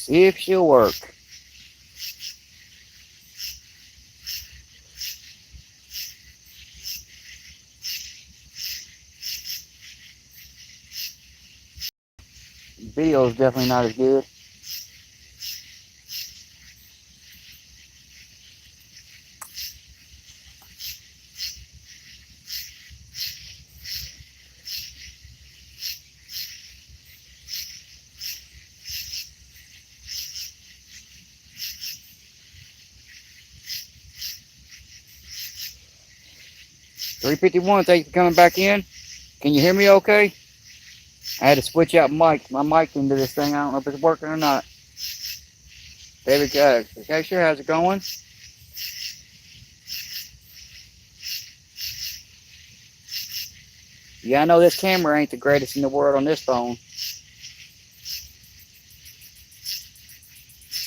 See if she'll work. Video is definitely not as good. $3.51. Thank you for coming back in. Can you hear me okay? I had to switch out my mic into this thing. I don't know if it's working or not. David, okay, sure. How's it going? Yeah, I know this camera ain't the greatest in the world on this phone.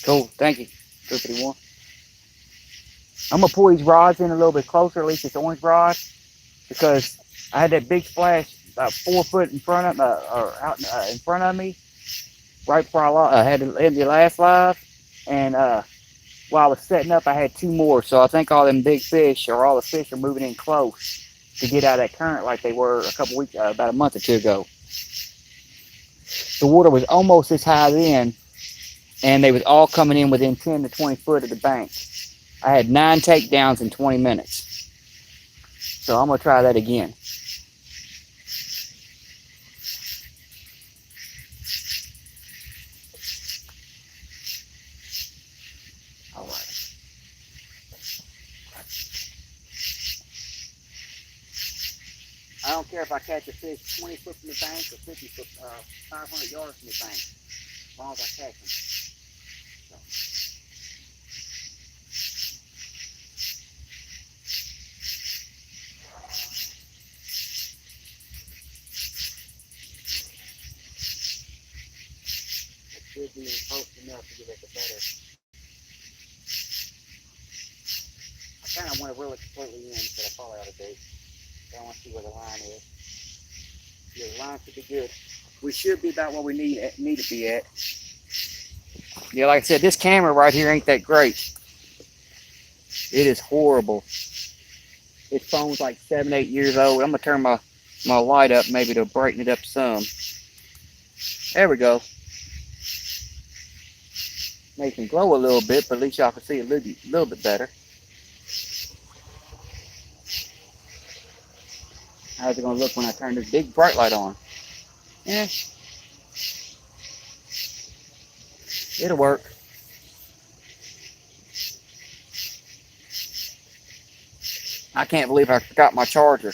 Cool. Thank you. 351. I'm gonna pull these rods in a little bit closer, at least this orange rod, because I had that big splash about 4 foot in front of in front of me right before I had to end the last live, and while I was setting up, I had 2 more. So I think all them big fish or all the fish are moving in close to get out of that current like they were a couple weeks, about a month or 2 ago. The water was almost this high then, and they was all coming in within 10 to 20 foot of the bank. I had 9 takedowns in 20 minutes. So I'm going to try that again. All right. I don't care if I catch a fish 20 foot from the bank or 50 foot, 500 yards from the bank, as long as I catch them. So. Should be close enough to get at the better. I kind of want to reel it completely in, but I probably ought to do. I want to see where the line is. Yeah, the line should be good. We should be about where we need to be at. Yeah, like I said, this camera right here ain't that great. It is horrible. This phone's like 7, 8 years old. I'm gonna turn my light up maybe to brighten it up some. There we go. Make it glow a little bit, but at least y'all can see a little bit better. How's it gonna look when I turn this big bright light on? Yeah, it'll work. I can't believe I forgot my charger.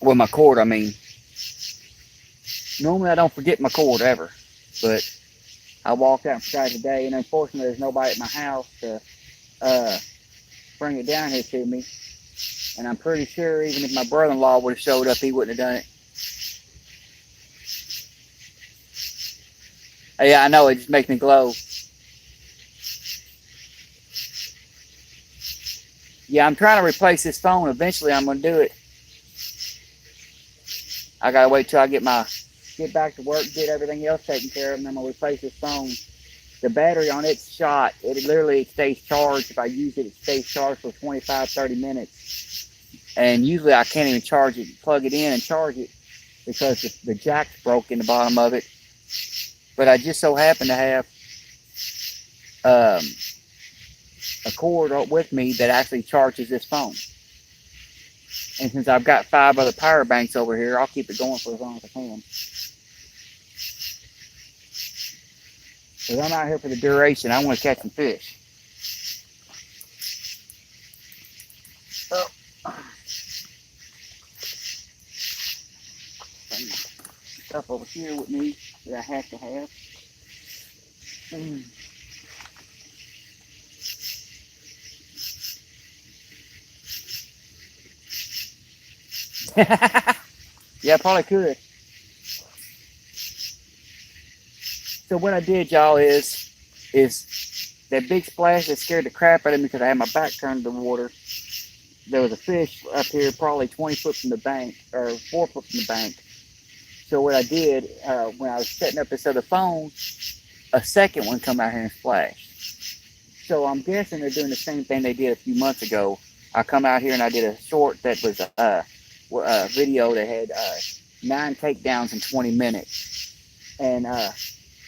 Well, my cord, I mean. Normally I don't forget my cord ever, but I walked out and forgot it today, and unfortunately there's nobody at my house to bring it down here to me. And I'm pretty sure even if my brother-in-law would have showed up, he wouldn't have done it. Yeah, I know, it just makes me glow. Yeah, I'm trying to replace this phone. Eventually I'm going to do it. I got to wait till I get back to work, get everything else taken care of, and then I'm going to replace this phone. The battery on it's shot. It literally stays charged. If I use it, it stays charged for 25, 30 minutes. And usually I can't even charge it, plug it in and charge it because the jack's broke in the bottom of it. But I just so happen to have a cord with me that actually charges this phone. And since I've got 5 other power banks over here, I'll keep it going for as long as I can. Because I'm out here for the duration. I want to catch some fish. Oh. Stuff over here with me that I have to have. Yeah, I probably could. So what I did, y'all, is that big splash that scared the crap out of me because I had my back turned to the water. There was a fish up here probably 20 foot from the bank, or 4 foot from the bank. So what I did, when I was setting up this other phone, a second one come out here and splash. So I'm guessing they're doing the same thing they did a few months ago. I come out here and I did a short that was a video that had 9 takedowns in 20 minutes. And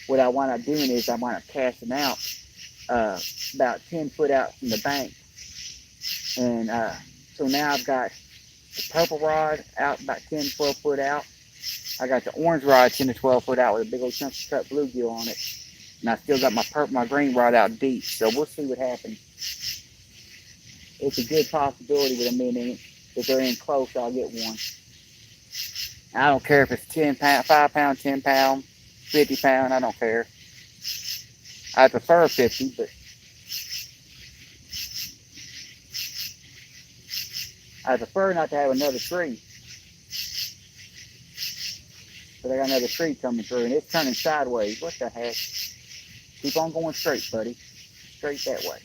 what I wind up doing is I wind up casting out about 10 foot out from the bank. And so now I've got the purple rod out about 10, 12 foot out. I got the orange rod 10 to 12 foot out with a big old chunk of cut bluegill on it. And I still got my green rod out deep. So we'll see what happens. It's a good possibility with them being in. If they're in close, I'll get one. I don't care if it's 10 pound, 5 pound, 10 pound, 50 pound. I don't care. I prefer 50, but I prefer not to have another tree. But I got another tree coming through, and it's turning sideways. What the heck? Keep on going straight, buddy. Straight that way.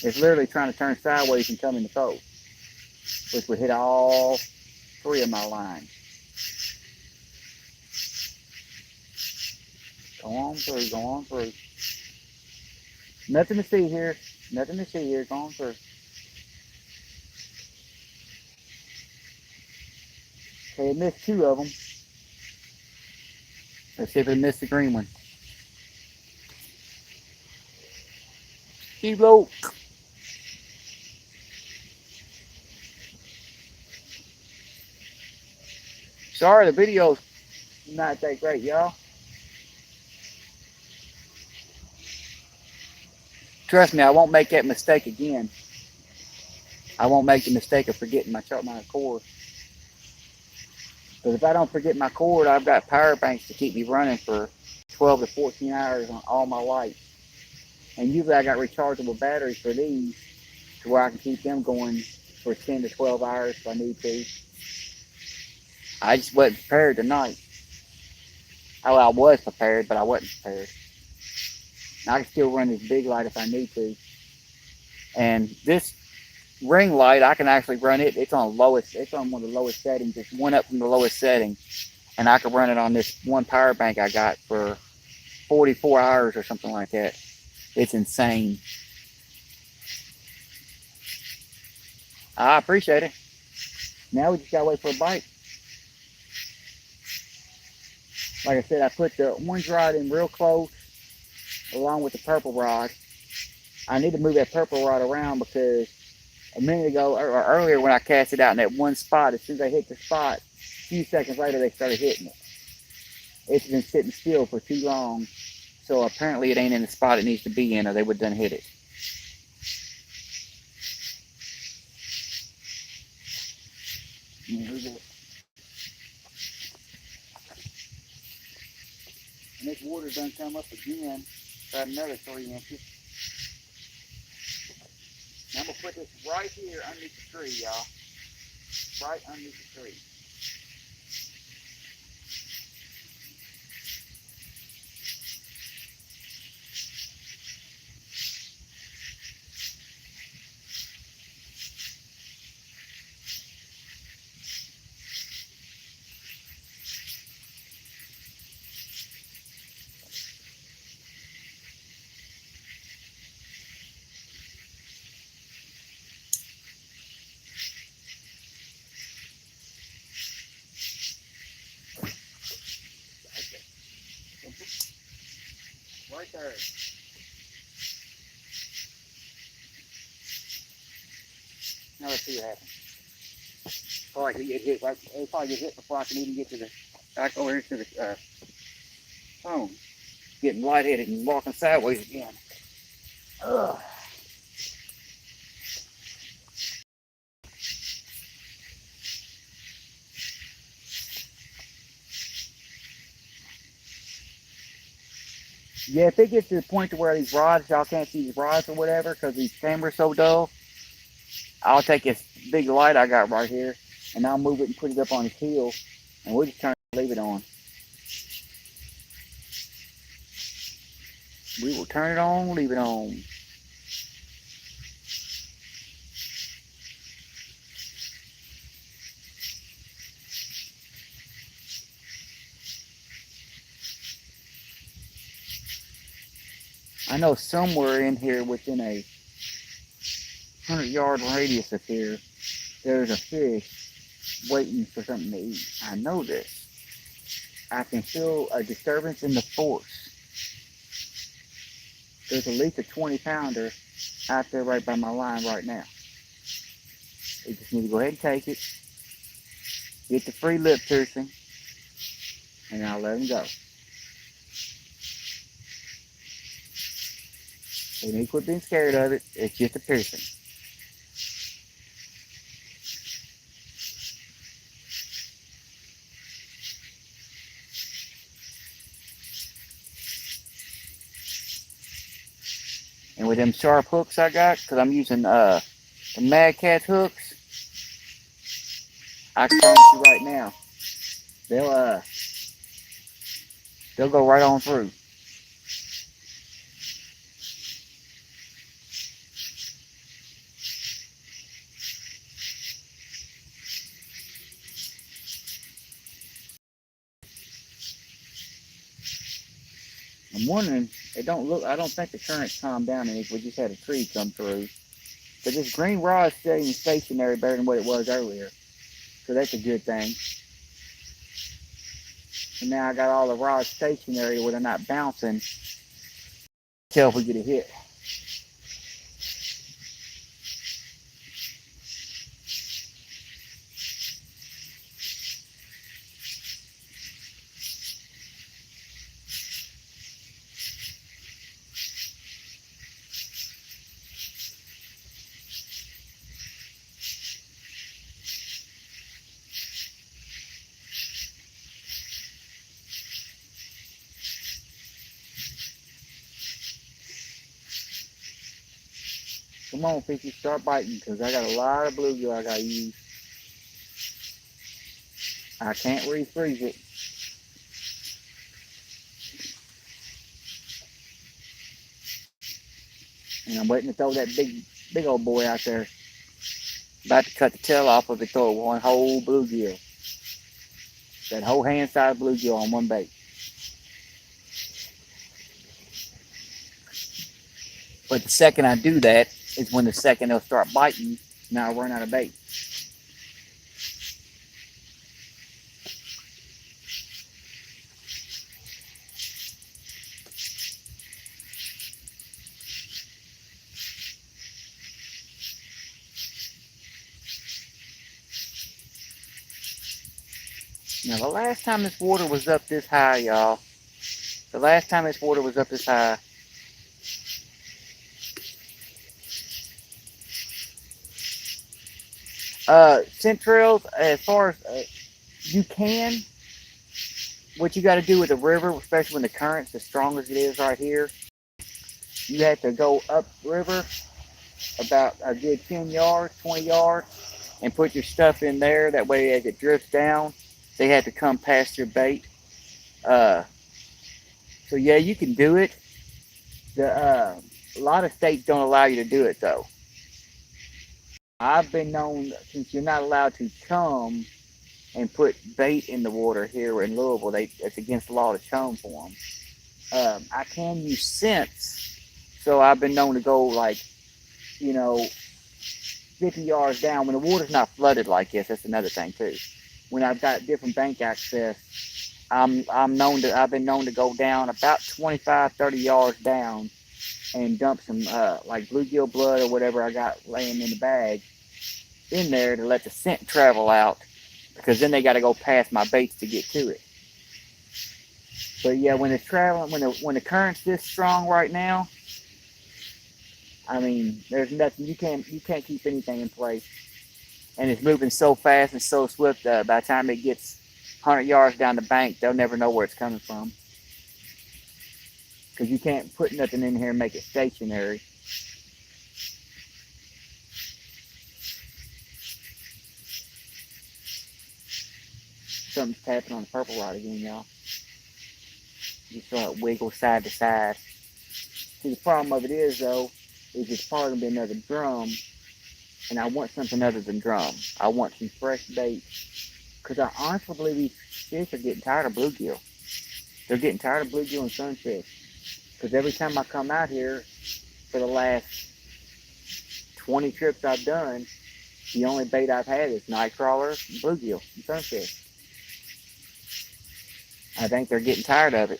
It's literally trying to turn sideways and come in the coast, which would hit all 3 of my lines. Go on through, go on through. Nothing to see here. Nothing to see here. Go on through. Okay, it missed 2 of them. Let's see if it missed the green one. Kilo. Sorry, the video's not that great, y'all. Trust me, I won't make that mistake again. I won't make the mistake of forgetting my cord. Because if I don't forget my cord, I've got power banks to keep me running for 12 to 14 hours on all my lights. And usually I got rechargeable batteries for these to where I can keep them going for 10 to 12 hours if I need to. I just wasn't prepared tonight. Oh, I was prepared, but I wasn't prepared. I can still run this big light if I need to. And this ring light, I can actually run it. It's on lowest. It's on one of the lowest settings. It's one up from the lowest setting, and I can run it on this one power bank I got for 44 hours or something like that. It's insane. I appreciate it. Now we just gotta wait for a bite. Like I said, I put the orange rod in real close along with the purple rod. I need to move that purple rod around because a minute ago or earlier when I cast it out in that one spot, as soon as I hit the spot, a few seconds later they started hitting it. It's been sitting still for too long, so apparently it ain't in the spot it needs to be in, or they would have done hit it. And this water done come up again, about another 3 inches. Now I'm gonna put this right here underneath the tree, y'all. Right underneath the tree. Right there. Now let's see what happens. Probably get hit right. It'll probably get hit before I can even get to the back over here to the phone. Getting lightheaded and walking sideways again. Ugh. Yeah, if it gets to the point to where these rods, y'all can't see these rods or whatever because these cameras so dull, I'll take this big light I got right here and I'll move it and put it up on his heel and we'll just turn it and leave it on. We will turn it on, leave it on. I know somewhere in here within a 100-yard radius of here, there's a fish waiting for something to eat. I know this. I can feel a disturbance in the force. There's at least a 20-pounder out there right by my line right now. You just need to go ahead and take it, get the free lip piercing, and I'll let him go. They need to quit being scared of it. It's just a piercing. And with them sharp hooks I got, because I'm using the Mad Catz hooks, I can promise you right now, they'll go right on through. I'm wondering, I don't think the current's calmed down any. We just had a tree come through. But this green rod is staying stationary better than what it was earlier. So that's a good thing. And now I got all the rods stationary where they're not bouncing until we get a hit. Come on, fishy, start biting, because I got a lot of bluegill I got to use. I can't refreeze it. And I'm waiting to throw that big old boy out there. About to cut the tail off of it, throw one whole bluegill. That whole hand-sized bluegill on one bait. But the second I do that is when the second they'll start biting, now I run out of bait. Now the last time this water was up this high, y'all, scent trails, as far as you can, what you got to do with the river, especially when the current's as strong as it is right here, you have to go up river about a good 10 yards, 20 yards, and put your stuff in there. That way, as it drifts down, they have to come past your bait. So yeah, you can do it. A lot of states don't allow you to do it though. I've been known, since you're not allowed to chum and put bait in the water here in Louisville, it's against the law to chum for them. I can use scents, so I've been known to go 50 yards down when the water's not flooded like this. That's another thing too. When I've got different bank access, I've been known to go down about 25, 30 yards down and dump some like bluegill blood or whatever I got laying in the bag in there to let the scent travel out, because then they got to go past my baits to get to it. But yeah, when it's traveling, when the current's this strong right now, I mean, there's nothing, you can't keep anything in place, and it's moving so fast and so swift. By the time it gets 100 yards down the bank, they'll never know where it's coming from, because you can't put nothing in here and make it stationary. Something's tapping on the purple rod again, y'all. You saw it wiggle side to side. See, the problem of it is, though, is it's probably going to be another drum, and I want something other than drum. I want some fresh bait, because I honestly believe these fish are getting tired of bluegill. They're getting tired of bluegill and sunfish, Because every time I come out here for the last 20 trips I've done, the only bait I've had is night crawler, bluegill, and sunfish. I think they're getting tired of it.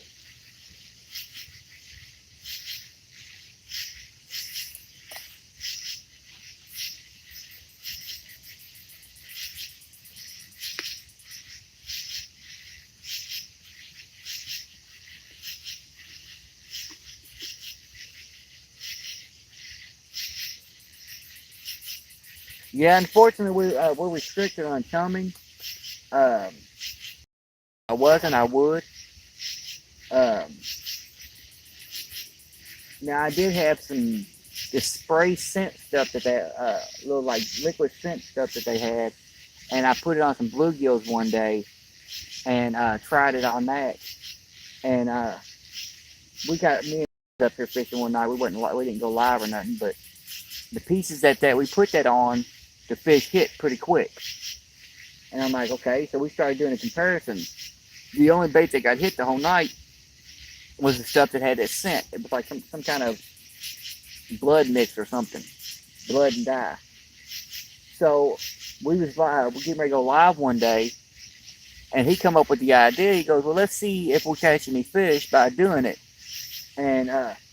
Yeah, unfortunately, we're restricted on chumming. Um, I wasn't, I would. Um, Now, I did have some this spray scent stuff that they, little like liquid scent stuff that they had, and I put it on some bluegills one day and tried it on that. And we got me and up here fishing one night. We didn't go live or nothing, but the pieces that we put that on, the fish hit pretty quick. And I'm like, okay. So we started doing a comparison. The only bait that got hit the whole night was the stuff that had that scent. It was like some kind of blood mix or something, blood and dye. So we was getting ready to go live one day, and he come up with the idea. He goes, well, let's see if we catch any fish by doing it. And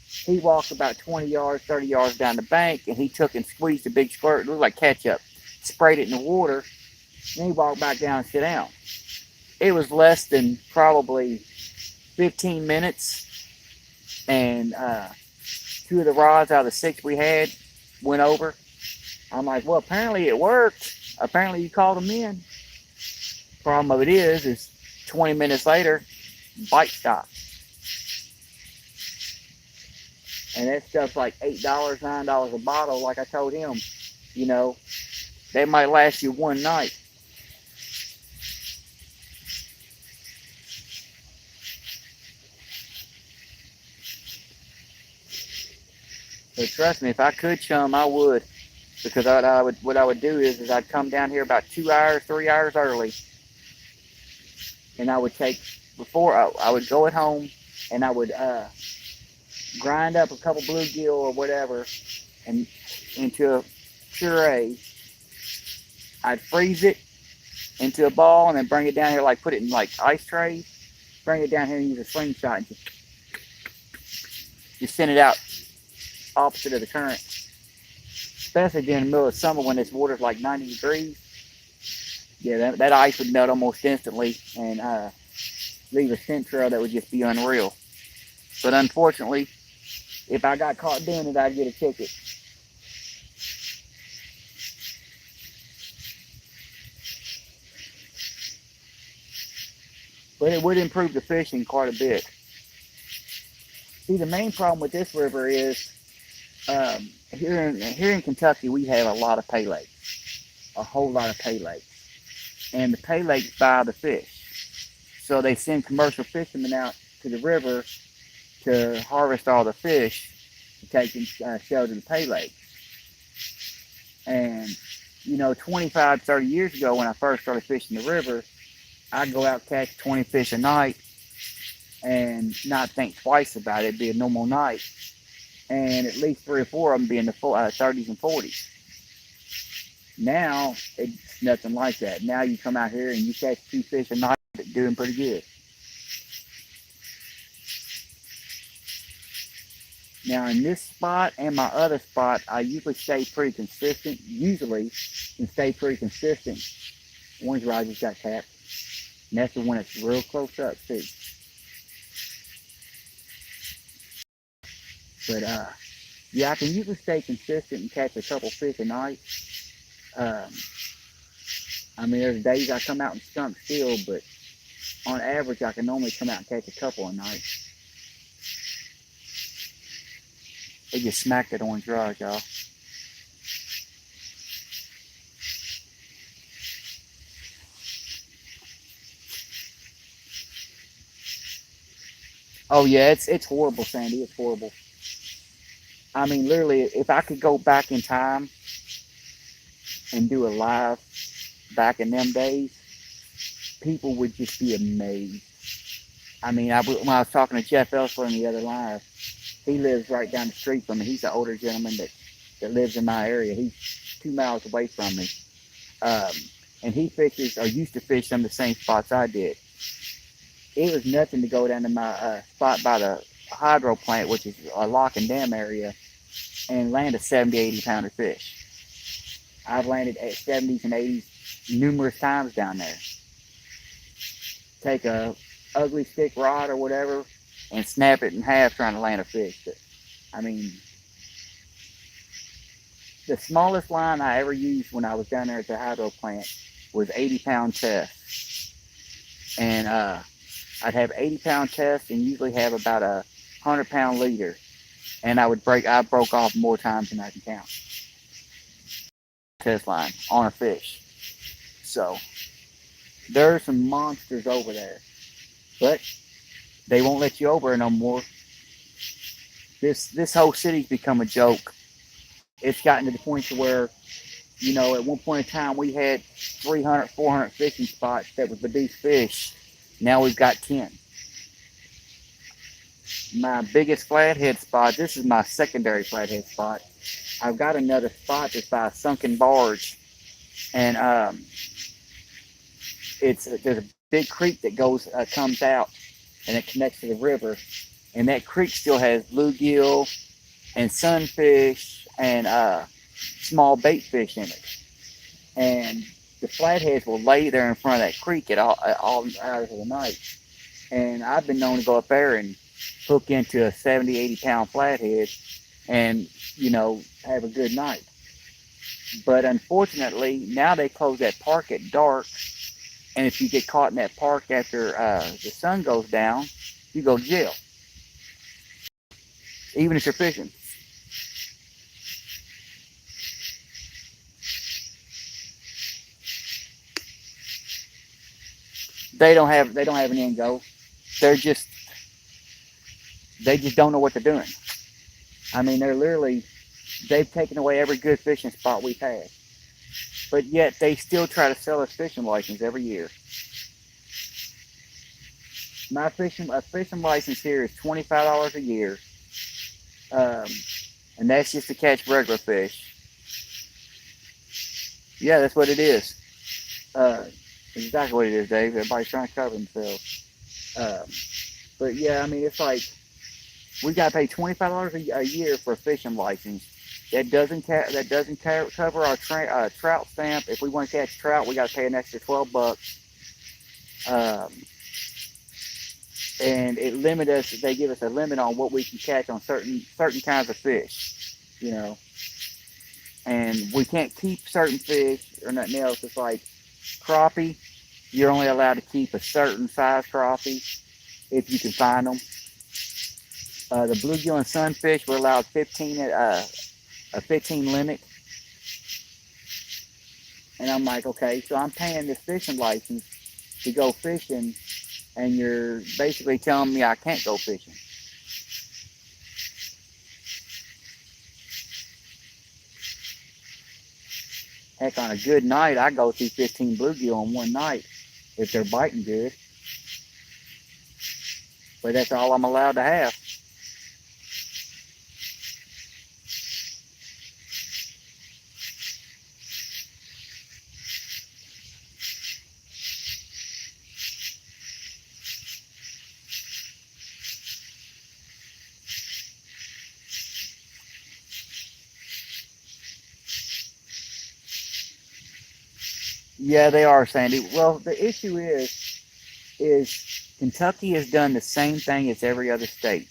he walked about 20 yards, 30 yards down the bank, and he took and squeezed a big squirt. It looked like ketchup. Sprayed it in the water, and he walked back down and sit down. It was less than probably 15 minutes, and 2 of the rods out of the 6 we had went over. I'm like, well, apparently it worked. Apparently you called them in. Problem of it is 20 minutes later, bite stopped. And that stuff's like $8, $9 a bottle. Like I told him, you know, that might last you one night. But trust me, if I could chum, I would. Because what I would do is I'd come down here about 2 hours, 3 hours early. And I would I would go at home and I would grind up a couple bluegill or whatever and into a puree. I'd freeze it into a ball and then bring it down here, like put it in like ice trays. Bring it down here and use a slingshot and just send it out opposite of the current. Especially during the middle of summer when this water's like 90 degrees. Yeah, that ice would melt almost instantly and leave a scent trail that would just be unreal. But unfortunately, if I got caught doing it, I'd get a ticket. But it would improve the fishing quite a bit. See, the main problem with this river is here in Kentucky, we have a lot of pay lakes, a whole lot of pay lakes. And the pay lakes buy the fish. So they send commercial fishermen out to the river to harvest all the fish to take and sell to the pay lakes. And, you know, 25, 30 years ago when I first started fishing the river, I'd go out and catch 20 fish a night and not think twice about it. It'd be a normal night. And at least 3 or 4 of them be in the 30s and 40s. Now, it's nothing like that. Now you come out here and you catch 2 fish a night, doing pretty good. Now in this spot and my other spot, I usually stay pretty consistent. Orange rod just got tapped. And that's the one that's real close up too. But yeah, I can usually stay consistent and catch a couple fish a night. I mean, there's days I come out and skunk still, but on average, I can normally come out and catch a couple a night. They just smacked that orange rod, y'all. Oh yeah, it's horrible, Sandy. It's horrible. I mean, literally, if I could go back in time and do a live back in them days, people would just be amazed. I mean, when I was talking to Jeff Ellsworth in the other live, He lives right down the street from me. He's an older gentleman that lives in my area. He's 2 miles away from me. Um, and he fishes or used to fish some of the same spots I did. It was nothing to go down to my spot by the hydro plant, which is a lock and dam area, and land a 70, 80 pounder fish. I've landed at 70s and 80s numerous times down there. Take a ugly stick rod or whatever and snap it in half trying to land a fish. But, I mean, the smallest line I ever used when I was down there at the hydro plant was 80-pound test. And I'd have 80-pound test and usually have about a 100-pound leader. And I broke off more times than I can count. Test line on a fish. So there's some monsters over there. But they won't let you over no more. This whole city's become a joke. It's gotten to the point to where, you know, at one point in time we had 300, 400 fishing spots that would produce fish. Now we've got 10. My biggest flathead spot, this is my secondary flathead spot. I've got another spot that's by a sunken barge. And there's a big creek that comes out and it connects to the river. And that creek still has bluegill and sunfish and small bait fish in it. And the flatheads will lay there in front of that creek at all hours of the night. And I've been known to go up there and hook into a 70, 80-pound flathead and, you know, have a good night. But unfortunately, now they close that park at dark. And if you get caught in that park after the sun goes down, you go to jail. Even if you're fishing. They don't have an end goal. They just don't know what they're doing. I mean, they've taken away every good fishing spot we've had. But yet they still try to sell us fishing license every year. A fishing license here is $25 a year. And that's just to catch regular fish. Yeah, that's what it is. Exactly what it is, Dave. Everybody's trying to cover themselves. But yeah, I mean, it's like we got to pay $25 a year for a fishing license. That doesn't cover our trout stamp. If we want to catch trout, we got to pay an extra $12. And it limits us. They give us a limit on what we can catch on certain kinds of fish, you know. And we can't keep certain fish or nothing else. It's like crappie. You're only allowed to keep a certain size crappie if you can find them. The bluegill and sunfish, we're allowed 15 at a 15 limit. And I'm like, okay, so I'm paying this fishing license to go fishing, and you're basically telling me I can't go fishing. Heck, on a good night, I go through 15 bluegill on one night if they're biting good. But that's all I'm allowed to have. Yeah, they are, Sandy. Well, the issue is Kentucky has done the same thing as every other state.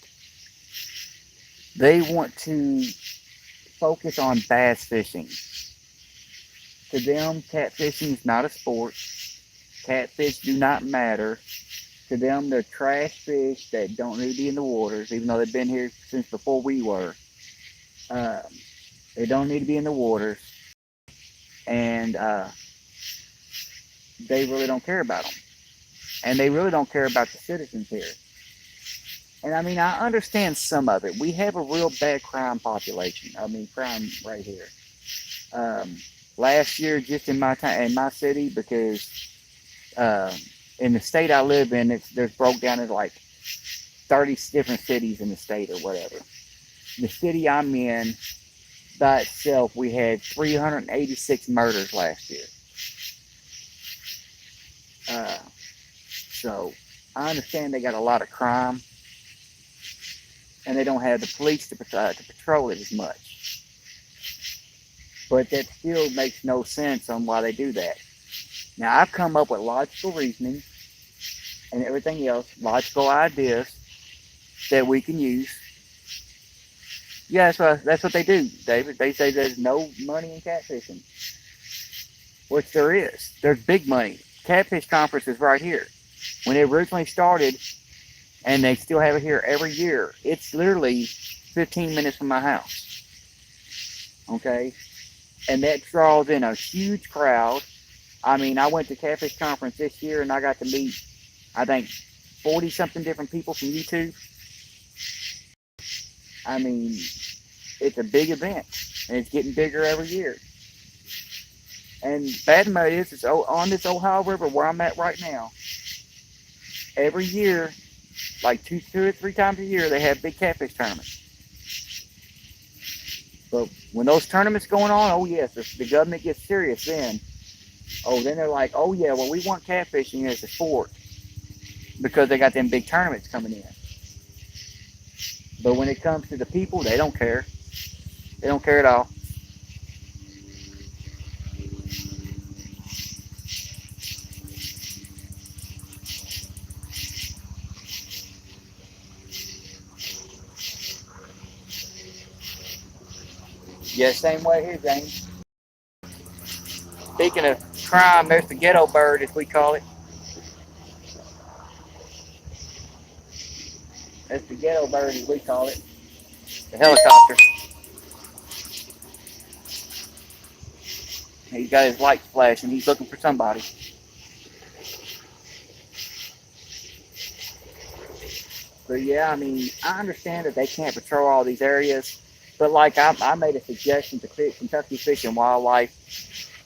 They want to focus on bass fishing. To them, catfishing is not a sport. Catfish do not matter. To them, they're trash fish that don't need to be in the waters, even though they've been here since before we were. They don't need to be in the waters. And they really don't care about them. And they really don't care about the citizens here. And I mean, I understand some of it. We have a real bad crime population. I mean, crime right here. Last year, just in my city, because in the state I live in, there's broke down into like 30 different cities in the state or whatever. the city I'm in, by itself, we had 386 murders last year. Uh, so I understand they got a lot of crime, and they don't have the police to patrol it as much. But that still makes no sense on why they do that. Now, I've come up with logical reasoning and everything else, logical ideas that we can use. Yeah, that's what they do, David. They say there's no money in catfishing, which there is. There's big money. Catfish conference is right here. When it originally started, and they still have it here every year, it's literally 15 minutes from my house. Okay? And that draws in a huge crowd. I mean, I went to Catfish Conference this year, and I got to meet, I think, 40-something different people from YouTube. I mean, it's a big event, and it's getting bigger every year. And bad about it is on this Ohio River where I'm at right now, every year, like two or three times a year, they have big catfish tournaments. But when those tournaments going on, oh yes, the government gets serious then. Oh, then they're like, oh yeah, well we want catfishing as a sport because they got them big tournaments coming in. But when it comes to the people, they don't care. They don't care at all. Yeah, same way here, James. Speaking of crime, there's the ghetto bird, as we call it. That's the ghetto bird, as we call it. The helicopter. He's got his lights flashing. He's looking for somebody. But yeah, I mean, I understand that they can't patrol all these areas. But like I made a suggestion to Kentucky Fish and Wildlife.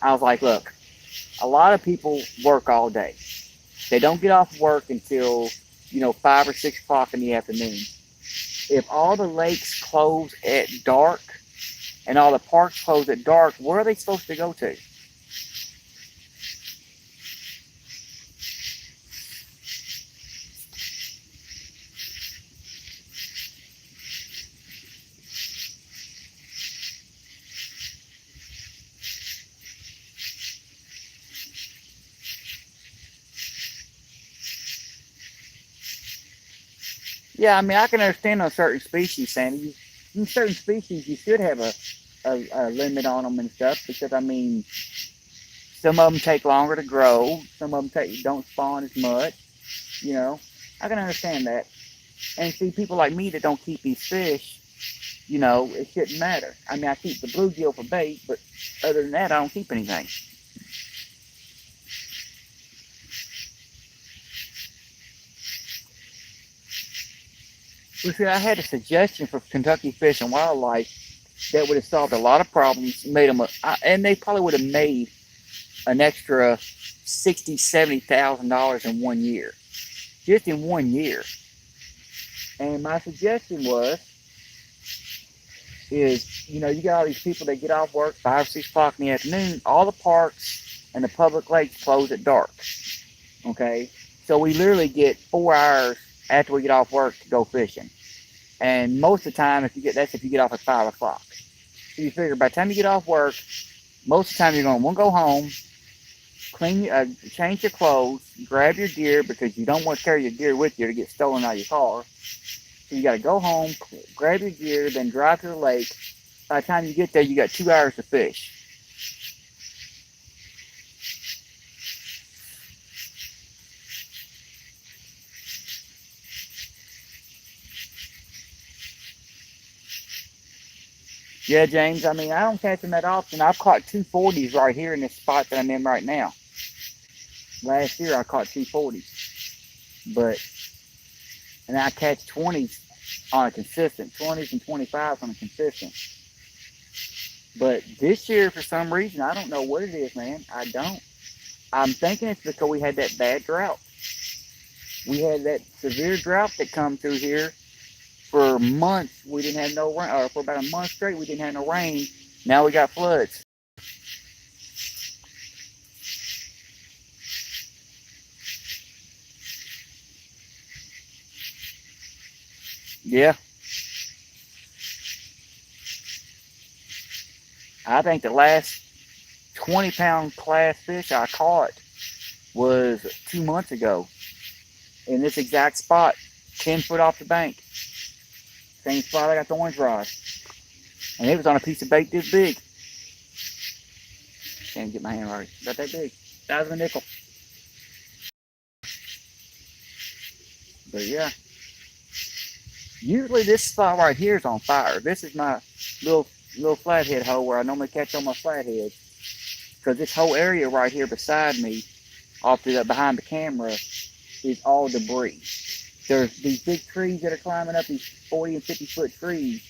I was like, look, a lot of people work all day. They don't get off work until, 5 or 6 o'clock in the afternoon. If all the lakes close at dark and all the parks close at dark, where are they supposed to go to? Yeah, I mean, I can understand on certain species, Sandy. In certain species, you should have a limit on them and stuff because, I mean, some of them take longer to grow. Some of them don't spawn as much. I can understand that. And see, people like me that don't keep these fish, it shouldn't matter. I mean, I keep the bluegill for bait, but other than that, I don't keep anything. Well, see, I had a suggestion for Kentucky Fish and Wildlife that would have solved a lot of problems, and they probably would have made an extra $60,000-$70,000 in 1 year, just in 1 year. And my suggestion is, you got all these people that get off work 5 or 6 o'clock in the afternoon. All the parks and the public lakes close at dark. Okay, so we literally get 4 hours after we get off work to go fishing. And most of the time, if you get off at 5 o'clock. So you figure by the time you get off work, most of the time you're going to want to go home, change your clothes, grab your gear because you don't want to carry your gear with you to get stolen out of your car. So you got to go home, grab your gear, then drive to the lake. By the time you get there, you got 2 hours to fish. Yeah, James, I mean, I don't catch them that often. I've caught 240s right here in this spot that I'm in right now. Last year, I caught 240s. And I catch 20s on a consistent, 20s and 25s on a consistent. But this year, for some reason, I don't know what it is, man. I don't. I'm thinking it's because we had that bad drought. We had that severe drought that come through here for months we didn't have no rain, or for about a month straight we didn't have no rain. Now we got floods. Yeah, I think the last 20-pound class fish I caught was 2 months ago in this exact spot, 10 foot off the bank. Same spot I got the orange rod. And it was on a piece of bait this big. Can't get my hand right. About that big. That was a nickel. But yeah. Usually this spot right here is on fire. This is my little flathead hole where I normally catch all my flatheads. Because this whole area right here beside me, off to the behind the camera, is all debris. There's these big trees that are climbing up, these 40 and 50 foot trees.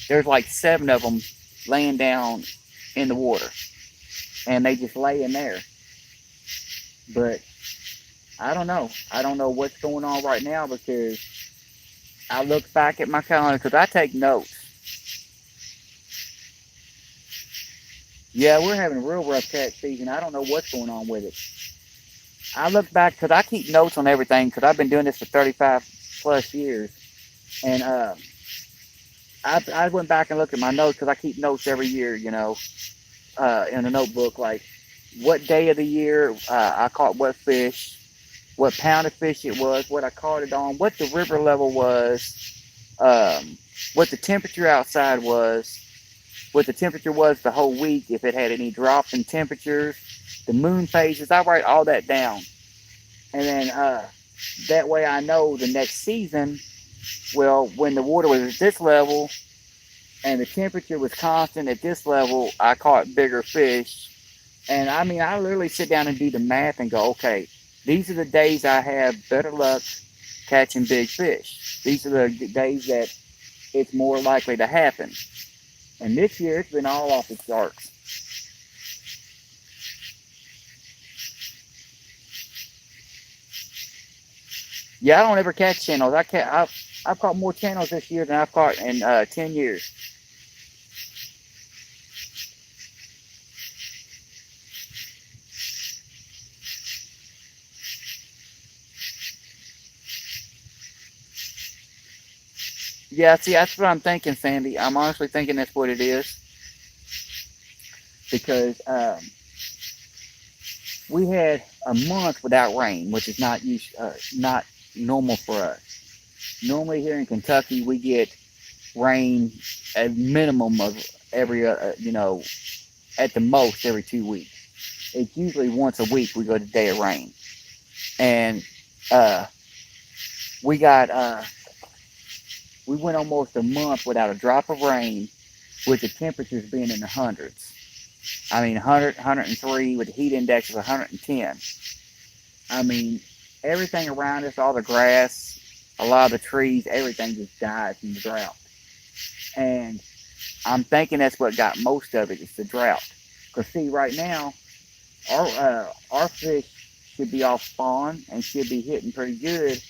There's like 7 of them laying down in the water. And they just lay in there. But I don't know. I don't know what's going on right now because I look back at my calendar because I take notes. Yeah, we're having a real rough catch season. I don't know what's going on with it. I look back because I keep notes on everything because I've been doing this for 35 plus years. And I went back and looked at my notes because I keep notes every year, you know, in a notebook, like what day of the year I caught what fish, what pound of fish it was, what I caught it on, what the river level was, what the temperature outside was, what the temperature was the whole week, if it had any drop in temperatures, the moon phases. I write all that down. And then that way I know the next season, well, when the water was at this level and the temperature was constant at this level, I caught bigger fish. And I mean, I literally sit down and do the math and go, okay, these are the days I have better luck catching big fish. These are the days that it's more likely to happen. And this year, it's been all off the charts. Yeah, I don't ever catch channels. I've caught more channels this year than I've caught in 10 years. Yeah, see, that's what I'm thinking, Sandy. I'm honestly thinking that's what it is. Because we had a month without rain, which is not normal for us. Normally here in Kentucky, we get rain a minimum of every, at the most every 2 weeks. It's usually once a week we go to day of rain. And we went almost a month without a drop of rain with the temperatures being in the hundreds. I mean, 100, 103 with the heat index of 110. I mean, everything around us, all the grass, a lot of the trees, everything just died from the drought. And I'm thinking that's what got most of it, is the drought. Because see, right now, our fish should be off spawn and should be hitting pretty good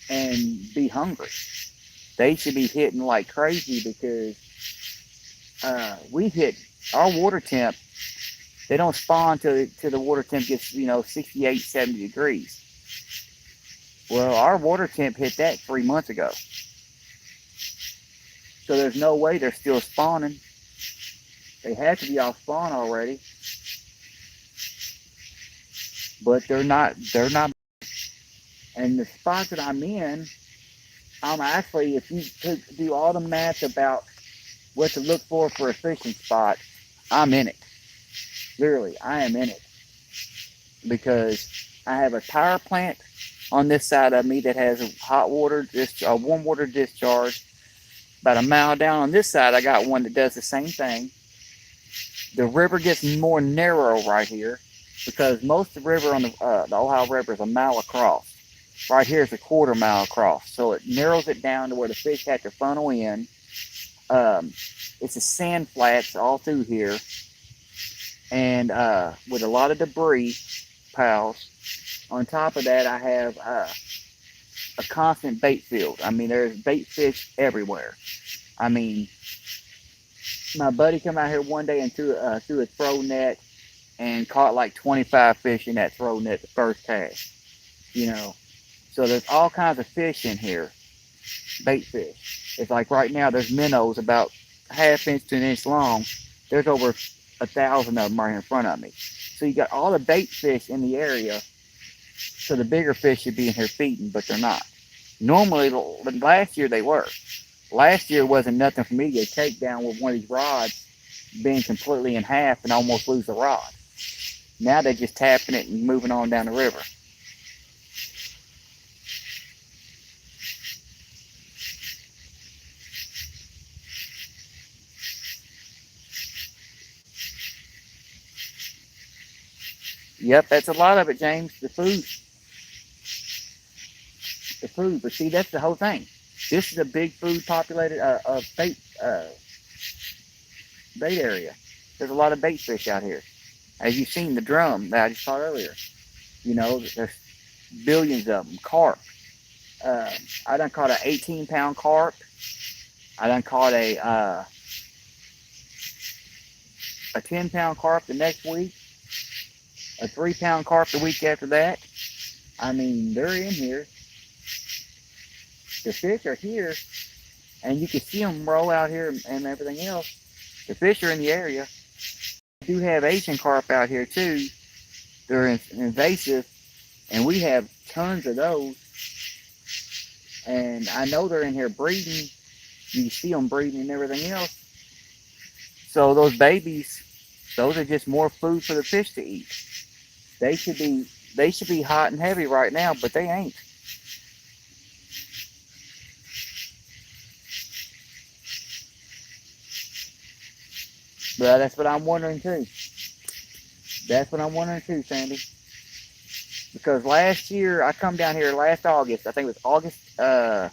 and be hungry. They should be hitting like crazy because we hit our water temp. They don't spawn till the water temp gets 68, 70 degrees. Well, our water temp hit that 3 months ago. So there's no way they're still spawning. They had to be off spawn already. But they're not. And the spot that I'm in, I'm actually, if you do all the math about what to look for a fishing spot, I'm in it. Literally, I am in it. Because I have a power plant on this side of me that has a warm water discharge. About a mile down on this side, I got one that does the same thing. The river gets more narrow right here because most of the river on the Ohio River is a mile across. Right here is a quarter mile across. So it narrows it down to where the fish have to funnel in. It's a sand flats all through here. And with a lot of debris piles. On top of that, I have a constant bait field. I mean, there's bait fish everywhere. I mean, my buddy come out here one day and threw a throw net and caught like 25 fish in that throw net the first cast. You know, so there's all kinds of fish in here, bait fish. It's like right now there's minnows about ½ inch to an inch long. There's over 1,000 of them right here in front of me. So you got all the bait fish in the area. So the bigger fish should be in here feeding, but they're not. Normally, last year they were. Last year wasn't nothing for me to get a takedown with one of these rods being completely in half and almost lose the rod. Now they're just tapping it and moving on down the river. Yep, that's a lot of it, James. The food. The food. But see, that's the whole thing. This is a big food populated bait area. There's a lot of bait fish out here. As you've seen the drum that I just caught earlier. You know, there's billions of them. Carp. I done caught an 18-pound carp. I done caught a 10-pound carp the next week. A 3-pound carp the week after that. I mean, they're in here. The fish are here, and you can see them roll out here and everything else. The fish are in the area. We do have Asian carp out here too. They're invasive, and we have tons of those. And I know they're in here breeding. You can see them breeding and everything else. So those babies, those are just more food for the fish to eat. They should be hot and heavy right now, but they ain't. But that's what I'm wondering too. That's what I'm wondering too, Sandy. Because last year, I come down here last August. I think it was August. I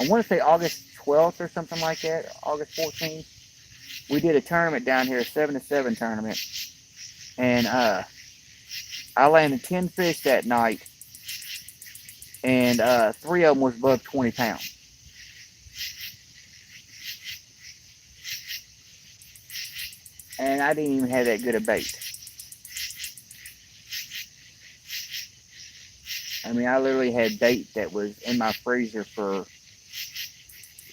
want to say August 12th or something like that. August 14th. We did a tournament down here, a 7-7 tournament. And I landed 10 fish that night. And 3 of them was above 20 pounds. And I didn't even have that good a bait. I mean, I literally had bait that was in my freezer for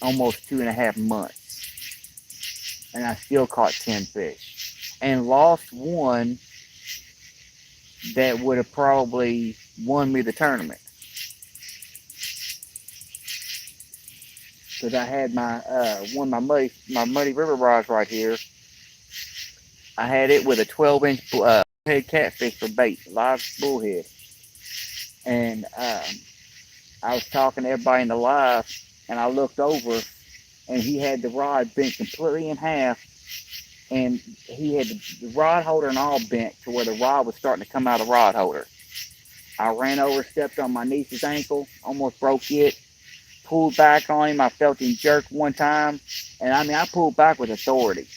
almost 2.5 months. And I still caught 10 fish. And lost one that would have probably won me the tournament. Because I had my one of my muddy river rods right here. I had it with a 12-inch head catfish for bait, live bullhead. And I was talking to everybody in the live, and I looked over, and he had the rod bent completely in half, and he had the rod holder and all bent to where the rod was starting to come out of the rod holder. I ran over, stepped on my niece's ankle, almost broke it, pulled back on him. I felt him jerk one time, and I mean, I pulled back with authority.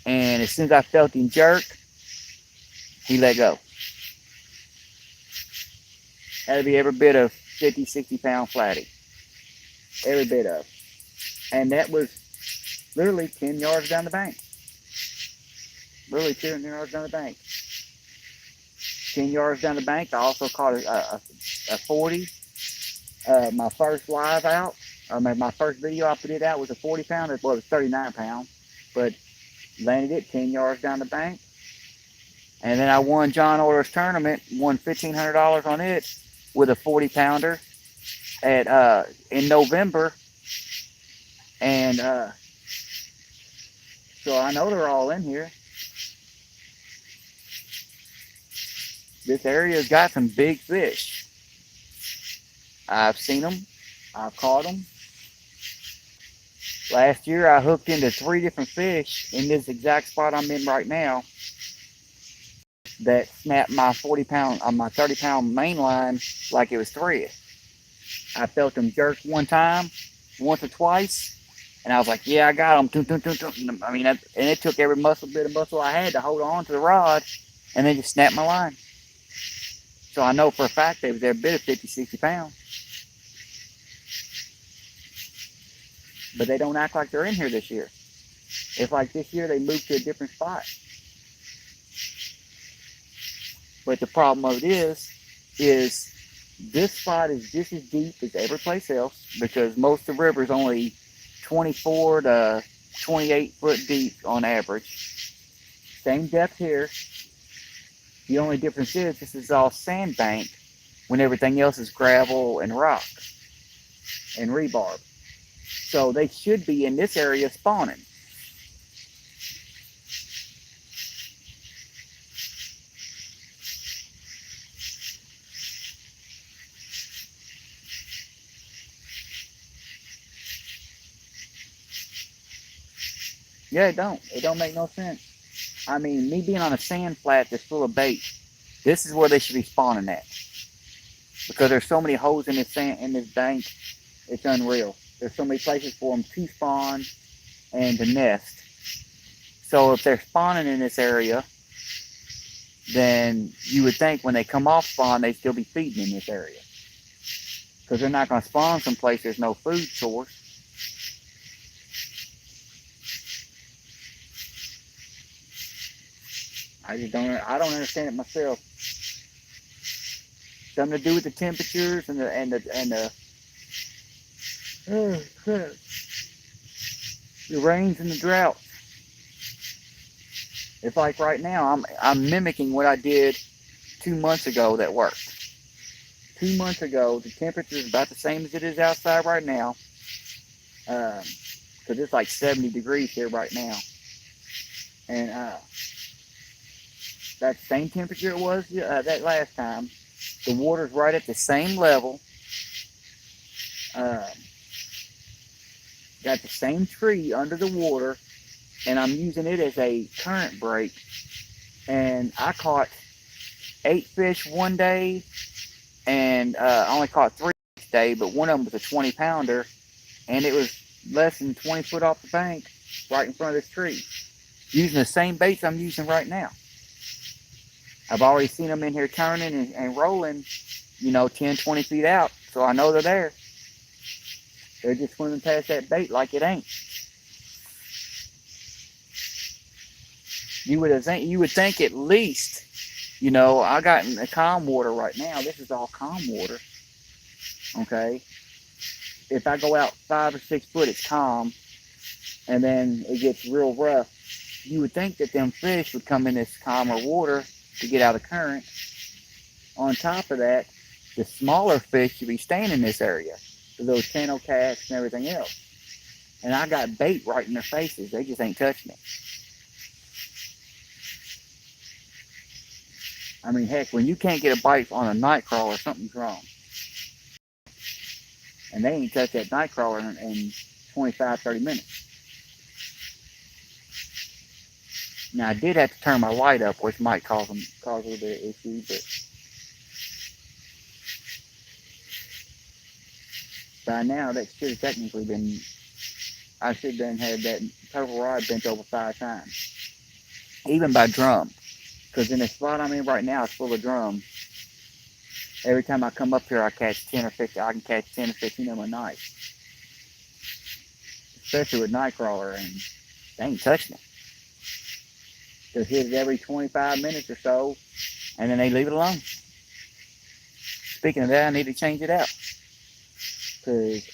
And as soon as I felt him jerk, he let go. That'd be every bit of 50, 60-pound flatty. Every bit of. And that was literally 10 yards down the bank. Literally 10 yards down the bank. 10 yards down the bank. I also caught a 40. My first live out, or my first video I put it out was a 40-pounder. Well, it was 39-pound. But landed it 10 yards down the bank. And then I won John Orr's tournament, won $1,500 on it with a 40-pounder in November. And so I know they're all in here. This area's got some big fish. I've seen them. I've caught them. Last year, I hooked into 3 different fish in this exact spot I'm in right now that snapped my 40-pound, my 30-pound main line like it was thread. I felt them jerk one time, once or twice, and I was like, yeah, I got them. I mean, and it took every bit of muscle I had to hold on to the rod, and then just snapped my line. So I know for a fact they was there a bit of 50, 60 pounds. But they don't act like they're in here this year. It's like this year they moved to a different spot. But the problem of it is this spot is just as deep as every place else because most of the river is only 24 to 28 foot deep on average. Same depth here. The only difference is this is all sandbank when everything else is gravel and rock and rebarb. So they should be in this area spawning. Yeah, it don't make no sense. I mean, me being on a sand flat that's full of bait, this is where they should be spawning at. Because there's so many holes in this sand, in this bank, it's unreal. There's so many places for them to spawn and to nest. So if they're spawning in this area, then you would think when they come off spawn, they'd still be feeding in this area. Because they're not going to spawn someplace there's no food source. I don't understand it myself. Something to do with the temperatures and the rains and the drought. It's like right now I'm mimicking what I did 2 months ago that worked. 2 months ago, the temperature is about the same as it is outside right now. Because it's like 70 degrees here right now. And that same temperature it was that last time. The water's right at the same level. Got the same tree under the water, and I'm using it as a current break. And I caught 8 fish one day, and I only caught 3 each day, but one of them was a 20-pounder, and it was less than 20 foot off the bank, right in front of this tree, using the same baits I'm using right now. I've already seen them in here turning and rolling, 10, 20 feet out, so I know they're there. They're just swimming past that bait like it ain't. You would think at least, I got in the calm water right now. This is all calm water. Okay. If I go out 5 or 6 foot, it's calm, and then it gets real rough. You would think that them fish would come in this calmer water to get out of current. On top of that, the smaller fish should be staying in this area, those channel cats and everything else. And I got bait right in their faces. They just ain't touching it. I mean, heck, when you can't get a bite on a night crawler, something's wrong. And they ain't touched that night crawler in 25, 30 minutes. Now, I did have to turn my light up, which might cause a little bit of issue, but by now that should have technically been, I should have had that purple rod bent over 5 times. Even by drum. Because in the spot I'm in right now, it's full of drum. Every time I come up here, I catch 10 or 15. I can catch 10 or 15 of them a night. Especially with night crawler, and they ain't touching it. Just hit it every 25 minutes or so, and then they leave it alone. Speaking of that, I need to change it out. Because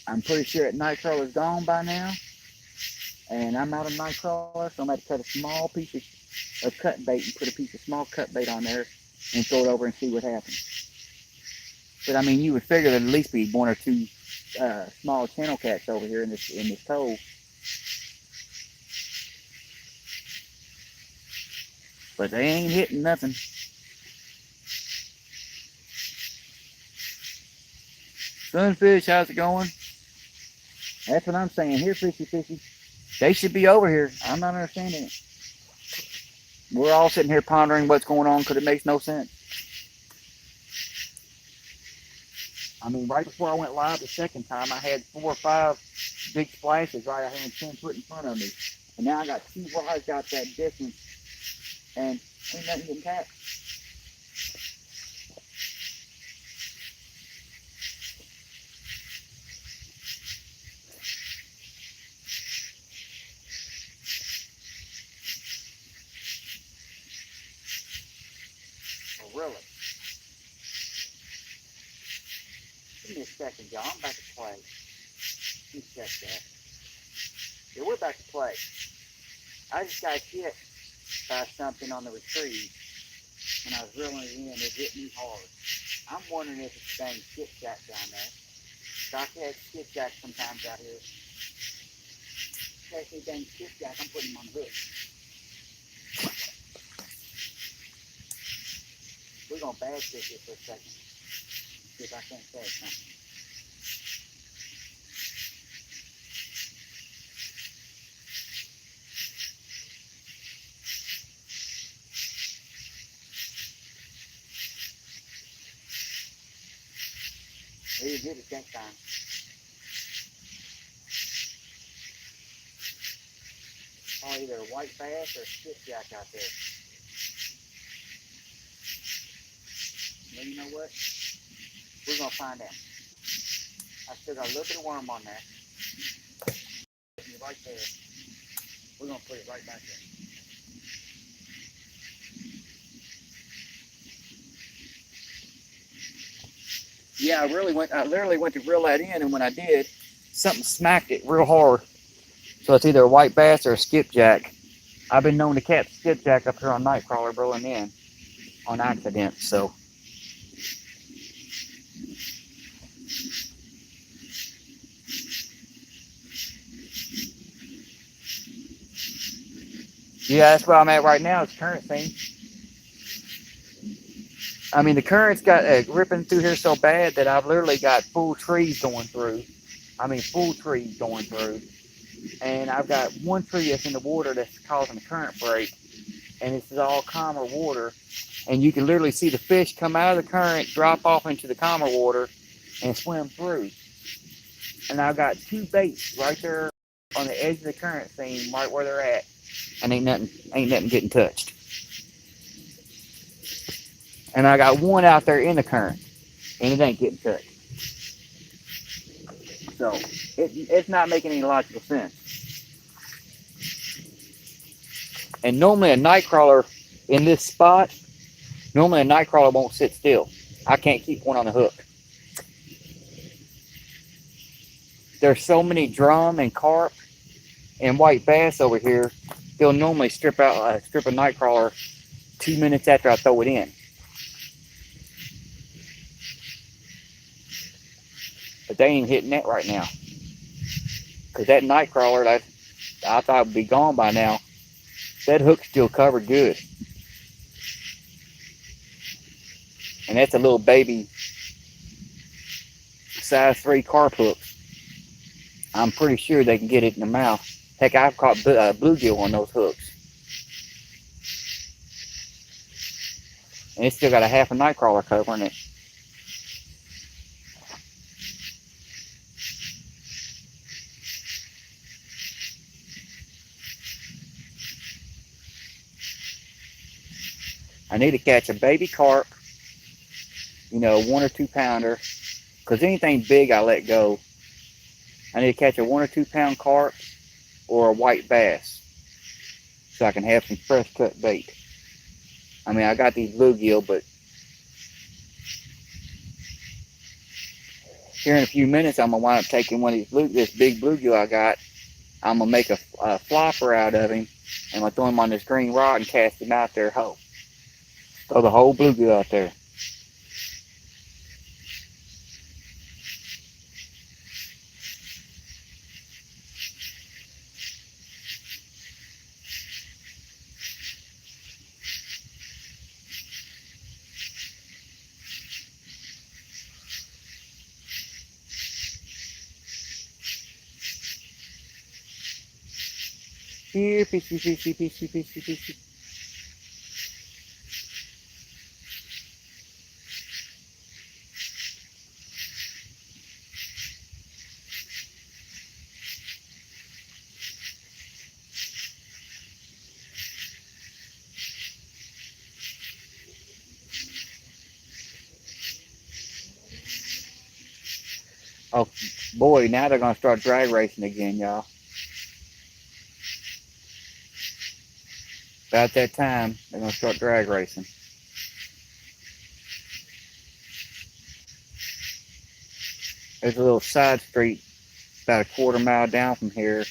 I'm pretty sure that night crawler's gone by now. And I'm out of night crawler, so I'm going to cut a small piece of cut bait and put a piece of small cut bait on there and throw it over and see what happens. But I mean, you would figure there'd at least be 1 or 2 small channel cats over here in this cove. But they ain't hitting nothing. Sunfish, how's it going? That's what I'm saying. Here, fishy. They should be over here. I'm not understanding it. We're all sitting here pondering what's going on because it makes no sense. I mean, right before I went live the second time, I had 4 or 5 big splashes right around 10 foot in front of me. And now I got 2 rods out that distance, and ain't nothing getting catch. Give me a second, y'all. I'm about to play. Let me check that. Yeah, we're about to play. I just got hit by something on the retrieve. When I was reeling it in, it hit me hard. I'm wondering if it's dang skipjack down there. So I catch skipjack sometimes out here. Catch me dang skipjack, I'm putting him on the hook. We're gonna bag fish it for a second. See if I can't catch something. He didn't hit it that time. Oh, either a white bass or a skipjack out there. Well, you know what? We're gonna find out. I still got a little bit of worm on there. Right there. We're gonna put it right back there. Yeah, I literally went to reel that in, and when I did, something smacked it real hard. So it's either a white bass or a skipjack. I've been known to catch skipjack up here on Nightcrawler reeling in on accident, so. Yeah, that's where I'm at right now. It's current thing. I mean, the current's got ripping through here so bad that I've literally got full trees going through. I mean, full trees going through. And I've got one tree that's in the water that's causing a current break. And this is all calmer water. And you can literally see the fish come out of the current, drop off into the calmer water, and swim through. And I've got two baits right there on the edge of the current seam, right where they're at. And ain't nothing getting touched. And I got one out there in the current, and it ain't getting touched. So it's not making any logical sense. And normally a nightcrawler in this spot, normally a nightcrawler won't sit still. I can't keep one on the hook. There's so many drum and carp and white bass over here, they'll normally strip a nightcrawler 2 minutes after I throw it in. But they ain't hitting that right now. Because that nightcrawler that I thought would be gone by now, that hook's still covered good. And that's a little baby size 3 carp hook. I'm pretty sure they can get it in the mouth. Heck, I've caught bluegill on those hooks. And it's still got a half a nightcrawler covering it. I need to catch a baby carp, you know, 1 or 2 pounder, because anything big I let go. I need to catch a 1 or 2 pound carp or a white bass so I can have some fresh cut bait. I mean, I got these bluegill, but here in a few minutes I'm gonna wind up taking one of these this big bluegill I got. I'm gonna make a flopper out of him, and I'm gonna throw him on this green rod and cast him out there whole. Throw the whole bluegill out there. Here, fishy, fishy, fishy, fishy, fishy. Oh boy, now they're gonna start drag racing again, y'all. About that time, they're gonna start drag racing. there's a little side street about a quarter mile down from here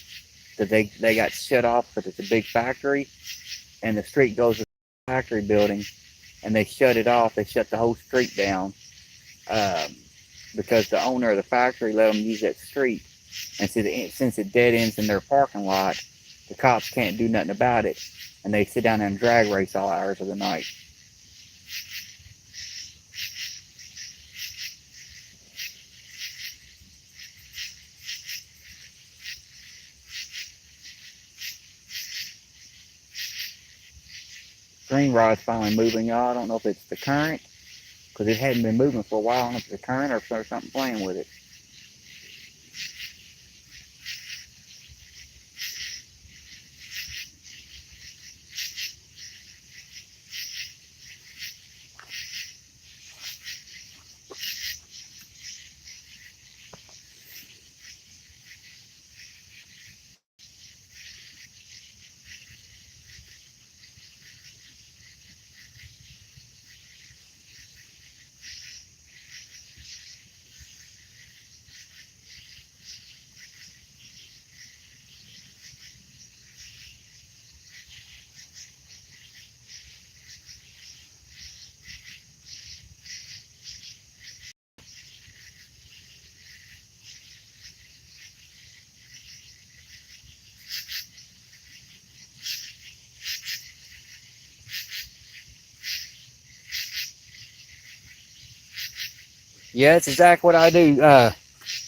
that they got shut off because it's a big factory, and the street goes to the factory building, and they shut it off. They shut the whole street down because the owner of the factory let them use that street. And since it dead ends in their parking lot, the cops can't do nothing about it, and they sit down there and drag race all hours of the night. Green rod's finally moving, y'all. I don't know if it's the current, because it hadn't been moving for a while. I don't know if it's the current or if there's something playing with it. Yeah, that's exactly what I do,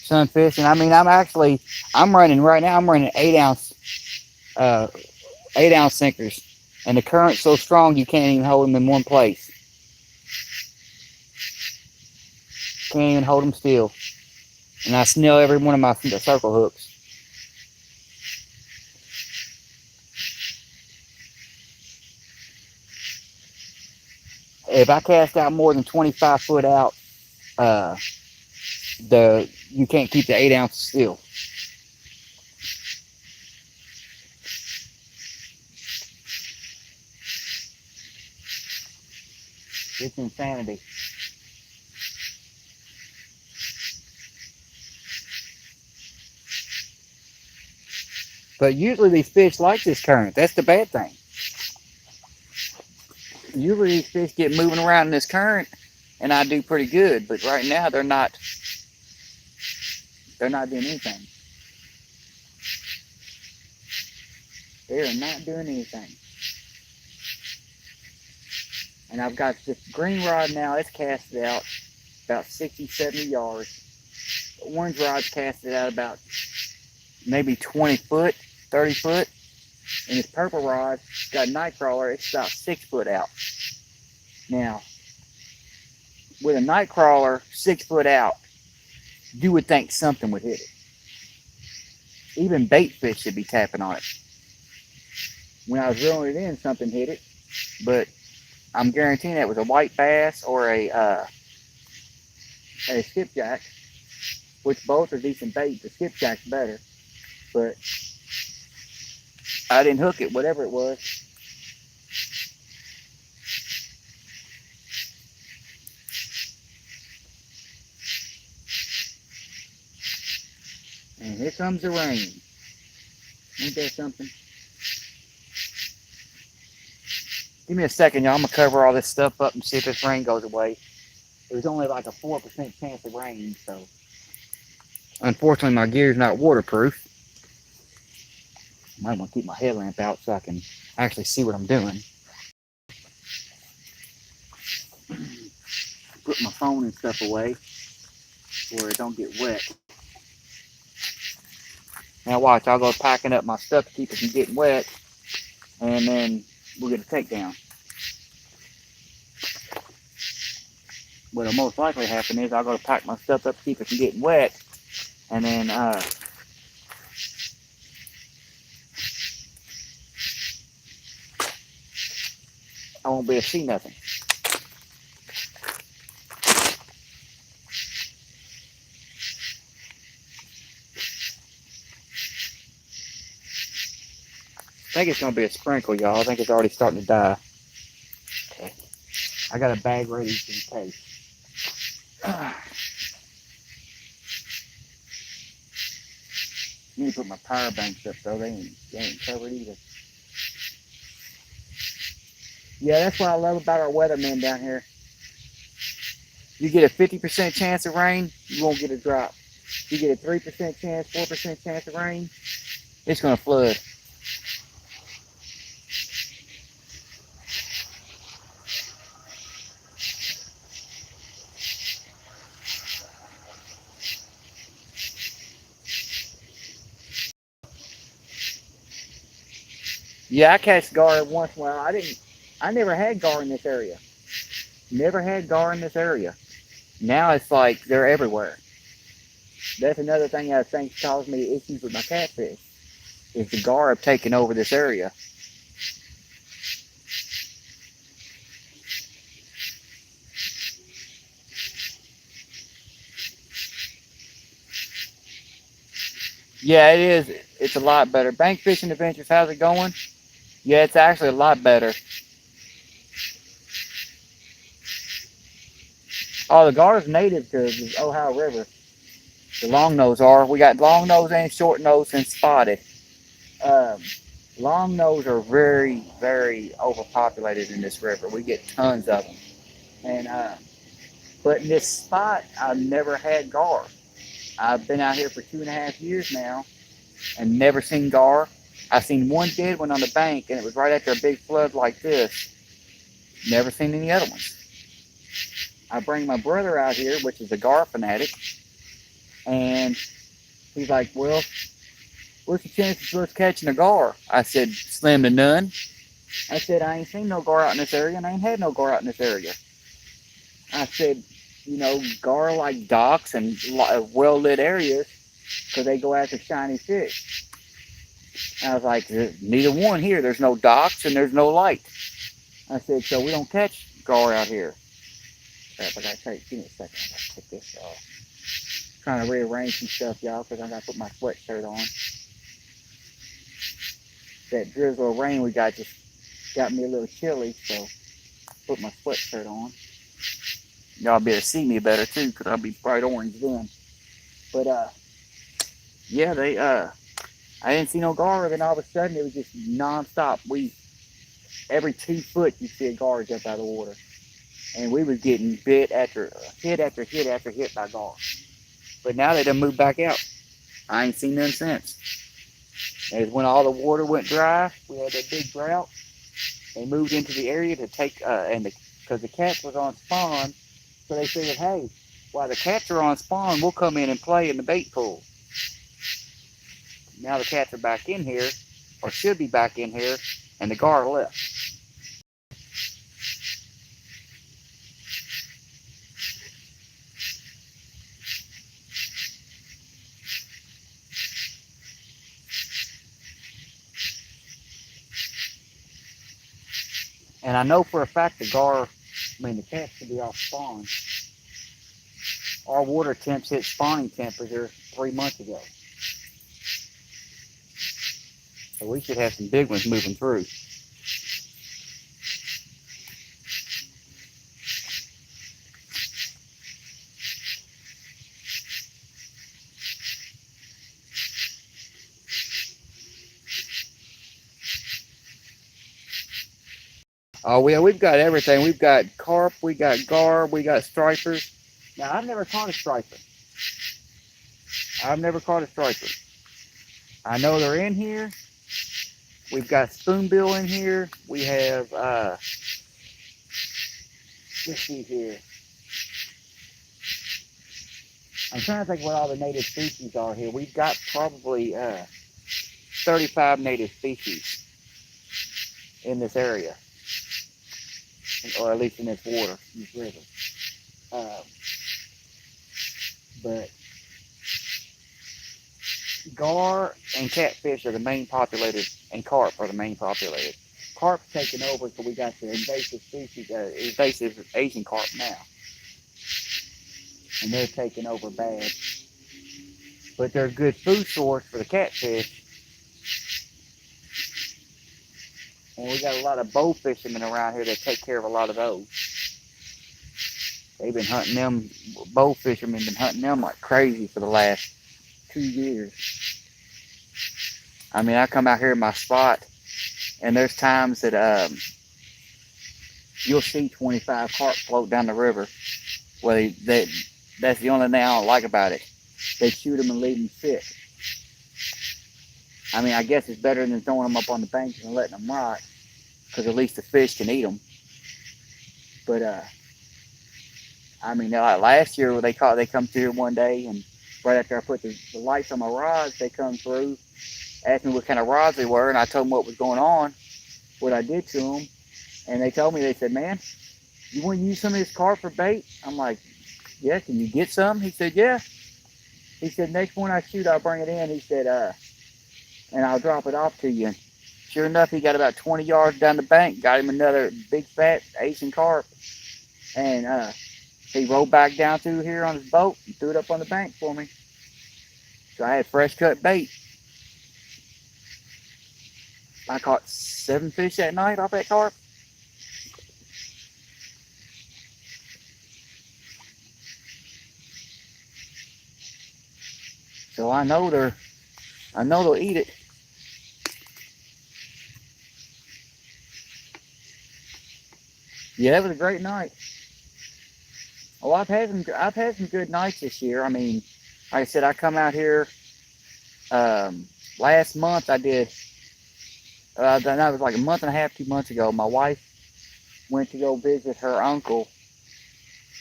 sunfish. And I mean, I'm running right now. I'm running 8-ounce, 8-ounce sinkers, and the current's so strong you can't even hold them in one place. Can't even hold them still. And I snell every one of my circle hooks. If I cast out more than 25 foot out, you can't keep the 8 ounces still. It's insanity. But usually these fish like this current. That's the bad thing. Usually these fish get moving around in this current, and I do pretty good. But right now they're not doing anything. They are not doing anything. And I've got this green rod now. It's casted out about 60, 70 yards. The orange rod's casted out about maybe 20 foot, 30 foot. And this purple rod got a night crawler. It's about 6 foot out. Now, with a night crawler 6 foot out, you would think something would hit it. Even bait fish should be tapping on it. When I was reeling it in, something hit it, but I'm guaranteeing that was a white bass or a skipjack, which both are decent bait. The skipjack's better, but I didn't hook it, whatever it was. And here comes the rain. Ain't that something? Give me a second, y'all. I'm going to cover all this stuff up and see if this rain goes away. There's only like a 4% chance of rain, so. Unfortunately, my gear's not waterproof. I might want to keep my headlamp out so I can actually see what I'm doing. Put my phone and stuff away where it don't get wet. Now watch, I'll go packing up my stuff to keep it from getting wet, and then we'll get a takedown. What'll most likely happen is I'll go to pack my stuff up to keep it from getting wet, and then I won't be able to see nothing. I think it's going to be a sprinkle, y'all. I think it's already starting to die. Okay. I got a bag ready just in case. put my power banks up, so they ain't covered either. Yeah, that's what I love about our weathermen down here. You get a 50% chance of rain, you won't get a drop. You get a 3% chance, 4% chance of rain, it's gonna flood. Yeah, I catch gar once in a while. I never had gar in this area. Never had gar in this area. Now it's like they're everywhere. That's another thing I think caused me issues with my catfish, is the gar have taken over this area. Yeah, it is. It's a lot better. Bank Fishing Adventures, how's it going? Yeah, it's actually a lot better. Oh, the gar is native to the Ohio River. The longnose are. We got longnose and short nose and spotted. Um, Longnose are very, very overpopulated in this river. We get tons of them. And but in this spot, I've never had gar. I've been out here for 2.5 years now and never seen gar. I seen one dead one on the bank, and it was right after a big flood like this. Never seen any other ones. I bring my brother out here, which is a gar fanatic, and he's like, well, what's the chances of us catching a gar? I said, slim to none. I said, I ain't seen no gar out in this area, and I ain't had no gar out in this area. I said, gar like docks and well-lit areas because they go after shiny fish. I was like, neither one here. There's no docks and there's no light. I said, so we don't catch gar out here. Crap, I gotta take, give me a second. I gotta take this off. Trying to rearrange some stuff, y'all, because I gotta put my sweatshirt on. That drizzle of rain we got just got me a little chilly, so put my sweatshirt on. Y'all be able to see me better too, because I'll be bright orange then. But yeah, I didn't see no gar, and all of a sudden it was just nonstop. Every 2 foot you see a gar jump out of the water, and we was getting bit after hit after hit after hit by gar. But now they done moved back out. I ain't seen none since. As when all the water went dry, we had that big drought. They moved into the area to take because the cats was on spawn, so they figured, hey, while the cats are on spawn, we'll come in and play in the bait pool. Now the cats are back in here, or should be back in here, and the gar left. And I know for a fact the cats could be off spawn. Our water temps hit spawning temperature 3 months ago. So we should have some big ones moving through. Oh, we've got everything. We've got carp, we got gar, we got stripers. Now, I've never caught a striper. I know they're in here. We've got spoonbill in here. We have, let's see here. I'm trying to think what all the native species are here. We've got probably 35 native species in this area, or at least in this water, this river. But gar and catfish are the main populated, and carp are the main populated. Carp's taking over, so we got the invasive species, invasive Asian carp now, and they're taking over bad. But they're a good food source for the catfish. And we got a lot of bow fishermen around here that take care of a lot of those. They've been hunting them, bow fishermen been hunting them like crazy for the last 2 years. I mean, I come out here in my spot, and there's times that you'll see 25 carp float down the river. Well, that's the only thing I don't like about it. They shoot them and leave them sit. I mean, I guess it's better than throwing them up on the banks and letting them rot, because at least the fish can eat them. But I mean, like last year they come through one day, and right after I put the lights on my rods, they come through, asked me what kind of rods they were, and I told them what was going on, what I did to them, and they told me, they said, "Man, you want to use some of this carp for bait?" I'm like, "Yeah, can you get some?" He said, "Yeah." He said, "Next one I shoot, I'll bring it in." He said, "And I'll drop it off to you." And sure enough, he got about 20 yards down the bank, got him another big fat Asian carp, and he rolled back down through here on his boat and threw it up on the bank for me. So I had fresh cut bait. I caught 7 fish that night off that carp. So I know they'll eat it. Yeah, it was a great night. Oh, I've had some good nights this year. I mean, like I said, I come out here last month. I did. That was like a month and a half, 2 months ago. My wife went to go visit her uncle,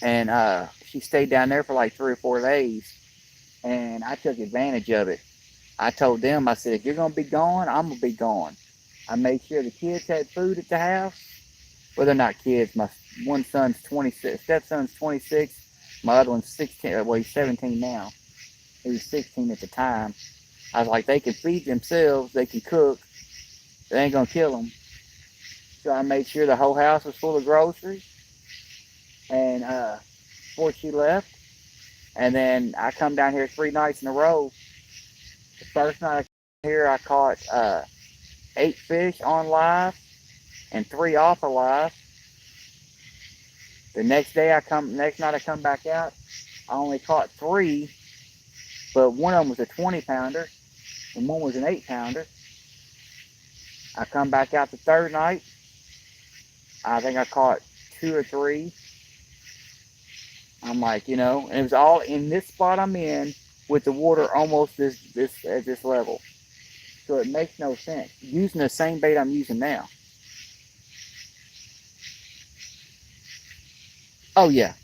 and she stayed down there for like 3 or 4 days, and I took advantage of it. I told them, I said, if you're gonna be gone, I'm gonna be gone. I made sure the kids had food at the house. Well, they're not kids. My one son's 26, stepson's 26. My other one's 16. Well, he's 17 now. He was 16 at the time. I was like, they can feed themselves. They can cook. They ain't gonna kill them. So I made sure the whole house was full of groceries. And before she left, and then I come down here 3 nights in a row. The first night I came here, I caught 8 fish on live and 3 off of live. The next night I come back out, I only caught 3, but one of them was a 20-pounder and one was an 8-pounder. I come back out the third night, I think I caught 2 or 3. I'm like, and it was all in this spot I'm in with the water almost at this level. So it makes no sense using the same bait I'm using now. Oh yeah.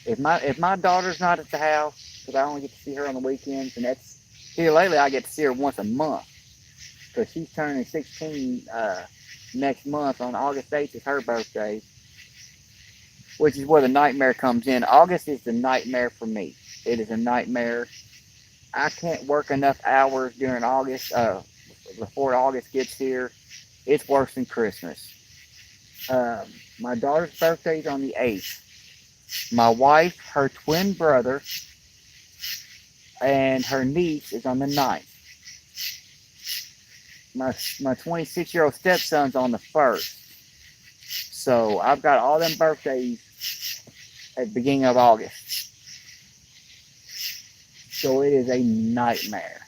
If my daughter's not at the house, because I only get to see her on the weekends, and that's here lately I get to see her once a month, because she's turning 16 next month. On August 8th is her birthday, which is where the nightmare comes in. August is the nightmare for me. It is a nightmare. I can't work enough hours during August before August gets here. It's worse than Christmas. My daughter's birthday is on the 8th. My wife, her twin brother, and her niece is on the 9th. My 26-year-old stepson's on the 1st. So I've got all them birthdays at the beginning of August. So it is a nightmare.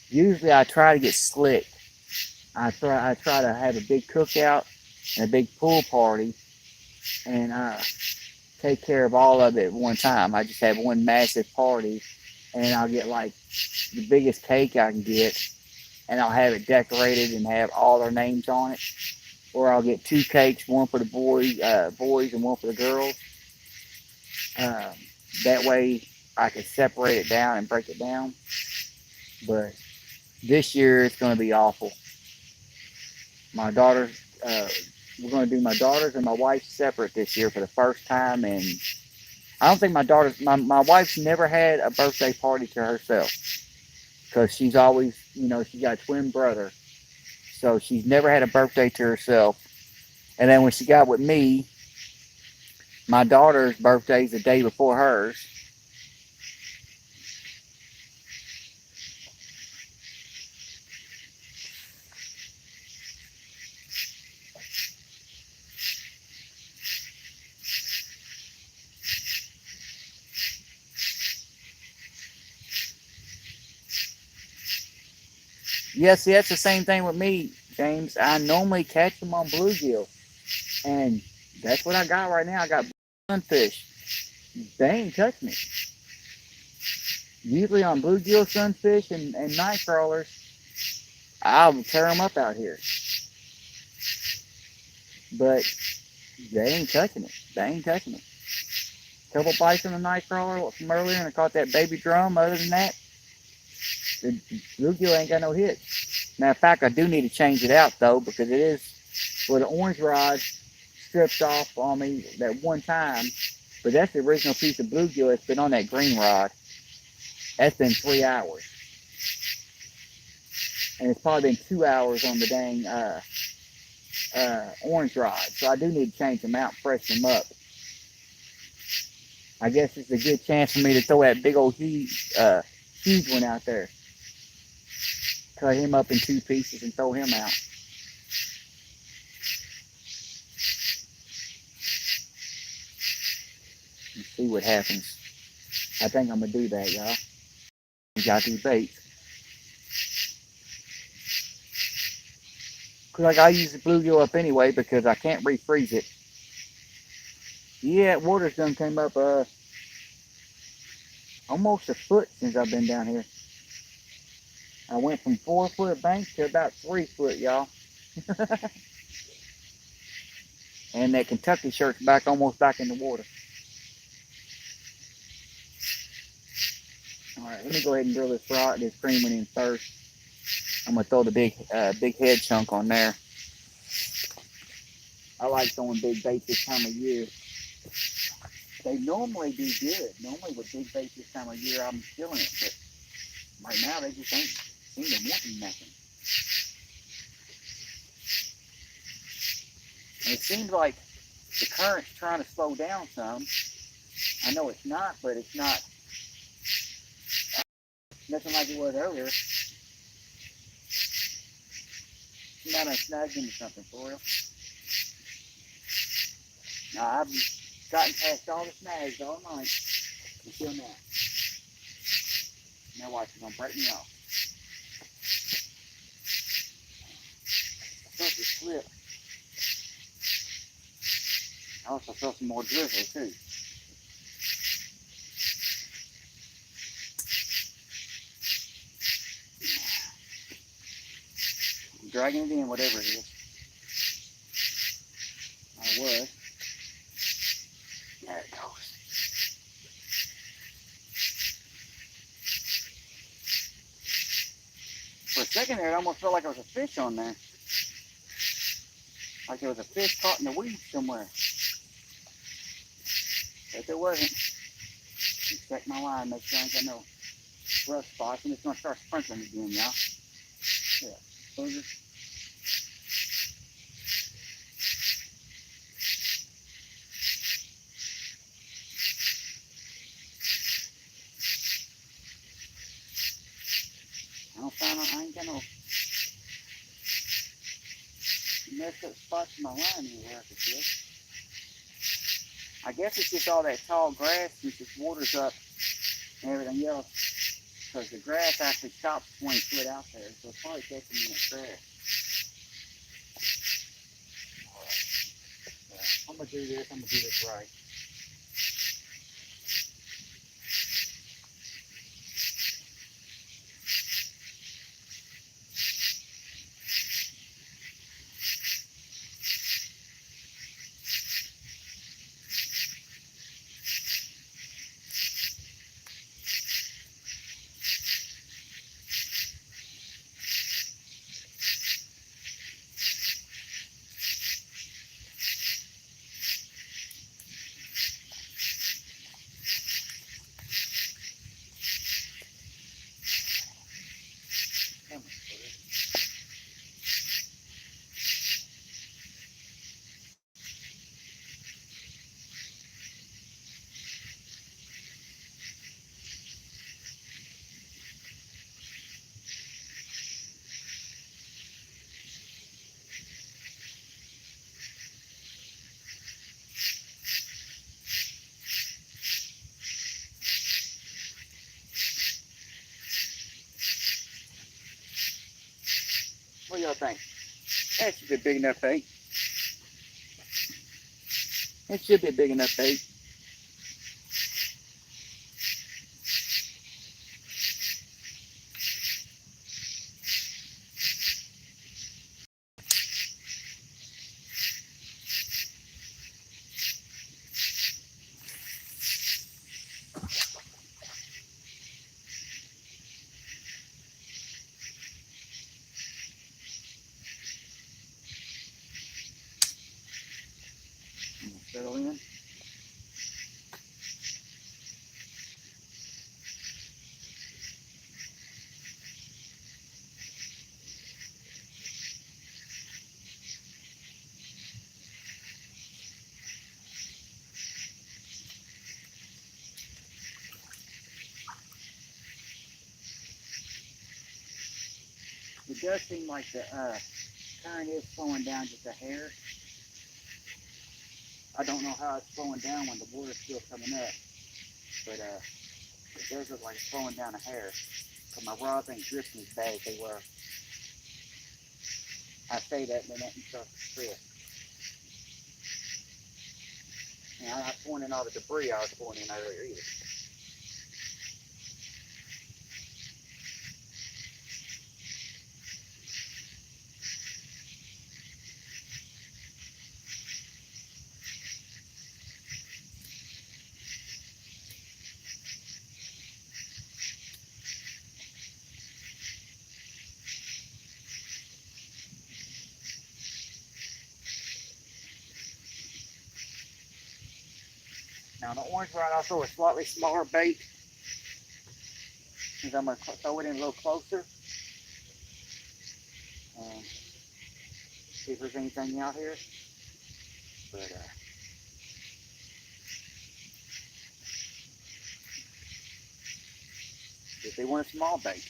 Usually I try to get slick. I try to have a big cookout and a big pool party, and take care of all of it at one time. I just have one massive party, and I'll get like the biggest cake I can get, and I'll have it decorated and have all their names on it. Or I'll get 2 cakes, one for the boys and one for the girls. That way I can separate it down and break it down. But this year it's going to be awful. My daughter's, we're going to do my daughter's and my wife's separate this year for the first time. And I don't think my wife's never had a birthday party to herself, because she's always, she's got a twin brother. So she's never had a birthday to herself. And then when she got with me, my daughter's birthday is the day before hers. Yeah, see, that's the same thing with me, James. I normally catch them on bluegill, and that's what I got right now. I got sunfish. They ain't touched me. Usually on bluegill, sunfish, and night crawlers, I'll tear them up out here. But they ain't touching it. They ain't touching it. Couple bites on the night crawler from earlier, and I caught that baby drum. Other than that, the bluegill ain't got no hits. Matter of fact, I do need to change it out though, because it is where the orange rod stripped off on me that one time. But that's the original piece of bluegill that's been on that green rod. That's been 3 hours. And it's probably been 2 hours on the dang orange rod. So I do need to change them out and freshen them up. I guess it's a good chance for me to throw that big old huge one out there. Cut him up in 2 pieces and throw him out. And see what happens. I think I'm going to do that, y'all. Got these baits. Cause I use the bluegill up anyway because I can't refreeze it. Yeah, water's done came up almost a foot since I've been down here. I went from 4-foot bank to about 3 foot, y'all. And that Kentucky shirt's almost back in the water. All right, let me go ahead and drill this rod, this green one in first. I'm gonna throw the big head chunk on there. I like throwing big baits this time of year. They normally do good. Normally with big baits this time of year, I'm killing it. But right now, they just ain't seem to want nothing. And it seems like the current's trying to slow down some. I know it's not, but it's not nothing like it was earlier. You might have snagged into something for real. Now, I've gotten past all the snags all night until now. Now watch, it's gonna break me off. I felt it slip. I also felt some more drizzle too. I'm dragging it in, whatever it is. I was. There it goes. For a second there, it almost felt like there was a fish on there. Like there was a fish caught in the weeds somewhere. But there wasn't. Check my line, make sure I ain't got no rough spots, and it's gonna start sprinkling again, y'all. Yeah, booger. I ain't got no messed up spots in my line anywhere I could feel. I guess it's just all that tall grass since its water's up and everything else. Because the grass actually stops 20 foot out there, so it's probably catching in that grass. I'm going to do this, I'm going to do this right. think? That should be a big enough bait. It should be a big enough bait. Settle in. It does seem like the current is slowing down just a hair. I don't know how it's slowing down when the water's still coming up, but it does look like it's slowing down a hair. But my rods ain't drifting as bad as they were. I say that and then that starts to drift. And I'm not pointing all the debris I was pointing earlier either. Now the orange rod, I'll throw a slightly smaller bait, since I'm going to throw it in a little closer. See if there's anything out here. But if they want a small bait.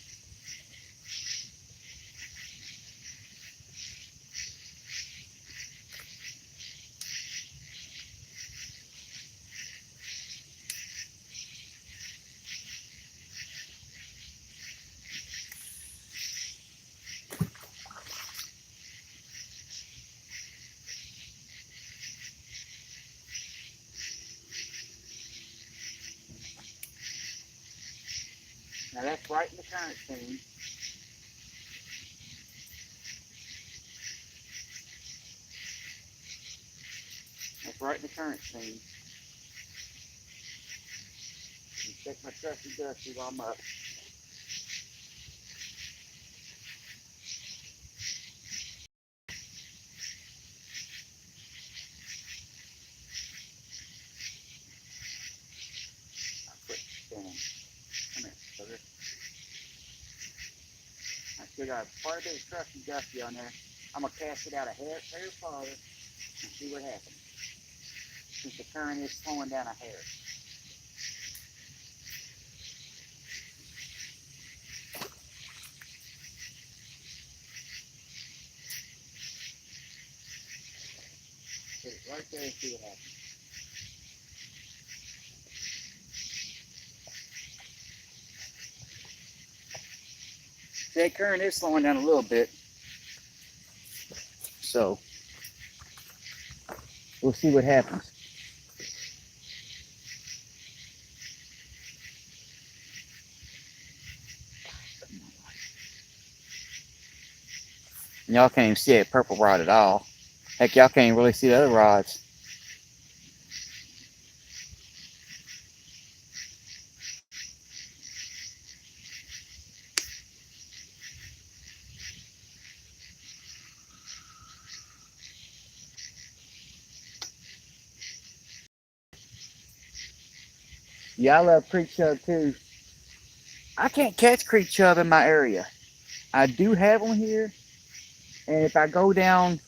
Now that's right in the current seam. That's right in the current seam. And check my trusty dusty while I'm up. I'll quit spinning. Come here, sugar. I still got quite a bit of trusty dusty on there. I'm going to cast it out a hair farther and see what happens. Since the current is slowing down a hair. Put it right there and see what happens. That current is slowing down a little bit. So we'll see what happens. Y'all can't even see that purple rod at all. Heck, y'all can't even really see the other rods. Yeah, I love creek chub too. I can't catch creek chub in my area. I do have them here, and if I go down,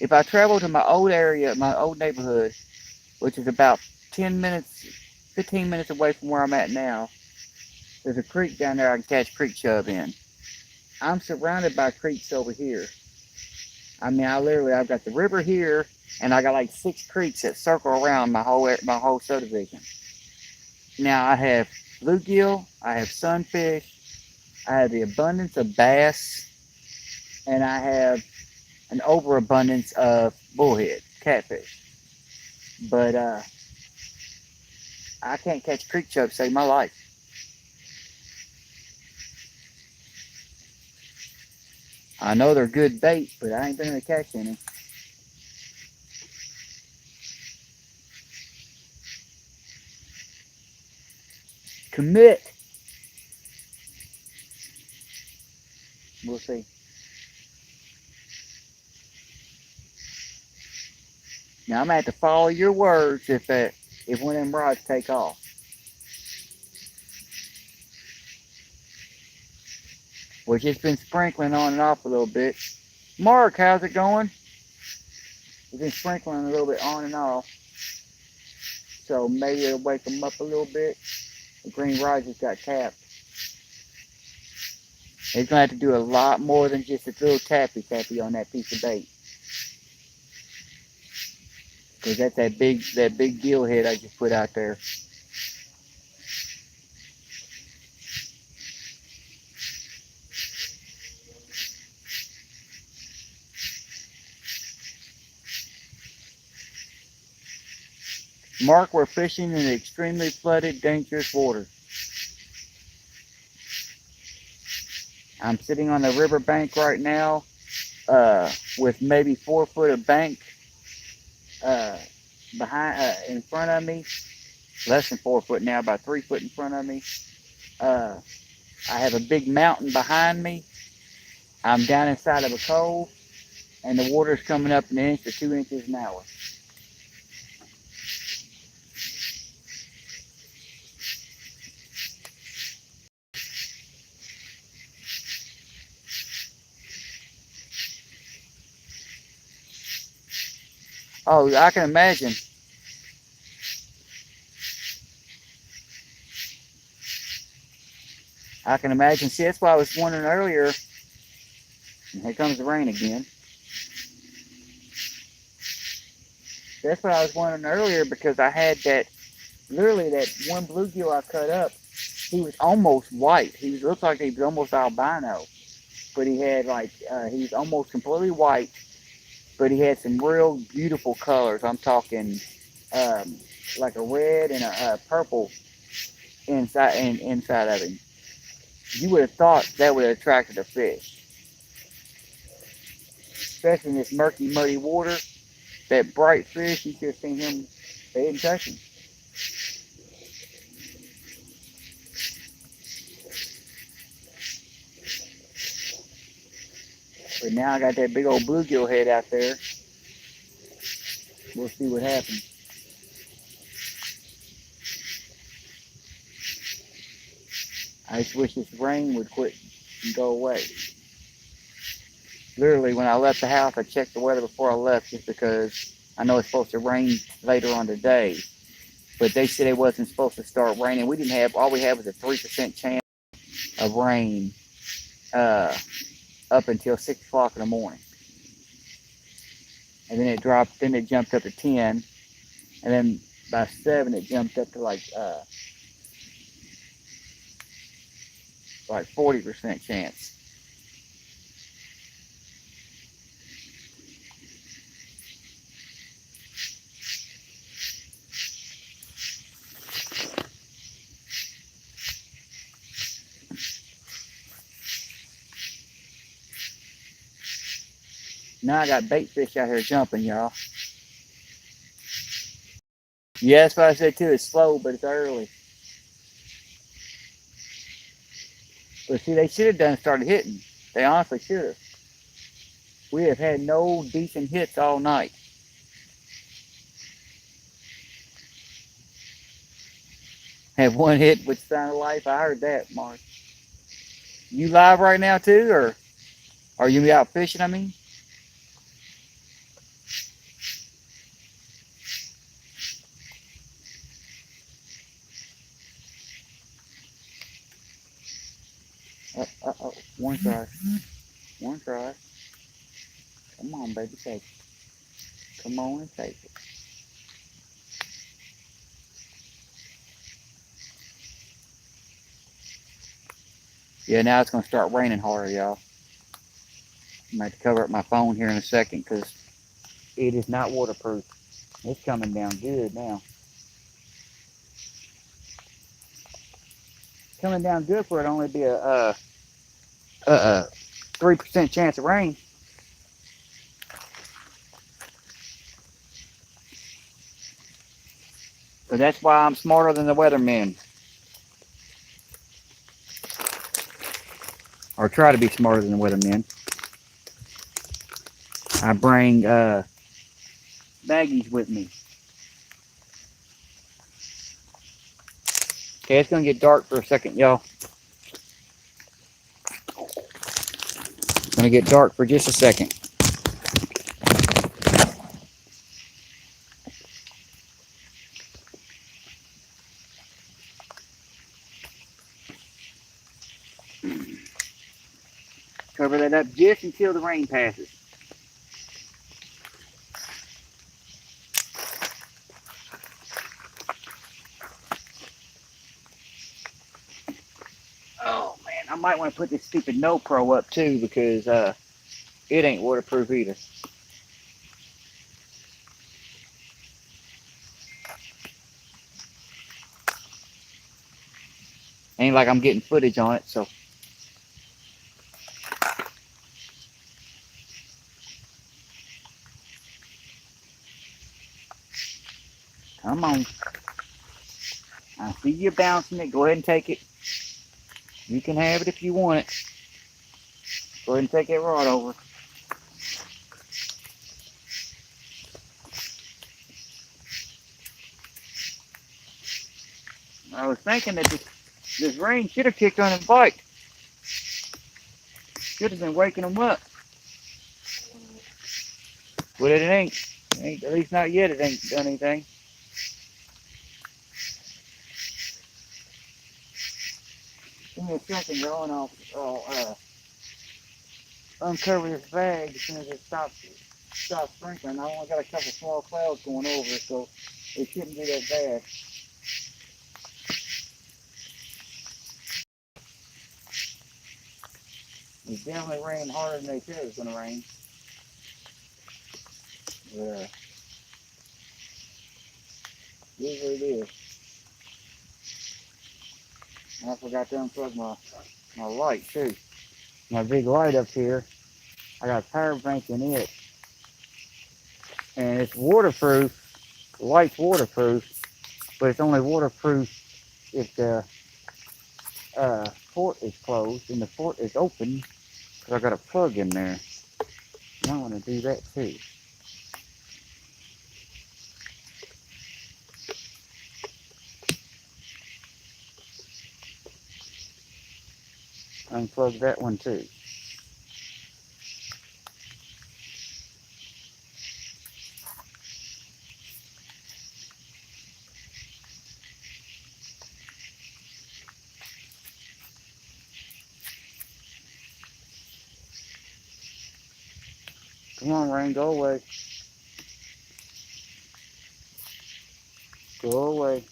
if I travel to my old area, my old neighborhood, which is about 10 minutes, 15 minutes away from where I'm at now, there's a creek down there I can catch creek chub in. I'm surrounded by creeks over here. I mean, I've got the river here, and I got like 6 creeks that circle around my whole subdivision. Now I have bluegill, I have sunfish, I have the abundance of bass, and I have an overabundance of bullhead, catfish. But I can't catch creek chub to save my life. I know they're good bait, but I ain't been able to catch any. Commit. We'll see. Now I'm gonna have to follow your words if one of them rods take off. We've just been sprinkling on and off a little bit. Mark, how's it going? We've been sprinkling a little bit on and off. So maybe it'll wake them up a little bit. The green rod just got tapped. He's gonna have to do a lot more than just a little tappy on that piece of bait. Because that's that big gill head I just put out there. Mark, we're fishing in extremely flooded, dangerous water. I'm sitting on the river bank right now with maybe 4 foot of bank in front of me. Less than 4 foot now, about 3 foot in front of me. I have a big mountain behind me. I'm down inside of a cove, and the water's coming up 1 inch to 2 inches an hour. Oh, I can imagine. I can imagine. See, that's why I was wondering earlier. And here comes the rain again. That's what I was wondering earlier because I had literally that one bluegill I cut up. He was almost white. He looked like he was almost albino, but he had he was almost completely white, but he had some real beautiful colors. I'm talking like a red and a purple inside of him. You would have thought that would have attracted a fish, especially in this murky, muddy water. That bright fish, you should have seen him. They didn't touch him. But now I got that big old bluegill head out there. We'll see what happens. I just wish this rain would quit and go away. Literally, when I left the house, I checked the weather before I left just because I know it's supposed to rain later on today. But they said it wasn't supposed to start raining. All we had was a 3% chance of rain up until 6 o'clock in the morning. And then it jumped up to 10. And then by 7, it jumped up to like 40% chance. Now I got bait fish out here jumping, y'all. Yeah, that's what I said too. It's slow, but it's early. But see, they should have started hitting. They honestly should have. We have had no decent hits all night. Had one hit with Sign of Life. I heard that, Mark. You live right now too, or are you out fishing? I mean. Oh, one try. One try. Come on, baby, take it. Come on and take it. Yeah, now it's going to start raining harder, y'all. I'm going to cover up my phone here in a second because it is not waterproof. It's coming down good now. Coming down good for it only be a 3% chance of rain. So that's why I'm smarter than the weathermen. Or try to be smarter than the weathermen. I bring baggies with me. Okay, it's going to get dark for a second, y'all. It's going to get dark for just a second. Cover that up just until the rain passes. Oh man, I might want to put this stupid No Pro up too because it ain't waterproof either. Ain't like I'm getting footage on it, so. Come on. I see you bouncing it. Go ahead and take it. You can have it if you want it. Go ahead and take that rod over. I was thinking that this rain should have kicked on his bike. Should have been waking him up. But it ain't. At least not yet. It ain't done anything. Give me a second, y'all, and I'll uncover this bag as soon as it stops sprinkling. I only got a couple small clouds going over it, so it shouldn't be that bad. It's definitely raining harder than they said it was going to rain. Yeah. Usually it is. And I forgot to unplug my light too. My big light up here, I got a power bank in it. And it's waterproof. The light's waterproof, but it's only waterproof if the port is closed and the port is open because I got a plug in there. And I want to do that too. Unplug that one too. Come on, rain, go away. Go away.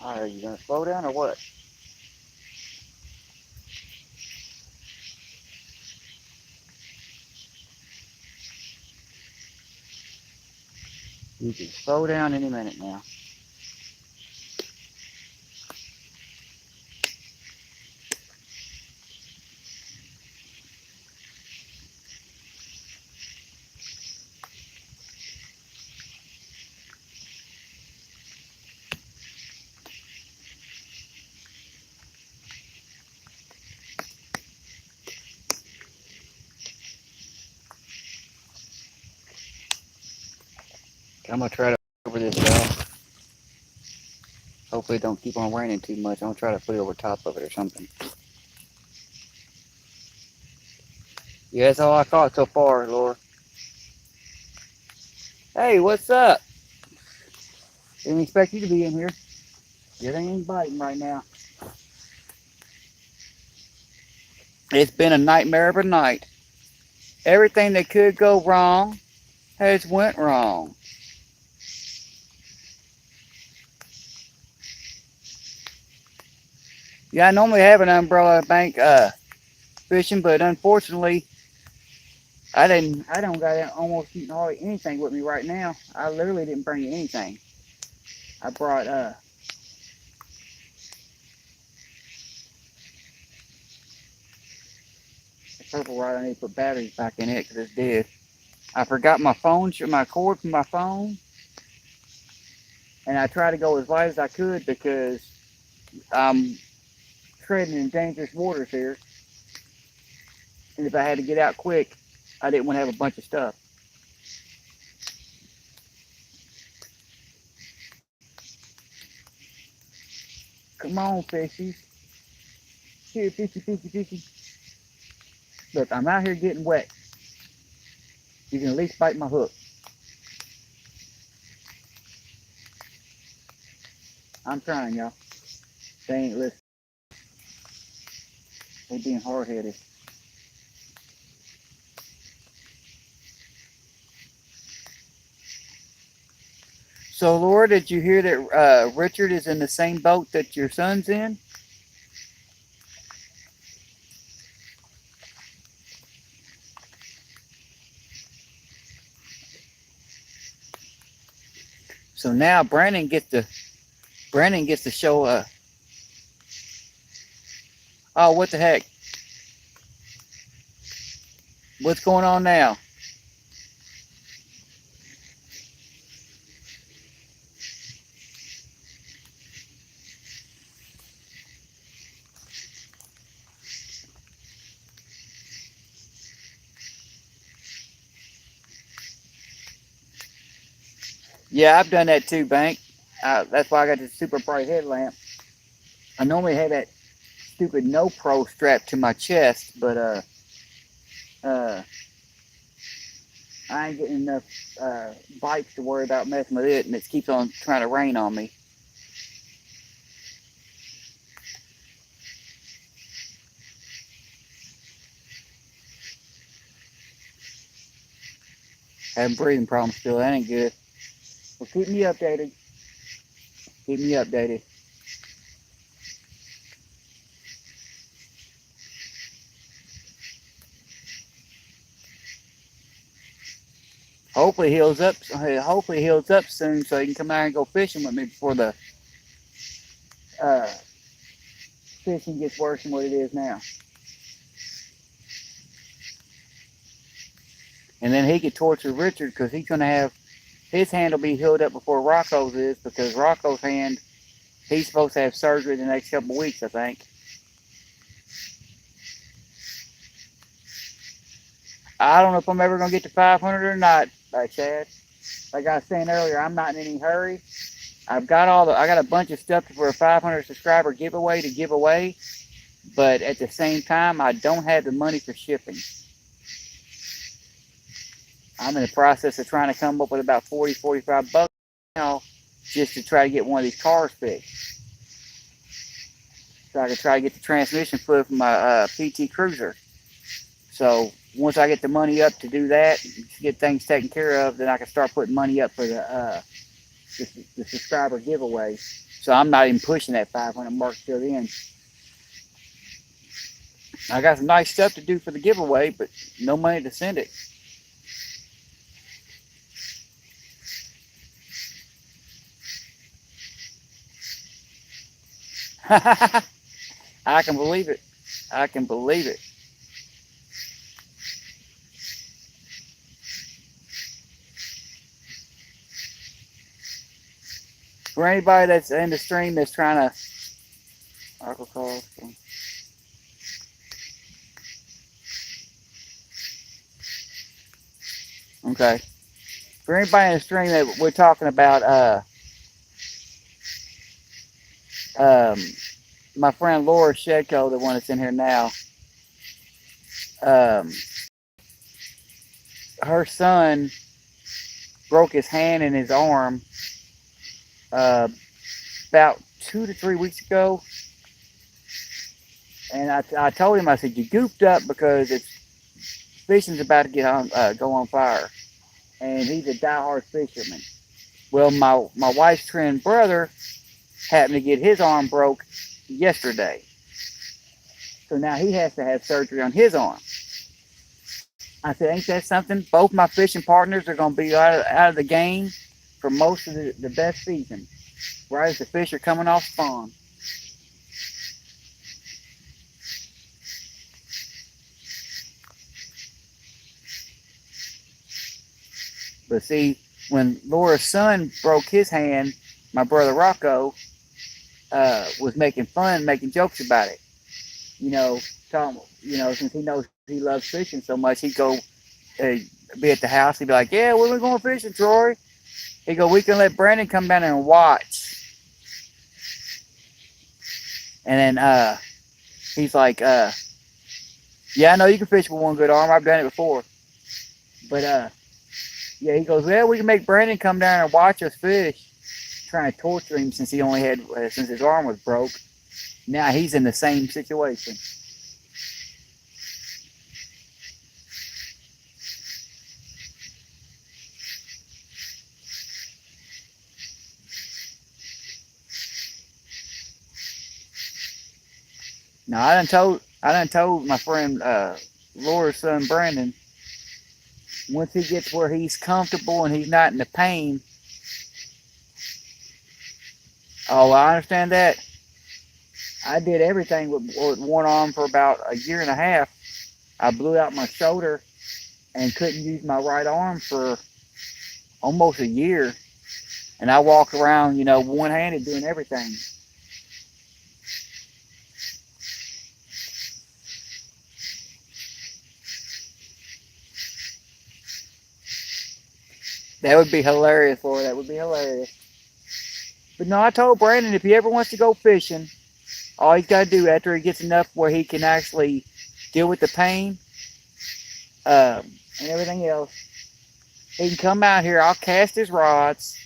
Are you gonna slow down or what? You can slow down any minute now. I'm gonna try to over this, y'all. Hopefully it don't keep on raining too much. I'm gonna try to put it over top of it or something. Yeah, that's all I caught so far, Laura. Hey, what's up? Didn't expect you to be in here. It ain't biting right now. It's been a nightmare of a night. Everything that could go wrong has went wrong. Yeah, I normally have an umbrella bank fishing, but unfortunately, I didn't. I don't got almost hardly anything with me right now. I literally didn't bring anything. I brought a purple rod. I need to put batteries back in it because it's dead. I forgot my phone, my cord from my phone, and I tried to go as light as I could because I'm treading in dangerous waters here. And if I had to get out quick, I didn't want to have a bunch of stuff. Come on, fishies. Here, fishy, fishy, fishy. Look, I'm out here getting wet. You can at least bite my hook. I'm trying, y'all. They ain't listening. They being hard-headed. So, Laura, did you hear that Richard is in the same boat that your son's in? So now Brandon gets to show. Oh, what the heck? What's going on now? Yeah, I've done that too, Bank. That's why I got this super bright headlamp. I normally have that stupid No Pro strapped to my chest, but uh, I ain't getting enough bites to worry about messing with it, and it keeps on trying to rain on me. Having breathing problems still. That ain't good. Well, keep me updated. Keep me updated. Hopefully heals up. Hopefully heals up soon, so he can come out and go fishing with me before the uh, fishing gets worse than what it is now. And then he could torture Richard because he's gonna have his hand will be healed up before Rocco's is, because Rocco's hand, he's supposed to have surgery the next couple of weeks, I think. I don't know if I'm ever gonna get to 500 or not, Chad. Like I was saying earlier, I'm not in any hurry. I got a bunch of stuff for a 500 subscriber giveaway to give away, but at the same time, I don't have the money for shipping. I'm in the process of trying to come up with about 40, 45 bucks now just to try to get one of these cars fixed. So I can try to get the transmission fluid from my PT Cruiser. So once I get the money up to do that, get things taken care of, then I can start putting money up for the subscriber giveaway. So I'm not even pushing that 500 mark till then. I got some nice stuff to do for the giveaway, but no money to send it. I can believe it. I can believe it. For anybody that's in the stream that's trying to okay. For anybody in the stream that we're talking about, um, my friend Laura Shedko, the one that's in here now, her son broke his hand and his arm about 2 to 3 weeks ago. And I told him, I said, you goofed up because fishing's about to get on, go on fire. And he's a diehard fisherman. Well, my wife's twin brother happened to get his arm broke yesterday. So now he has to have surgery on his arm. I said, ain't that something? Both my fishing partners are going to be out of the game for most of the best season, right as the fish are coming off spawn. But see, when Laura's son broke his hand, my brother Rocco was making fun, making jokes about it. You know, since he knows he loves fishing so much, he'd go be at the house. He'd be like, yeah, where we going fishing, Troy? He'd go, we can let Brandon come down and watch. And then he's like, yeah, I know you can fish with one good arm. I've done it before. But yeah, he goes, well, we can make Brandon come down and watch us fish. Trying to torture him since since his arm was broke. Now he's in the same situation. Now I done told my friend Laura's son Brandon, once he gets where he's comfortable and he's not in the pain. Oh, I understand that. I did everything with one arm for about a year and a half. I blew out my shoulder and couldn't use my right arm for almost a year. And I walked around, one-handed doing everything. That would be hilarious, Laura. That would be hilarious. But no, I told Brandon if he ever wants to go fishing, all he's got to do after he gets enough where he can actually deal with the pain and everything else, he can come out here. I'll cast his rods.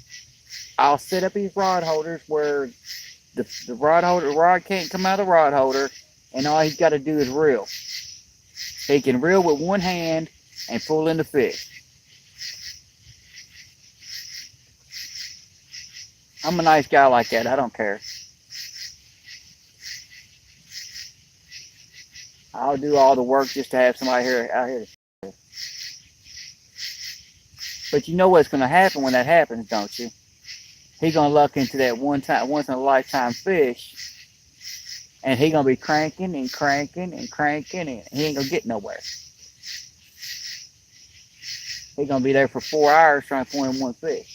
I'll set up his rod holders where the rod can't come out of the rod holder, and all he's got to do is reel. He can reel with one hand and pull in the fish. I'm a nice guy like that. I don't care. I'll do all the work just to have somebody out here. But you know what's going to happen when that happens, don't you? He's going to luck into that once in a lifetime fish, and he's going to be cranking and cranking and cranking, and he ain't going to get nowhere. He's going to be there for 4 hours trying to find one fish.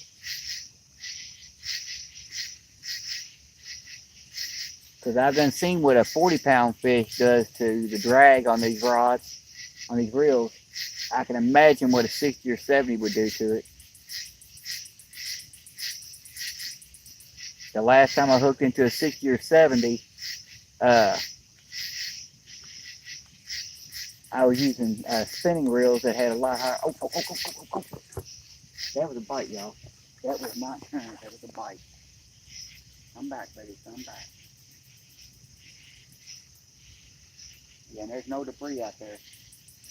Because I've done seen what a 40-pound fish does to the drag on these rods, on these reels. I can imagine what a 60 or 70 would do to it. The last time I hooked into a 60 or 70, I was using spinning reels that had a lot higher. Oh. That was a bite, y'all. That was not turn. That was a bite. I'm back, baby. I'm back. Yeah, and there's no debris out there.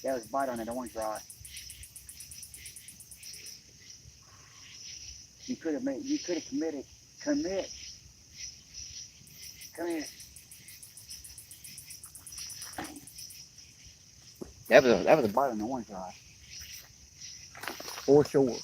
That was a bite on that orange rod. You could have commit Come here. That was a bite on the orange rod. For sure.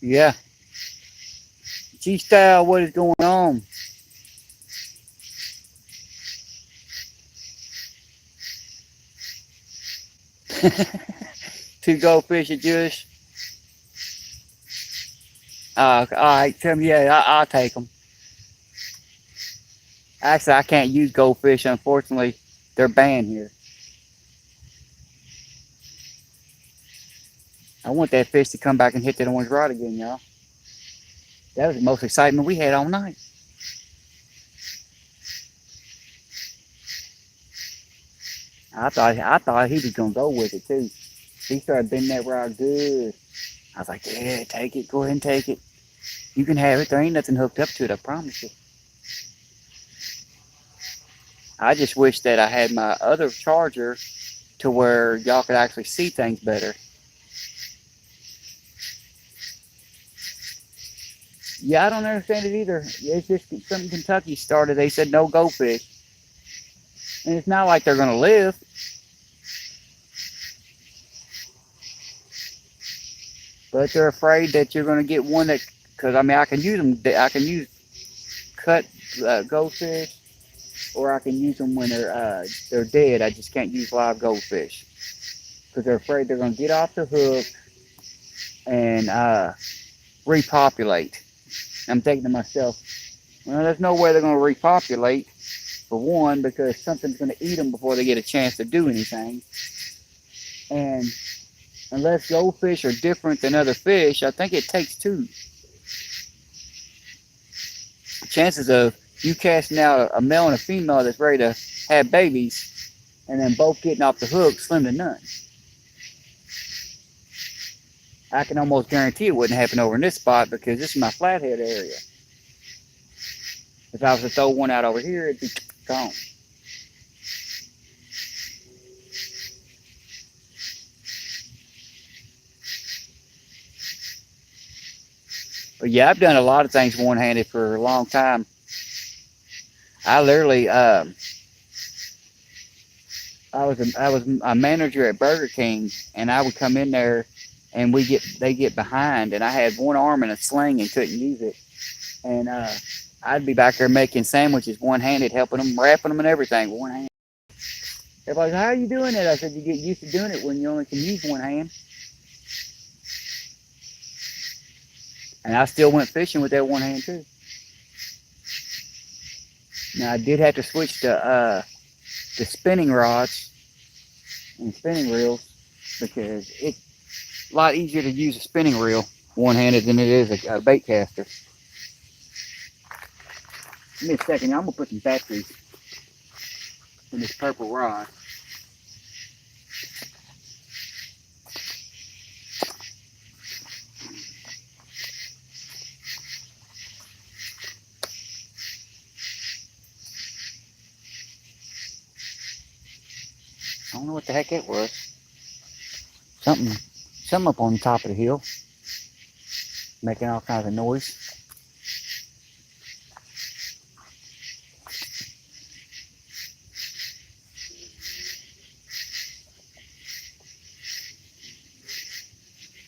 Yeah. G-Style, what is going on? Two goldfish at Jewish. All right, tell me, yeah, I'll take them. Actually, I can't use goldfish, unfortunately. They're banned here. I want that fish to come back and hit that orange rod again, y'all. That was the most excitement we had all night. I thought he was gonna go with it too. He started bending that rod good. I was like, yeah, take it. Go ahead and take it. You can have it. There ain't nothing hooked up to it, I promise you. I just wish that I had my other charger to where y'all could actually see things better. Yeah, I don't understand it either. It's just something Kentucky started. They said no goldfish. And it's not like they're going to live. But they're afraid that you're going to get one that, because I mean, I can use them. I can use cut goldfish, or I can use them when they're dead. I just can't use live goldfish because they're afraid they're going to get off the hook and repopulate. I'm thinking to myself, well, there's no way they're going to repopulate. For one, because something's going to eat them before they get a chance to do anything. And unless goldfish are different than other fish, I think it takes two. Chances of you casting out a male and a female that's ready to have babies and then both getting off the hook, slim to none. I can almost guarantee it wouldn't happen over in this spot because this is my flathead area. If I was to throw one out over here, it'd be gone. But yeah, I've done a lot of things one-handed for a long time. I literally, I was a manager at Burger King, and I would come in there, and they get behind, and I had one arm in a sling and couldn't use it, and I'd be back there making sandwiches one-handed, helping them, wrapping them, and everything one hand. Everybody's like, how are you doing it? I said, you get used to doing it when you only can use one hand. And I still went fishing with that one hand too. Now I did have to switch to spinning rods and spinning reels because it's a lot easier to use a spinning reel one-handed than it is a bait caster. Give me a second, I'm gonna put some batteries in this purple rod. I don't know what the heck it was. Something up on the top of the hill, making all kinds of noise.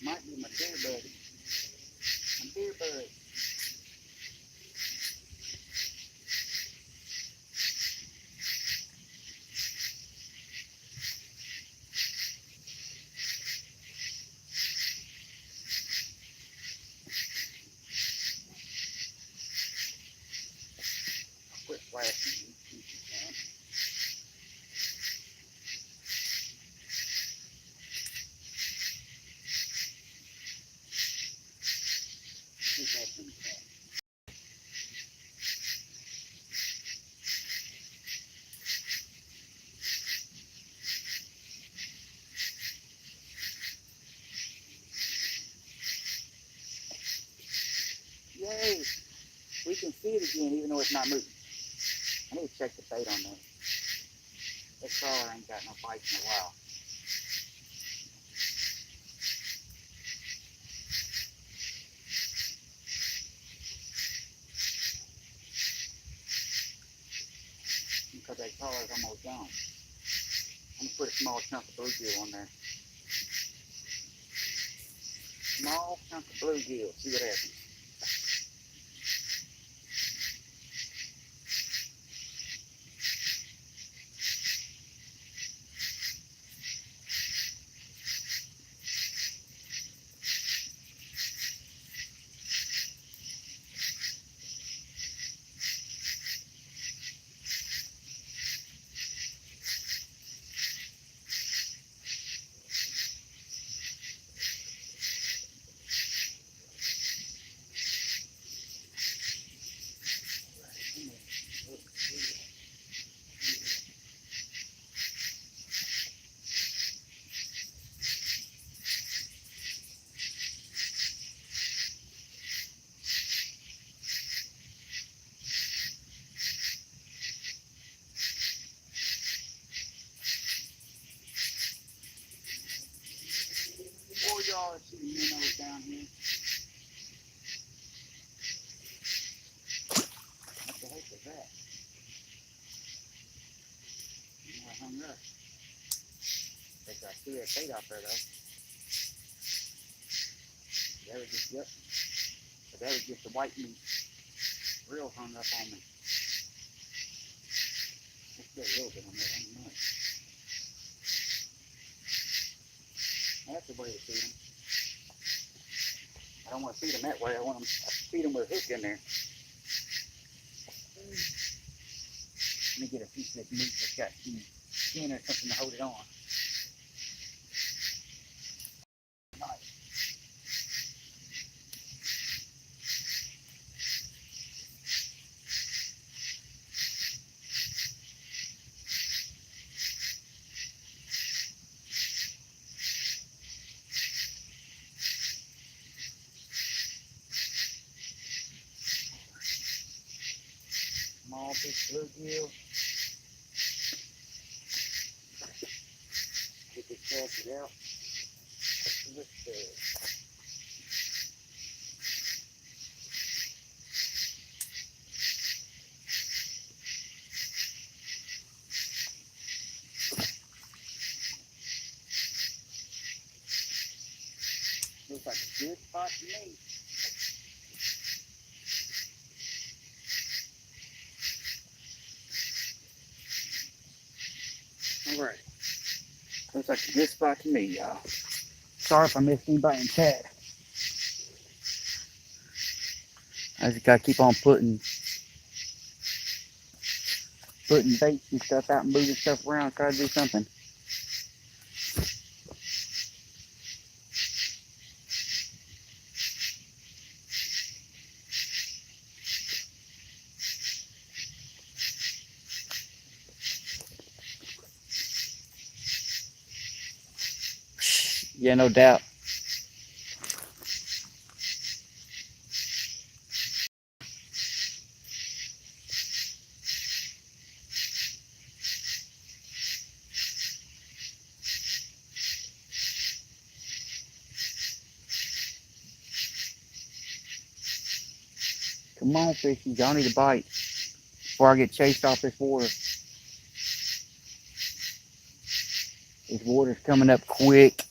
Might be my deer buddy. My deer buddy. see it again, even though it's not moving. I need to check the bait on that. That crawler ain't got no bites in a while. Because that crawler's almost gone. I'm gonna put a small chunk of bluegill on there. Small chunk of bluegill. See what happens. Y'all see the minnows down here. What the heck is that? I hung up. I think I see that bait out there though. That was just, yep. But that was just the white meat. Real hung up on me. Let's get a little bit on that, ain't much. That's the way to feed them. I don't want to feed them that way. I want them to feed them with a hook in there. Let me get a piece of this meat that's got some skin or something to hold it on. Nice. Small piece of bluegill. Get this casted out. Look there. Looks like a good spot to me. Alright. Looks like a good spot to me, y'all. Sorry if I missed anybody in chat. I just gotta keep on putting baits and stuff out and moving stuff around, try to do something. Yeah, no doubt. Come on, fishies, y'all need a bite before I get chased off this water. This water's coming up quick.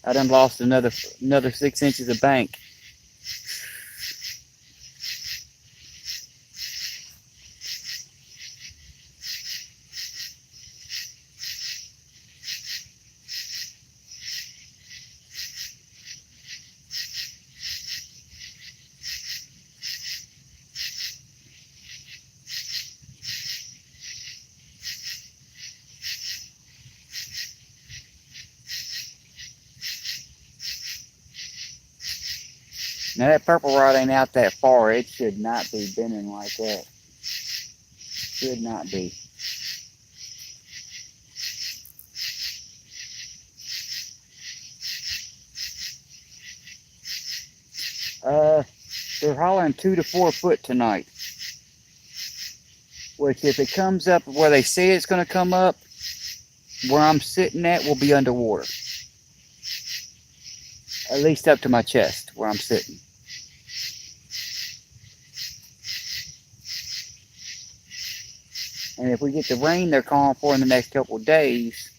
I done lost another 6 inches of bank. Now that purple rod ain't out that far. It should not be bending like that. Should not be. Still hollering 2 to 4 foot tonight. Which, if it comes up where they say it's going to come up, where I'm sitting at will be underwater. At least up to my chest, where I'm sitting. And if we get the rain they're calling for in the next couple of days,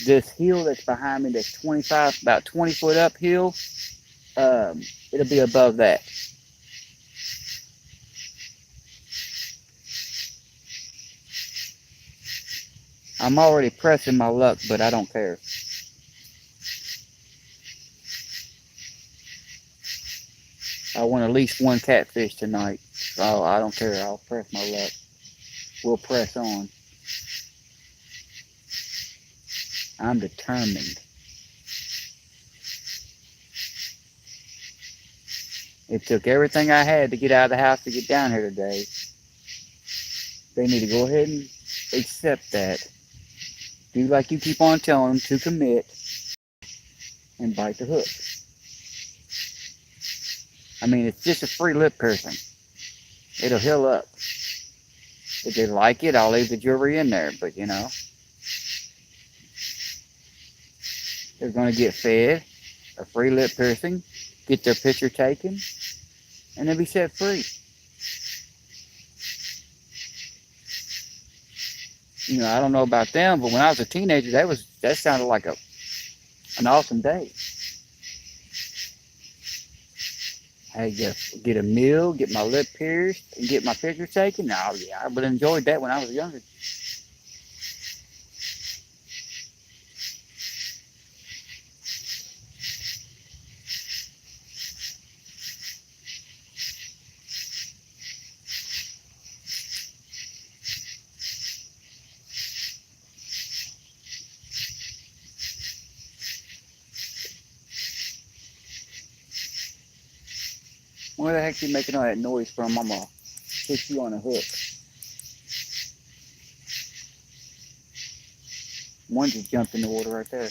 this hill that's behind me, that's about 20 foot uphill, it'll be above that. I'm already pressing my luck, but I don't care. I want at least one catfish tonight. So I don't care. I'll press my luck. We'll press on. I'm determined. It took everything I had to get out of the house to get down here today. They need to go ahead and accept that. Do like you keep on telling them to commit and bite the hook. I mean, it's just a free lip piercing. It'll heal up. If they like it, I'll leave the jewelry in there, but you know, they're going to get fed a free lip piercing, get their picture taken, and they'll be set free. You know, I don't know about them, but when I was a teenager, that sounded like an awesome day. I get a meal, get my lip pierced, and get my picture taken. Oh yeah, I would have enjoyed that when I was younger. Where the heck are you making all that noise from? I'm gonna hit you on a hook. One just jumped in the water right there.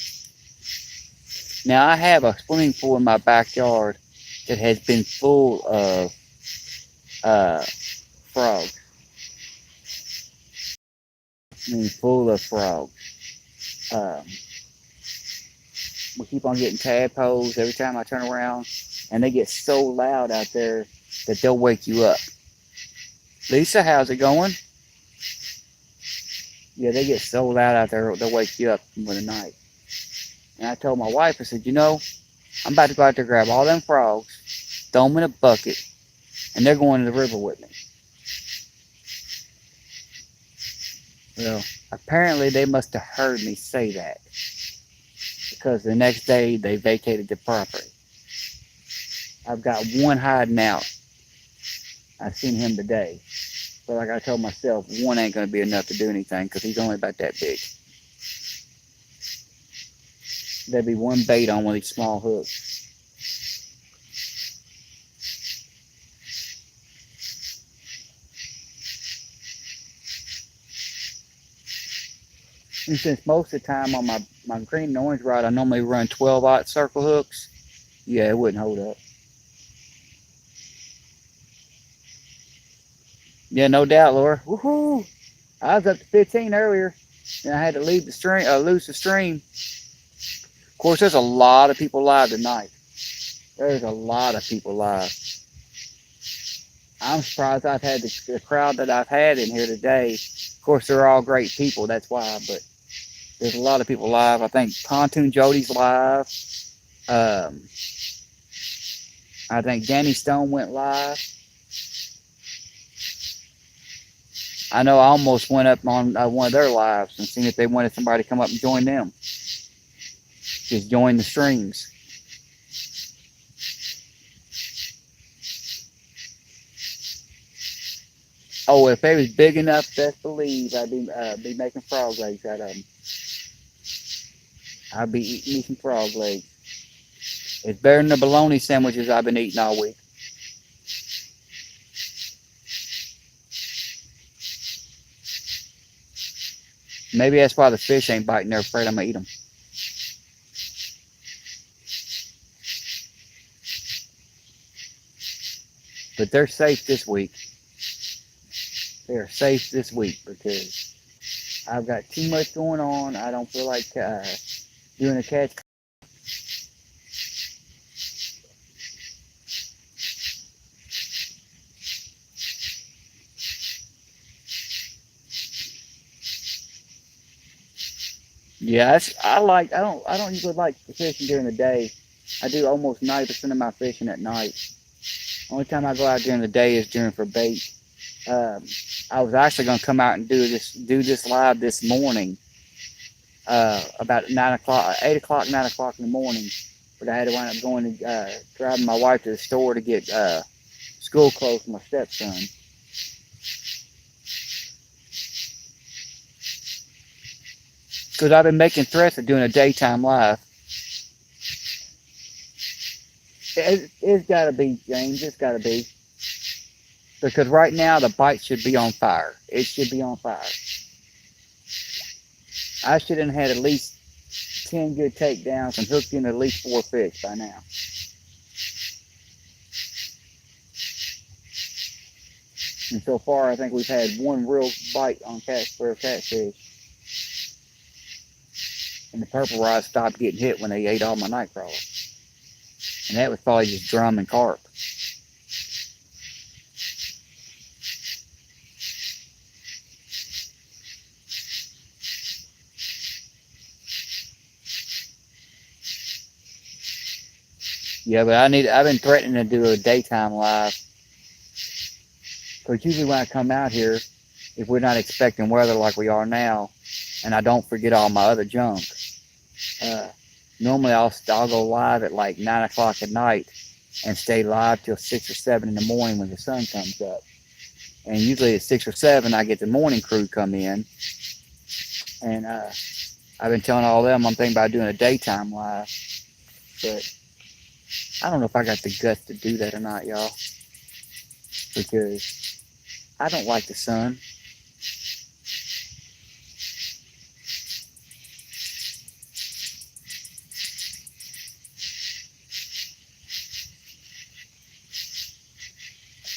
Now I have a swimming pool in my backyard that has been full of frogs. I mean, full of frogs. We keep on getting tadpoles every time I turn around. And they get so loud out there that they'll wake you up. Lisa, how's it going? Yeah, they get so loud out there, they'll wake you up in the night. And I told my wife, I said, you know, I'm about to go out there, grab all them frogs, throw them in a bucket, and they're going to the river with me. Well, apparently they must have heard me say that. Because the next day, they vacated the property. I've got one hiding out. I seen him today. But like I told myself, one ain't going to be enough to do anything because he's only about that big. There'd be one bait on one of these small hooks. And since most of the time on my green and orange rod, I normally run 12-aught circle hooks, yeah, it wouldn't hold up. Yeah, no doubt, Laura. Woohoo! I was up to 15 earlier, and I had to leave the stream, lose the stream. Of course, there's a lot of people live tonight. There's a lot of people live. I'm surprised I've had the crowd that I've had in here today. Of course, they're all great people, that's why, but there's a lot of people live. I think Pontoon Jody's live. I think Danny Stone went live. I know I almost went up on one of their lives and seen if they wanted somebody to come up and join them. Just join the streams. Oh, if they was big enough, best believe I'd be making frog legs out of them. I'd be eating me some frog legs. It's better than the bologna sandwiches I've been eating all week. Maybe that's why the fish ain't biting. They're afraid I'm going to eat them. But they're safe this week. They're safe this week because I've got too much going on. I don't feel like doing a catch. Yeah, I don't usually like fishing during the day. I do almost 90% of my fishing at night. Only time I go out during the day is for bait. Um, I was actually going to come out and do this live this morning, about 9 o'clock, 8 o'clock, 9 o'clock in the morning. But I had to wind up going to driving my wife to the store to get school clothes for my stepson. Because I've been making threats of doing a daytime live. It's got to be, James. It's got to be. Because right now the bite should be on fire. It should be on fire. I should have had at least 10 good takedowns and hooked in at least 4 fish by now. And so far, I think we've had one real bite on catfish. And the purple rod stopped getting hit when they ate all my night crawlers. And that was probably just drum and carp. Yeah, but I've been threatening to do a daytime live. Because usually when I come out here, if we're not expecting weather like we are now, and I don't forget all my other junk, normally I'll go live at like 9 o'clock at night and stay live till 6 or 7 in the morning when the sun comes up. And usually at 6 or 7, I get the morning crew come in. And I've been telling all them I'm thinking about doing a daytime live. But I don't know if I got the guts to do that or not, y'all. Because I don't like the sun.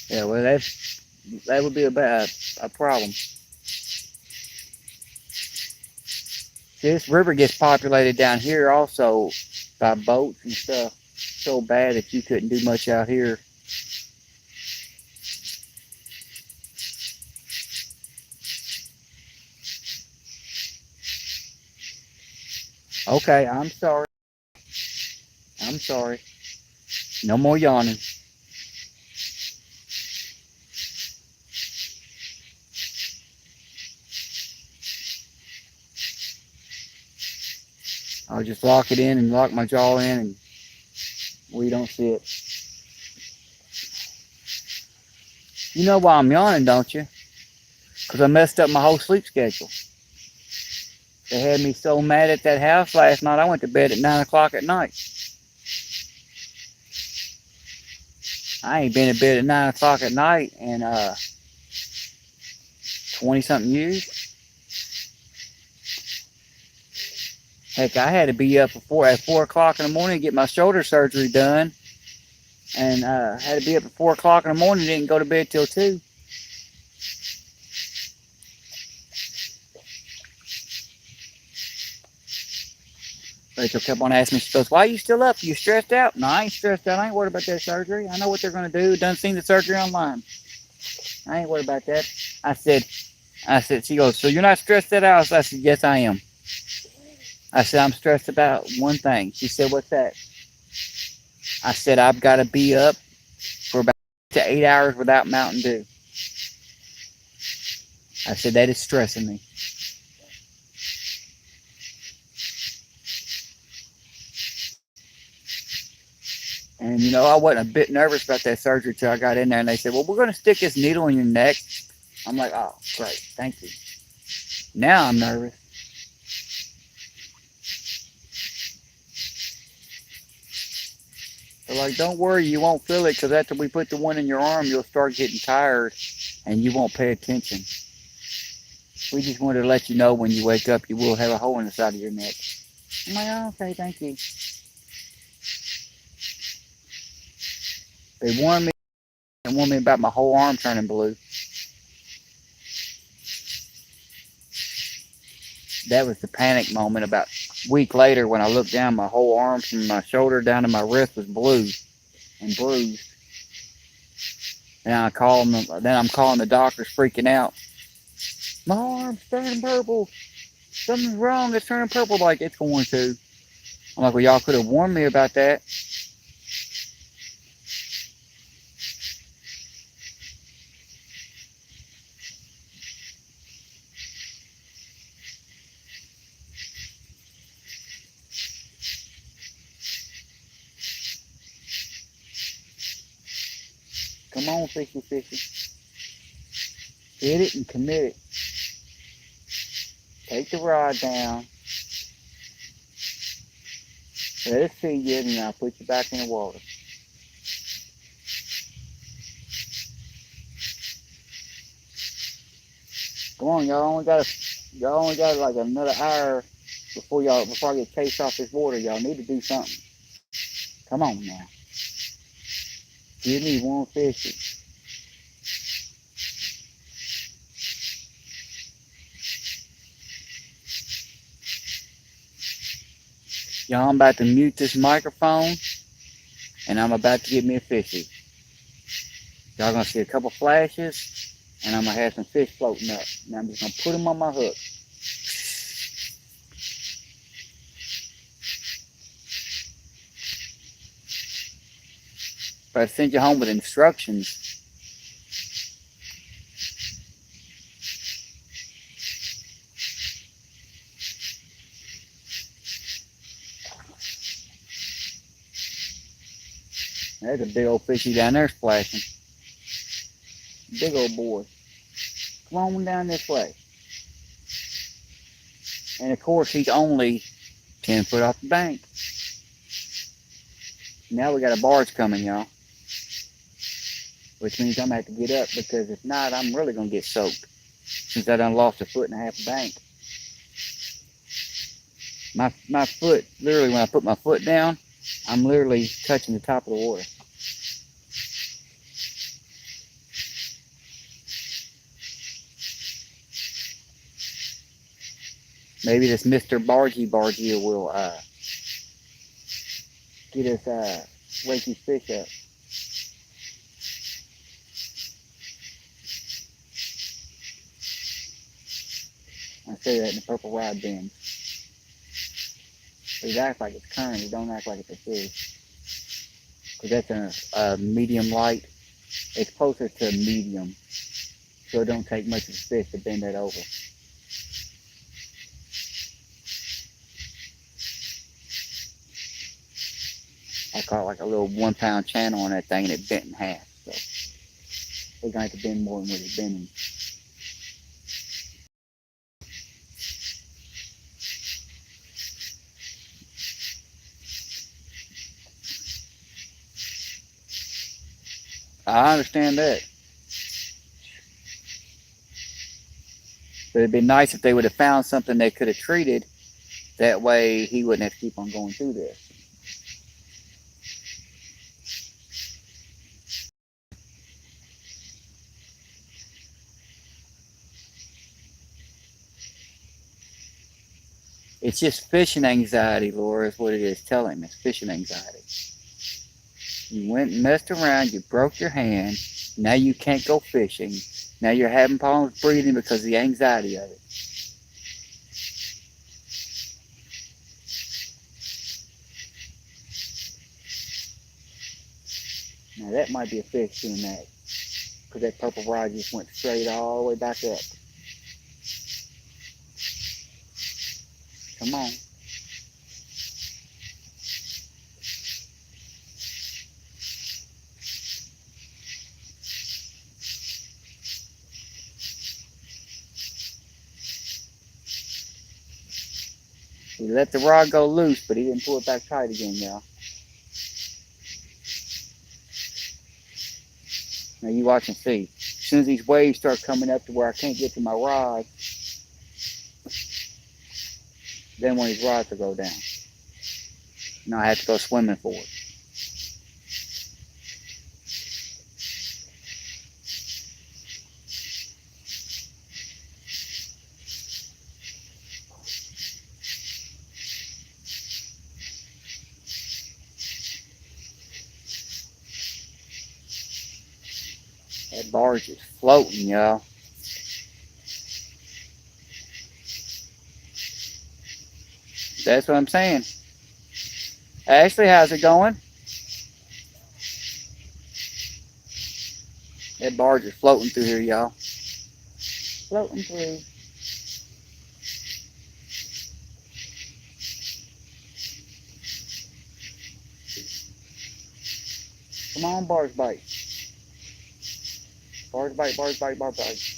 Yeah, well, that would be a problem. This river gets populated down here also by boats and stuff so bad that you couldn't do much out here. Okay, I'm sorry. I'm sorry. No more yawning. I'll just lock it in and lock my jaw in and we don't see it. You know why I'm yawning, don't you? Because I messed up my whole sleep schedule. They had me so mad at that house last night, I went to bed at 9 o'clock at night. I ain't been to bed at 9 o'clock at night in 20-something years. Heck, I had to be up at 4 o'clock in the morning to get my shoulder surgery done. And had to be up at 4 o'clock in the morning, didn't go to bed till 2. Rachel kept on asking me, she goes, why are you still up? You stressed out? No, I ain't stressed out. I ain't worried about that surgery. I know what they're going to do. Done seen the surgery online. I ain't worried about that. I said, she goes, so you're not stressed out? I said, yes, I am. I said, I'm stressed about one thing. She said, what's that? I said, I've got to be up for about 8 hours without Mountain Dew. I said, that is stressing me. And, you know, I wasn't a bit nervous about that surgery till I got in there. And they said, well, we're going to stick this needle in your neck. I'm like, oh, great. Thank you. Now I'm nervous. They're like, don't worry, you won't feel it because after we put the one in your arm, you'll start getting tired and you won't pay attention. We just wanted to let you know when you wake up, you will have a hole in the side of your neck. I'm like, oh, okay, thank you. They warned me Don't warn me about my whole arm turning blue. That was the panic moment. About a week later, when I looked down, my whole arm from my shoulder down to my wrist was blue and bruised. And I'm calling the doctors, freaking out. My arm's turning purple. Something's wrong. It's turning purple like it's going to. I'm like, well, y'all could have warned me about that. Come on, fishy, fishy. Hit it and commit it. Take the rod down. Let it feed you, and I'll put you back in the water. Come on, y'all only got like another hour before I get chased off this water. Y'all need to do something. Come on now. Give me one fishy. Y'all, I'm about to mute this microphone, and I'm about to get me a fishy. Y'all gonna see a couple flashes, and I'm gonna have some fish floating up. And I'm just gonna put them on my hook. But I send you home with instructions. There's a big old fishy down there splashing. Big old boy. Come on down this way. And of course, he's only 10 foot off the bank. Now we got a barge coming, y'all. Which means I'm going to have to get up, because if not, I'm really going to get soaked. Since I done lost a foot and a half of bank. My foot, literally when I put my foot down, I'm literally touching the top of the water. Maybe this Mr. Bargy will get us wake these fish up. I say that in the purple rod bin. It acts like it's current. It don't act like it's a fish. Because that's a medium light. It's closer to medium. So it don't take much of a fish to bend that over. I caught like a little 1 pound channel on that thing, and it bent in half. So we're going to have to bend more than what it's bending. I understand that. But it'd be nice if they would have found something they could have treated. That way he wouldn't have to keep on going through this. It's just fishing anxiety, Laura, is what it is. Telling me it's fishing anxiety. You went and messed around, you broke your hand, now you can't go fishing. Now you're having problems breathing because of the anxiety of it. Now that might be a fish doing that. Because that purple rod just went straight all the way back up. Come on. He let the rod go loose, but he didn't pull it back tight again, y'all. Now you watch and see. As soon as these waves start coming up to where I can't get to my rod, then one of these rods will go down. Now I have to go swimming for it. Barge is floating, y'all. That's what I'm saying. Ashley, how's it going? That barge is floating through here, y'all. Floating through. Come on, barge bite. Barge bite, barge bite, barge bite.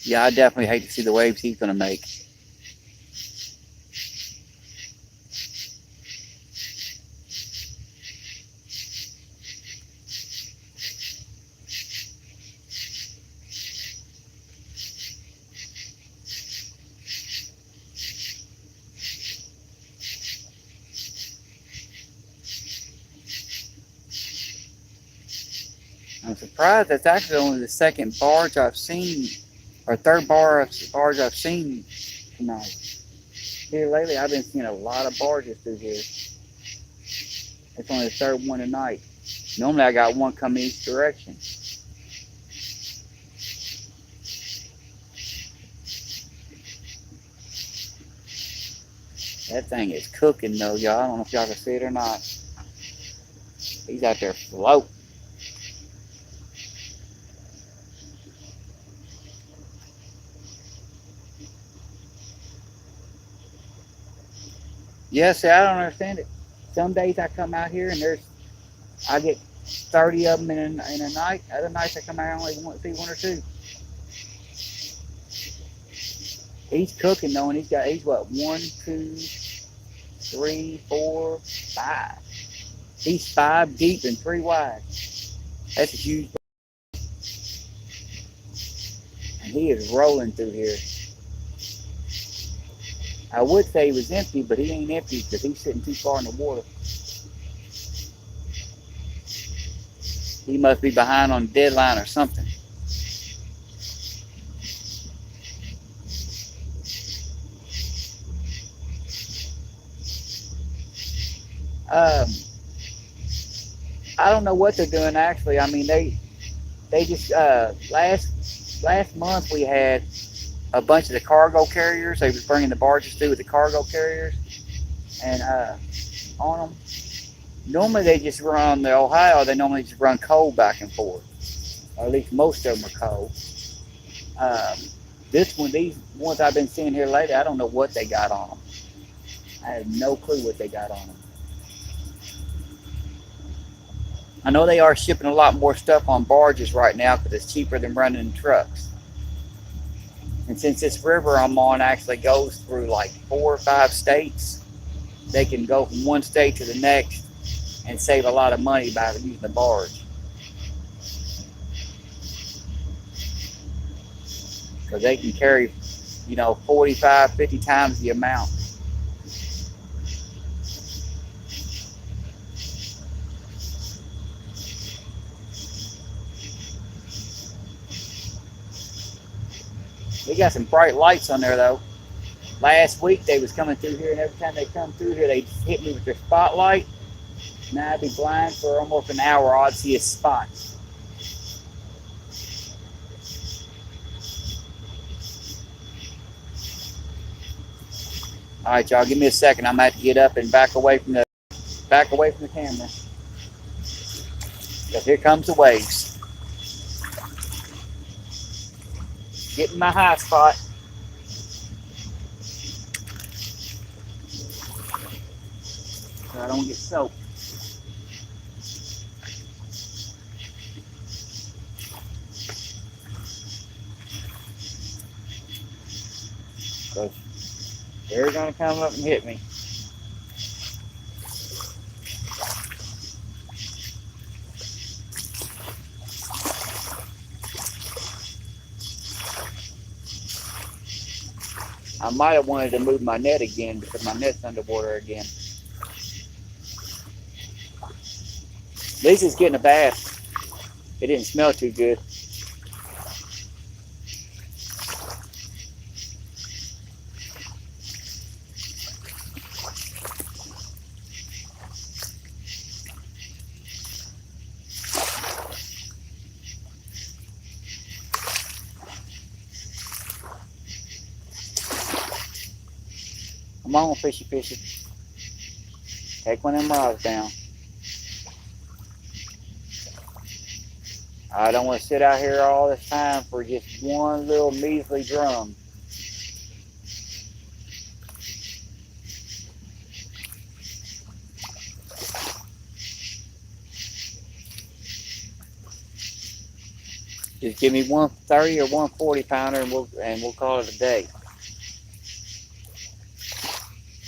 Yeah, I definitely hate to see the waves he's going to make. I'm surprised that's actually only the second barge I've seen, or third barge I've seen tonight. Here lately, I've been seeing a lot of barges through here. It's only the third one tonight. Normally, I got one coming each direction. That thing is cooking though, y'all. I don't know if y'all can see it or not. He's out there floating. Yeah, see, I don't understand it. Some days I come out here and I get 30 of them in a night. Other nights I come out and only see one or two. He's cooking though, and he's what, 1, 2, 3, 4, 5. He's 5 deep and 3 wide. That's a huge. And he is rolling through here. I would say he was empty, but he ain't empty because he's sitting too far in the water. He must be behind on deadline or something. I don't know what they're doing actually. I mean, they just last month we had a bunch of the cargo carriers. They was bringing the barges through with the cargo carriers, and on them. Normally they just run the Ohio. They normally just run coal back and forth, or at least most of them are coal. These ones I've been seeing here lately, I don't know what they got on them. I have no clue what they got on them. I know they are shipping a lot more stuff on barges right now because it's cheaper than running in trucks. And since this river I'm on actually goes through like 4 or 5 states, they can go from one state to the next and save a lot of money by using the barge. Because they can carry, 45, 50 times the amount. They got some bright lights on there though. Last week they was coming through here, and every time they come through here, they hit me with their spotlight. Now I'd be blind for almost an hour. I'd see a spot. All right, y'all, give me a second. I'm gonna have to get up and back away from the camera. Because here comes the waves. Getting my high spot. So I don't get soaked. So they're gonna come up and hit me. I might have wanted to move my net again because my net's underwater again. At least it's getting a bath. It didn't smell too good. Come on, fishy, fishy. Take one of them rods down. I don't want to sit out here all this time for just one little measly drum. Just give me 130 or 140 pounder and we'll call it a day.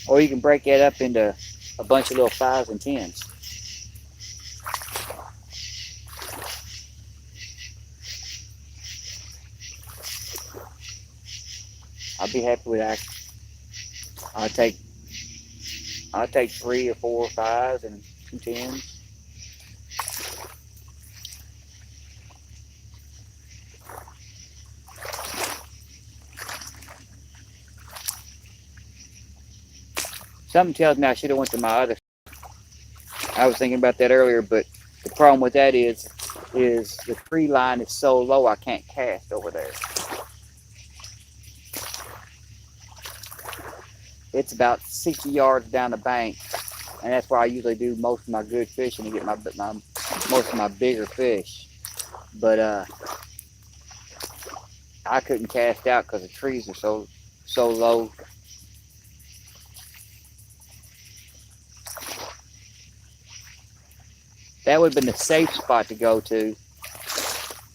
Or you can break that up into a bunch of little 5s and 10s. I'll be happy with that. I'll take 3 or 4 or 5s and 2 10s. Something tells me I should have went to my other. I was thinking about that earlier, but the problem with that is the tree line is so low I can't cast over there. It's about 60 yards down the bank, and that's where I usually do most of my good fishing to get most of my bigger fish. But I couldn't cast out because the trees are so low. That would have been the safe spot to go to,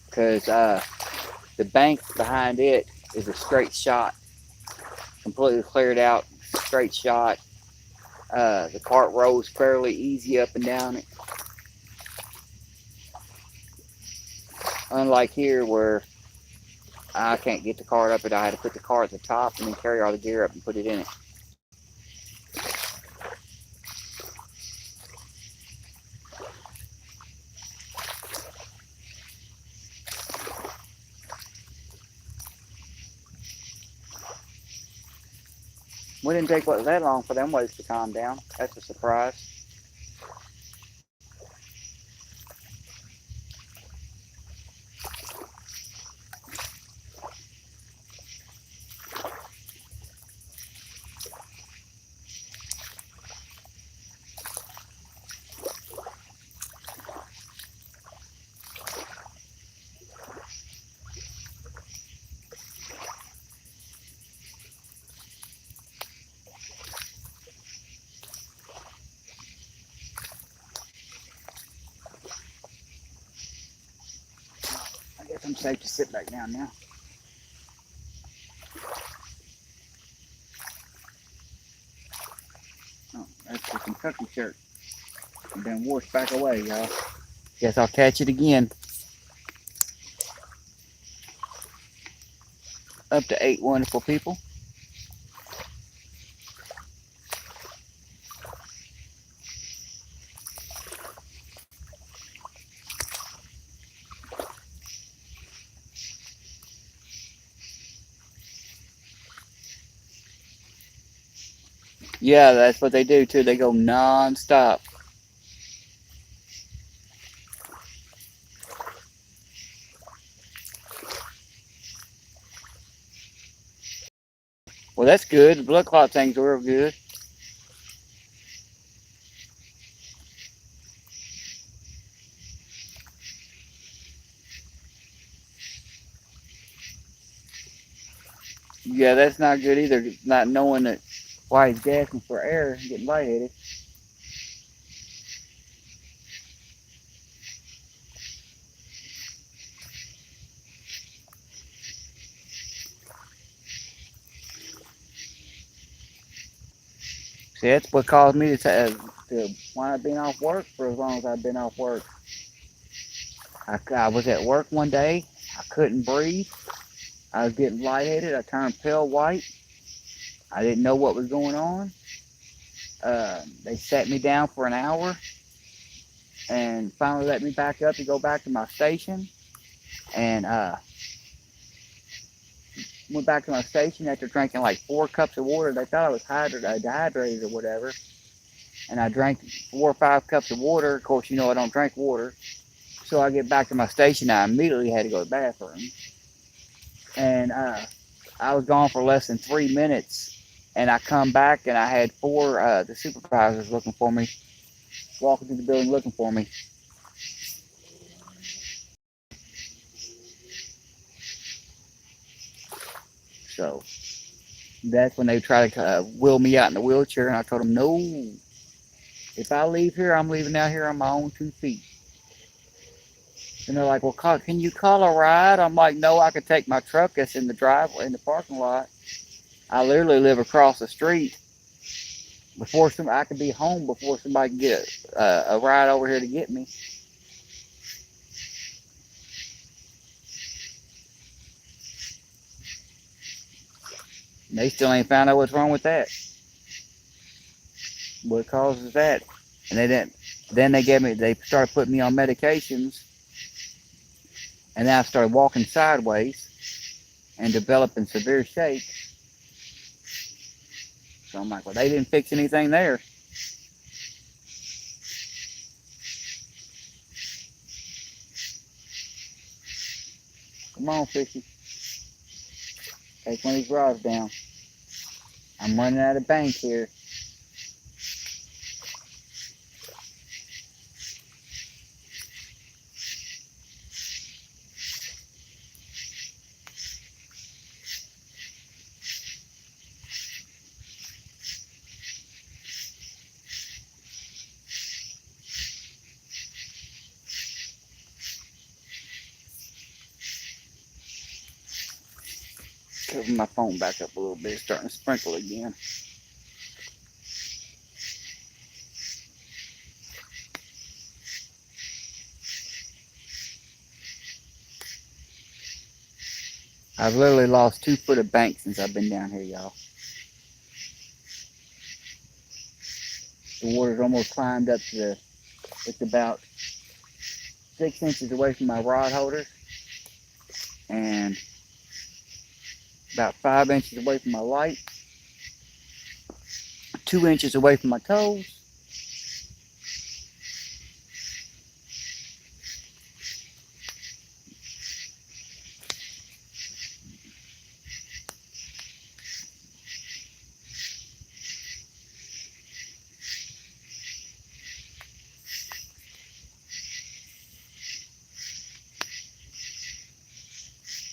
because the bank behind it is a straight shot, completely cleared out, straight shot. The cart rolls fairly easy up and down it. Unlike here where I can't get the cart up it, I had to put the cart at the top and then carry all the gear up and put it in it. We didn't take that long for them waves to calm down. That's a surprise. I guess I'm safe to sit back down now. Oh, that's the Kentucky shirt. I've been washed back away, y'all. Guess I'll catch it again. Up to 8 wonderful people. Yeah, that's what they do too. They go non-stop. Well, that's good. The blood clot things are real good. Yeah, that's not good either. Not knowing that why he's gasping for air and getting lightheaded. See, that's what caused me to wind up being off work for as long as I've been off work. I was at work one day. I couldn't breathe. I was getting lightheaded. I turned pale white. I didn't know what was going on. They sat me down for an hour. and finally let me back up to go back to my station. And went back to my station after drinking like 4 cups of water. They thought I was dehydrated or whatever. And I drank 4 or 5 cups of water. Of course, I don't drink water. So I get back to my station. I immediately had to go to the bathroom. And I was gone for less than 3 minutes. And I come back and I had four the supervisors looking for me, walking through the building looking for me. So that's when they tried to wheel me out in the wheelchair. And I told them, no, if I leave here, I'm leaving out here on my own 2 feet. And they're like, well, can you call a ride? I'm like, no, I could take my truck that's in the driveway, in the parking lot. I literally live across the street. I could be home before somebody can get a ride over here to get me. And they still ain't found out what's wrong with that. What causes that? And they didn't. Then they started putting me on medications. And then I started walking sideways and developing severe shakes. So I'm like, well, they didn't fix anything there. Come on, Fishy. Take one of these rods down. I'm running out of bank here. Cover my phone back up a little bit. It's starting to sprinkle again. I've literally lost 2 foot of bank since I've been down here, y'all. The water's almost climbed up to it's about 6 inches away from my rod holder and about 5 inches away from my light, 2 inches away from my toes.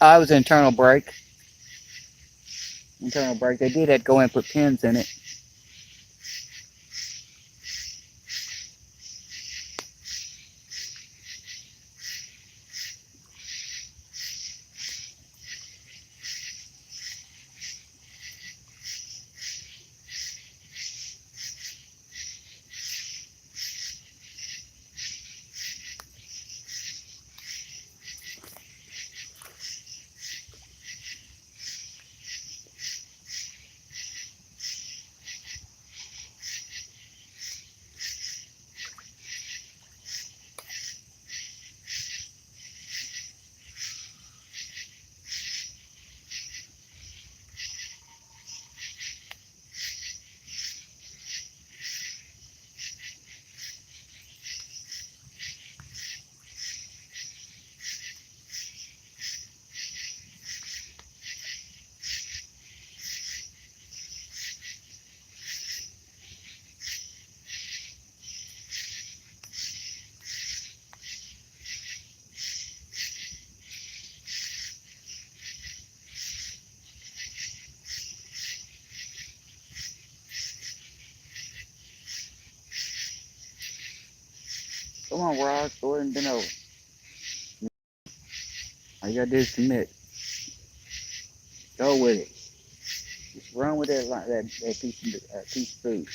I was internal brake. Internal brake. They did have to go in and put pins in it. Come on, Rod. Go ahead and bend over. All you gotta do is commit. Go with it. Just run with that piece of food.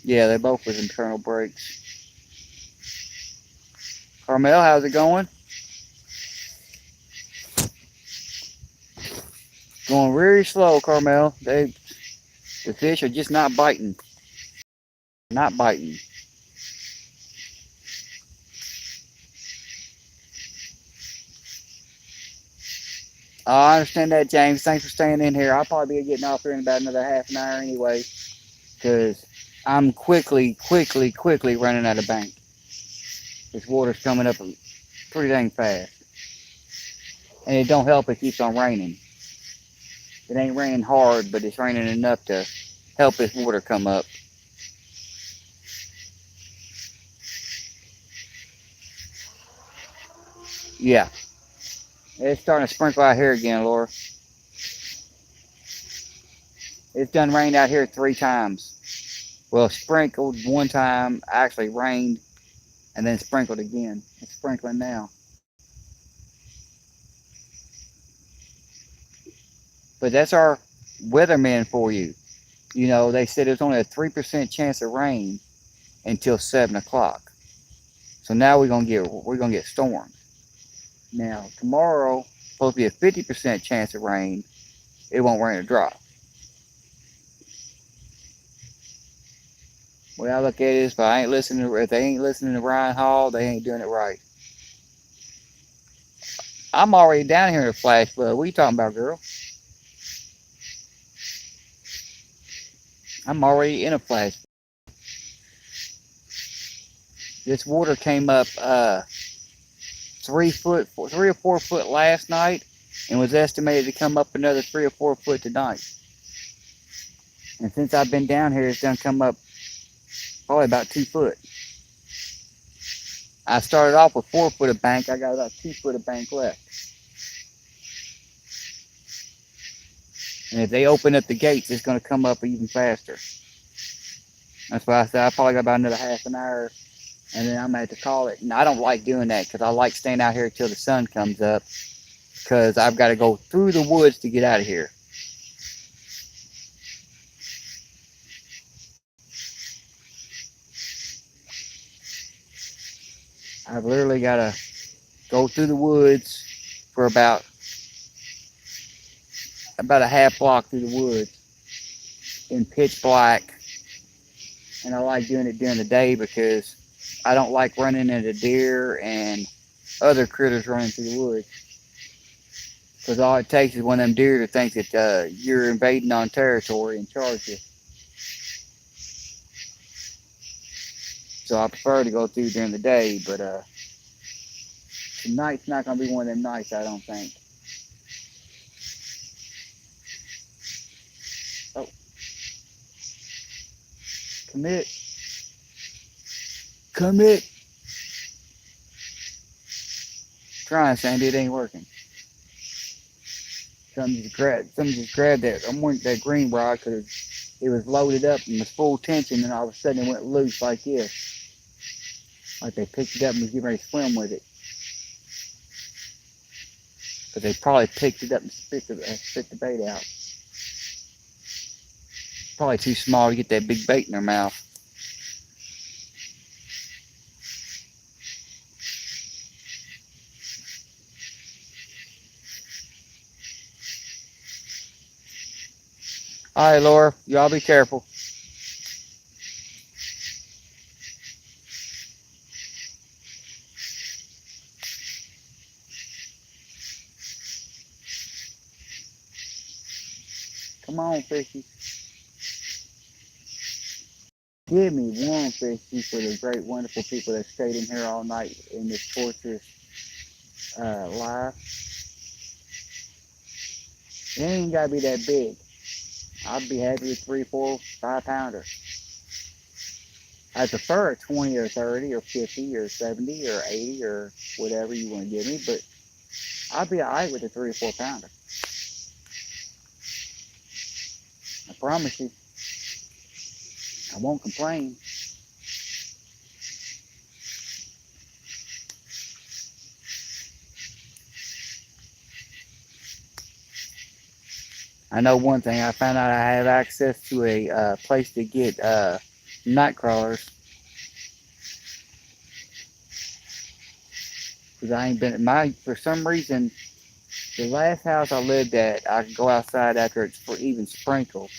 Yeah, they both was internal brakes. Carmel, how's it going? Going very slow, Carmel. The fish are just not biting. Not biting. Oh, I understand that, James. Thanks for staying in here. I'll probably be getting off here in about another half an hour anyway, because I'm quickly running out of bank. This water's coming up pretty dang fast. And it don't help it keeps on raining. It ain't raining hard, but it's raining enough to help this water come up. Yeah. It's starting to sprinkle out here again, Laura. It's done rained out here 3 times. Well, sprinkled one time, actually rained, and then sprinkled again. It's sprinkling now. But that's our weatherman for you. You know, they said there's only a 3% chance of rain until 7 o'clock. So now we're gonna get storms. Now tomorrow supposed to be a 50% chance of rain. It won't rain a drop. The way I look at it is, if they ain't listening to Ryan Hall, they ain't doing it right. I'm already down here in a flash flood. What are you talking about, girl? I'm already in a flash. This water came up 3 or 4 foot last night, and was estimated to come up another 3 or 4 foot tonight. And since I've been down here, it's done come up probably about 2 foot. I started off with 4 foot of bank. I got about 2 foot of bank left. And if they open up the gates, it's going to come up even faster. That's why I said I probably got about another half an hour, and then I'm going to have to call it. And I don't like doing that because I like staying out here till the sun comes up, because I've got to go through the woods to get out of here. I've literally got to go through the woods for about a half block through the woods in pitch black. And I like doing it during the day because I don't like running into deer and other critters running through the woods. Because all it takes is one of them deer to think that you're invading on territory and charge you. So I prefer to go through during the day, but tonight's not going to be one of them nights, I don't think. Oh. Commit. Commit. Trying, Sandy, it ain't working. Something just grabbed that. I'm wanting that green rod because it was loaded up and was full tension, and all of a sudden it went loose like this. Like they picked it up and was getting ready to swim with it. But they probably picked it up and spit the bait out. Probably too small to get that big bait in their mouth. All right, Laura, y'all be careful. Come on, fishy. Give me one, fishy, for the great, wonderful people that stayed in here all night in this torturous life. It ain't got to be that big. I'd be happy with 3, 4, 5 pounder. I prefer a 20 or 30 or 50 or 70 or 80 or whatever you want to give me, but I'd be all right with a 3 or 4 pounder. I promise you. I won't complain. I know one thing. I found out I have access to a place to get night crawlers. Because I ain't been at for some reason, the last house I lived at, I could go outside after it's even sprinkled.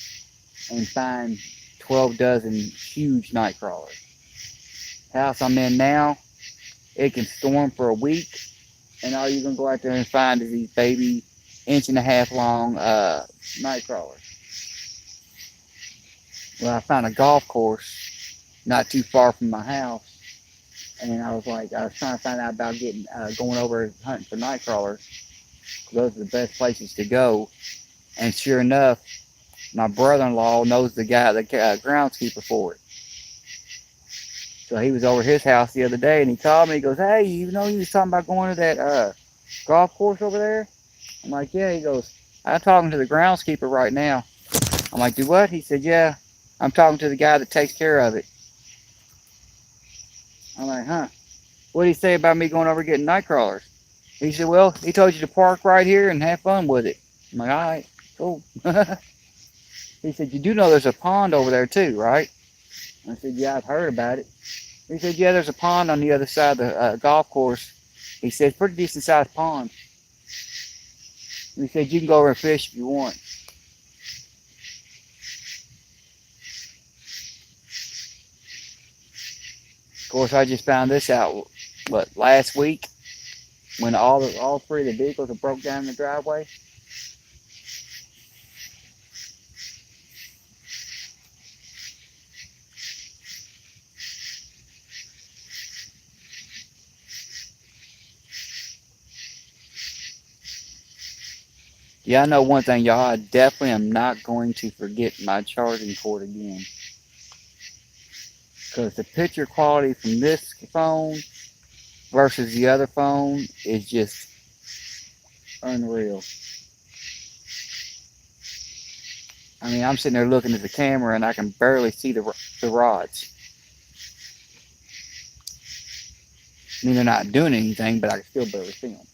and find 12 dozen huge night crawlers. House I'm in now, it can storm for a week, and all you're gonna go out there and find is these baby 1.5 inch long night crawlers. Well, I found a golf course not too far from my house, and I was trying to find out about getting going over hunting for night crawlers. Those are the best places to go. And sure enough, my brother-in-law knows the guy, the groundskeeper for it. So he was over his house the other day, and he called me. He goes, "Hey, you know, you was talking about going to that golf course over there?" I'm like, "Yeah." He goes, "I'm talking to the groundskeeper right now." I'm like, "Do what?" He said, "Yeah, I'm talking to the guy that takes care of it." I'm like, "Huh? What did he say about me going over getting night crawlers?" He said, "Well, he told you to park right here and have fun with it." I'm like, "All right, cool." He said, "You do know there's a pond over there too, right?" I said, "Yeah, I've heard about it." He said, "Yeah, there's a pond on the other side of the golf course." He said, "Pretty decent sized pond." He said, "You can go over and fish if you want." Of course, I just found this out, last week, when all three of the vehicles were broke down in the driveway. Yeah, I know one thing, y'all. I definitely am not going to forget my charging cord again. Because the picture quality from this phone versus the other phone is just unreal. I mean, I'm sitting there looking at the camera and I can barely see the rods. I mean, they're not doing anything, but I can still barely see them.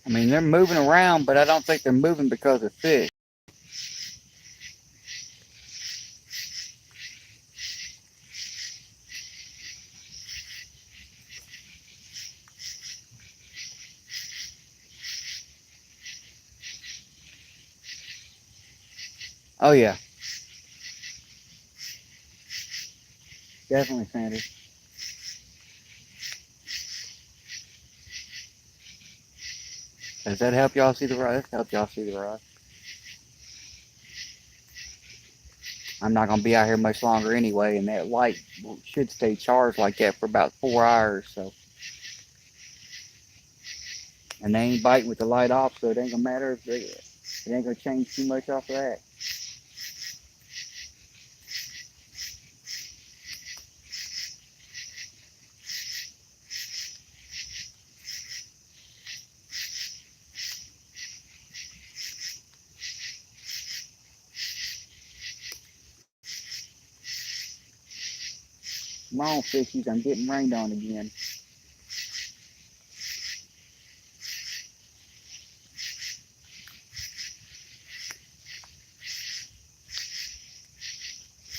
I mean, they're moving around, but I don't think they're moving because of fish. Oh, yeah. Definitely, Sandy. Does that help y'all see the rod? That help y'all see the rod. I'm not going to be out here much longer anyway, and that light should stay charged like that for about 4 hours. So, and they ain't biting with the light off, so it ain't going to matter if it ain't going to change too much off of that. Come on, fishies, I'm getting rained on again.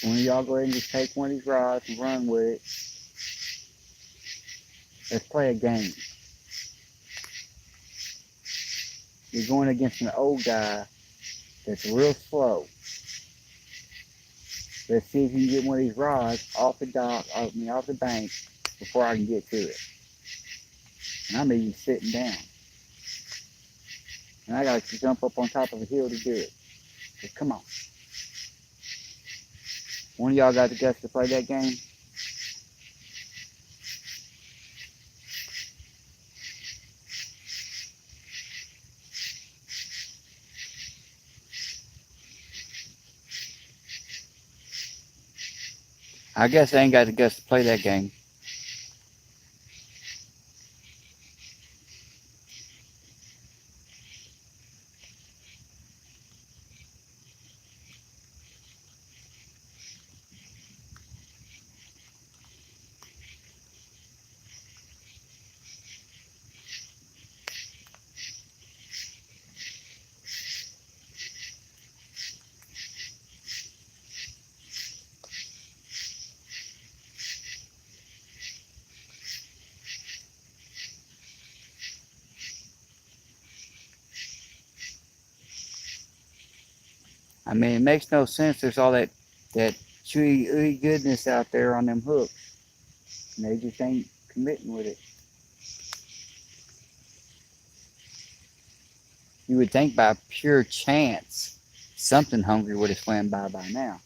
One of y'all go ahead and just take one of these rods and run with it. Let's play a game. You're going against an old guy that's real slow. Let's see if you can get one of these rods off the off the bank before I can get to it. And I'm even sitting down. And I got to jump up on top of a hill to do it. So come on. One of y'all got the guts to play that game? I guess I ain't got the guts to play that game. I mean, it makes no sense. There's all that chewy, ooey goodness out there on them hooks, and they just ain't committing with it. You would think by pure chance something hungry would have swam by now.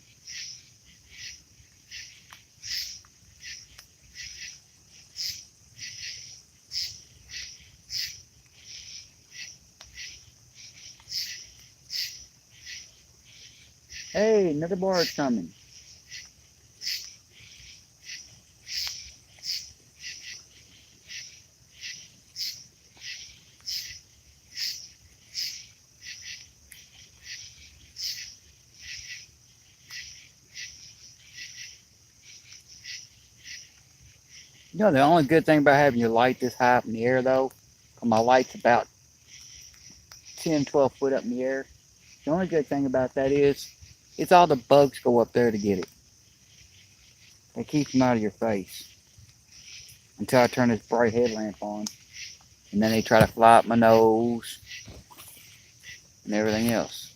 Hey, another barge coming. You know, the only good thing about having your light this high up in the air, though, my light's about 10, 12 foot up in the air. The only good thing about that is, it's all the bugs go up there to get it. They keep them out of your face. Until I turn this bright headlamp on. And then they try to fly up my nose. And everything else.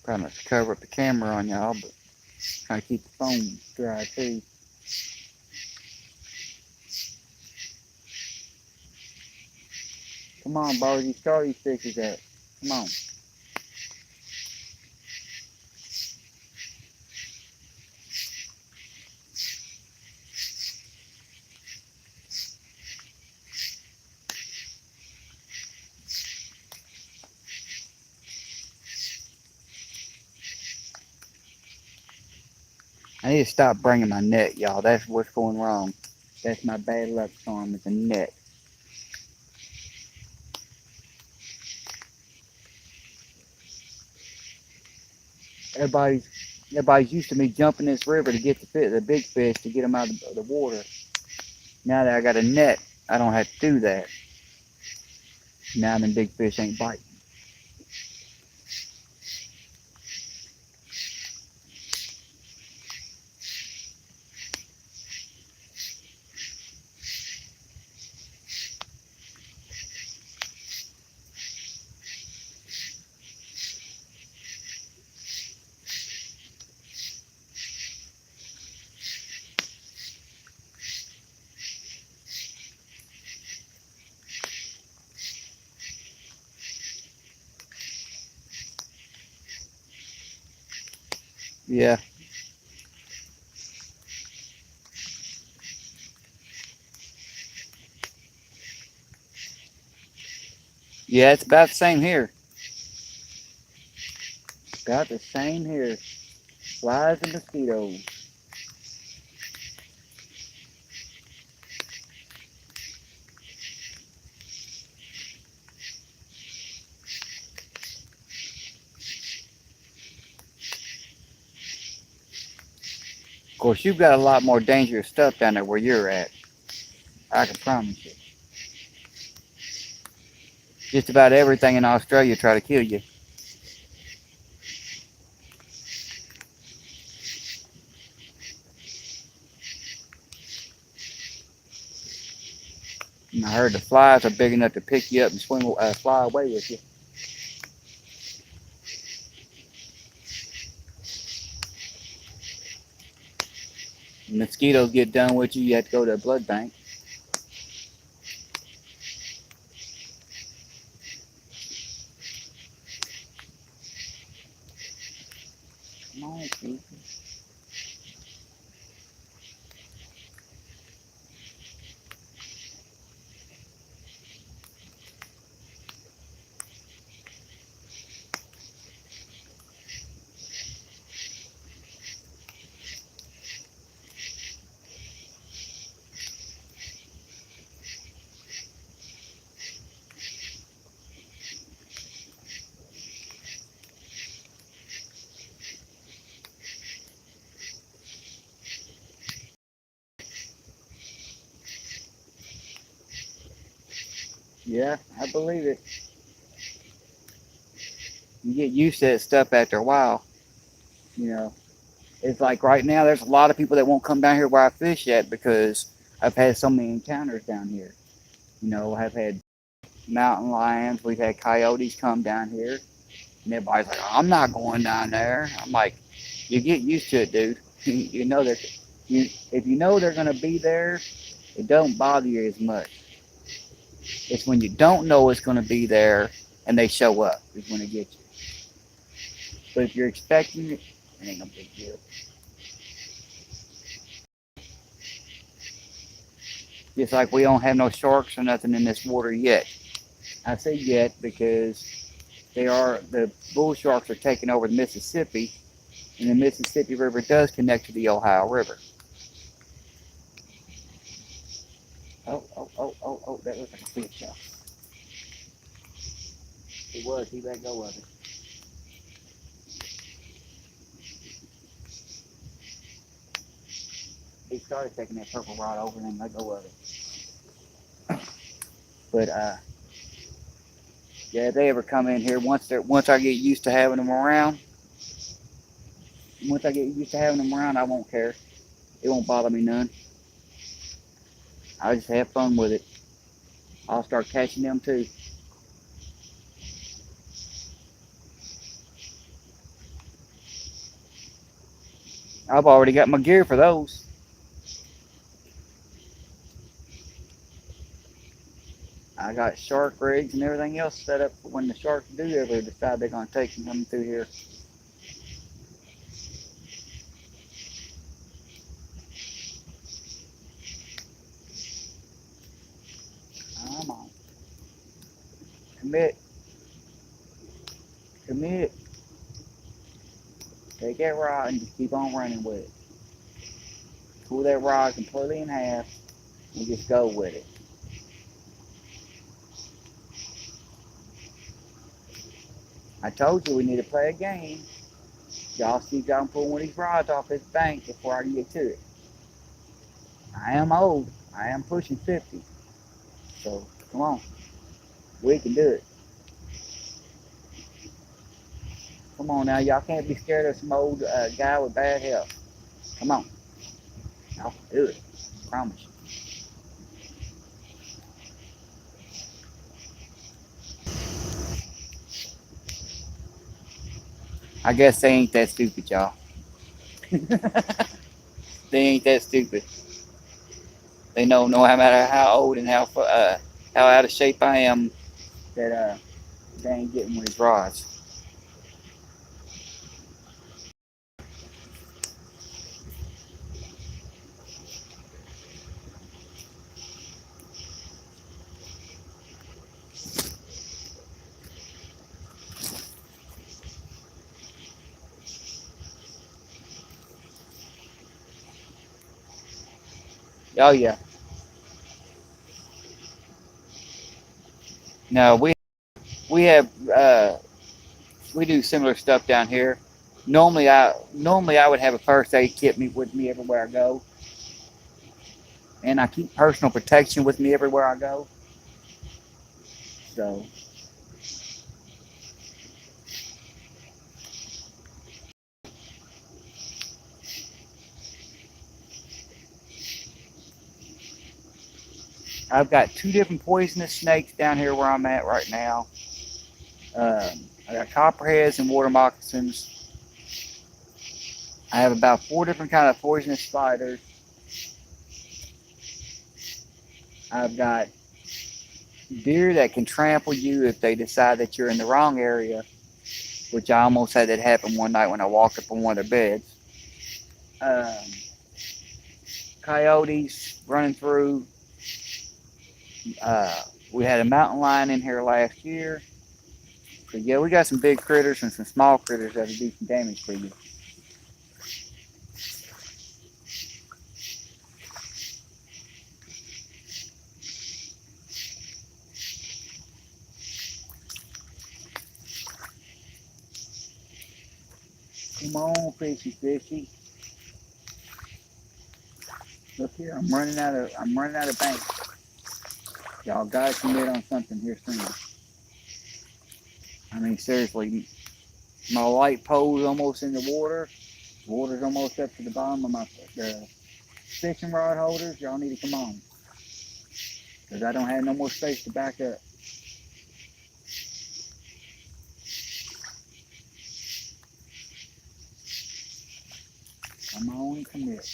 Trying to cover up the camera on y'all, but trying to keep the phone dry too. Come on, Bargy, start these fishes up. Come on. I need to stop bringing my net, y'all. That's what's going wrong. That's my bad luck charm, is a net. Everybody's used to me jumping this river to get the big fish, to get them out of the water. Now that I got a net, I don't have to do that. Now them big fish ain't biting. Yeah. Yeah, it's about the same here. About the same here. Flies and mosquitoes. Of course, you've got a lot more dangerous stuff down there where you're at. I can promise you. Just about everything in Australia try to kill you. And I heard the flies are big enough to pick you up and fly away with you. Mosquitoes get done with you, you have to go to a blood bank. Come on, people. Yeah, I believe it. You get used to that stuff after a while. You know, it's like right now, there's a lot of people that won't come down here where I fish at because I've had so many encounters down here. You know, I've had mountain lions, we've had coyotes come down here, and everybody's like, "I'm not going down there." I'm like, "You get used to it, dude. You know that if you know they're gonna be there, it don't bother you as much. It's when you don't know it's gonna be there and they show up is when it gets you. But if you're expecting it, it ain't no big deal. Just like we don't have no sharks or nothing in this water yet. I say yet because the bull sharks are taking over the Mississippi, and the Mississippi River does connect to the Ohio River. Oh, that looks like a fish, y'all. It was, he let go of it. He started taking that purple rod over and then let go of it. But yeah, if they ever come in here, once I get used to having them around, I won't care. It won't bother me none. I just have fun with it. I'll start catching them too. I've already got my gear for those. I got shark rigs and everything else set up for when the sharks do ever decide they're gonna take me coming through here. Come on, commit, commit. Take that rod and just keep on running with it. Pull that rod completely in half and just go with it. I told you we need to play a game. Y'all see if y'all can pull one of these rods off this bank before I can get to it. I am old. I am pushing 50. So come on, we can do it. Come on now, y'all can't be scared of some old guy with bad health. Come on, y'all can do it. I promise you. I guess they ain't that stupid, y'all. They ain't that stupid. They know no matter how old and how out of shape I am, that they ain't getting one of these rods. Oh yeah. No, we have we do similar stuff down here. Normally I would have a first aid kit with me everywhere I go, and I keep personal protection with me everywhere I go. So I've got two different poisonous snakes down here where I'm at right now. I got copperheads and water moccasins. I have about four different kind of poisonous spiders. I've got deer that can trample you if they decide that you're in the wrong area, which I almost had that happen one night when I walked up on one of their beds. Um, Coyotes running through. Uh, we had a mountain lion in here last year. So yeah, we got some big critters and some small critters that'll do some damage to you. Come on, fishy, fishy. Look here, I'm running out of bank. Y'all gotta commit on something here soon. I mean, seriously, my light pole's almost in the water. Water's almost up to the bottom of the fishing rod holders. Y'all need to come on. Because I don't have no more space to back up. Come on and commit.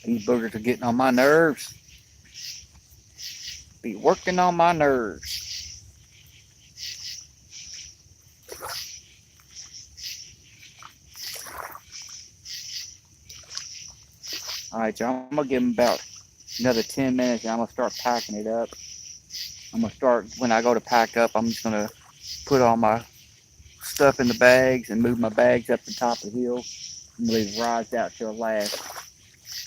These boogers are getting on my nerves. Be working on my nerves. Alright, y'all, I'm going to give them about another 10 minutes and I'm going to start packing it up. I'm going to start, when I go to pack up, I'm just going to put all my stuff in the bags and move my bags up the top of the hill. And leave the rods out till last.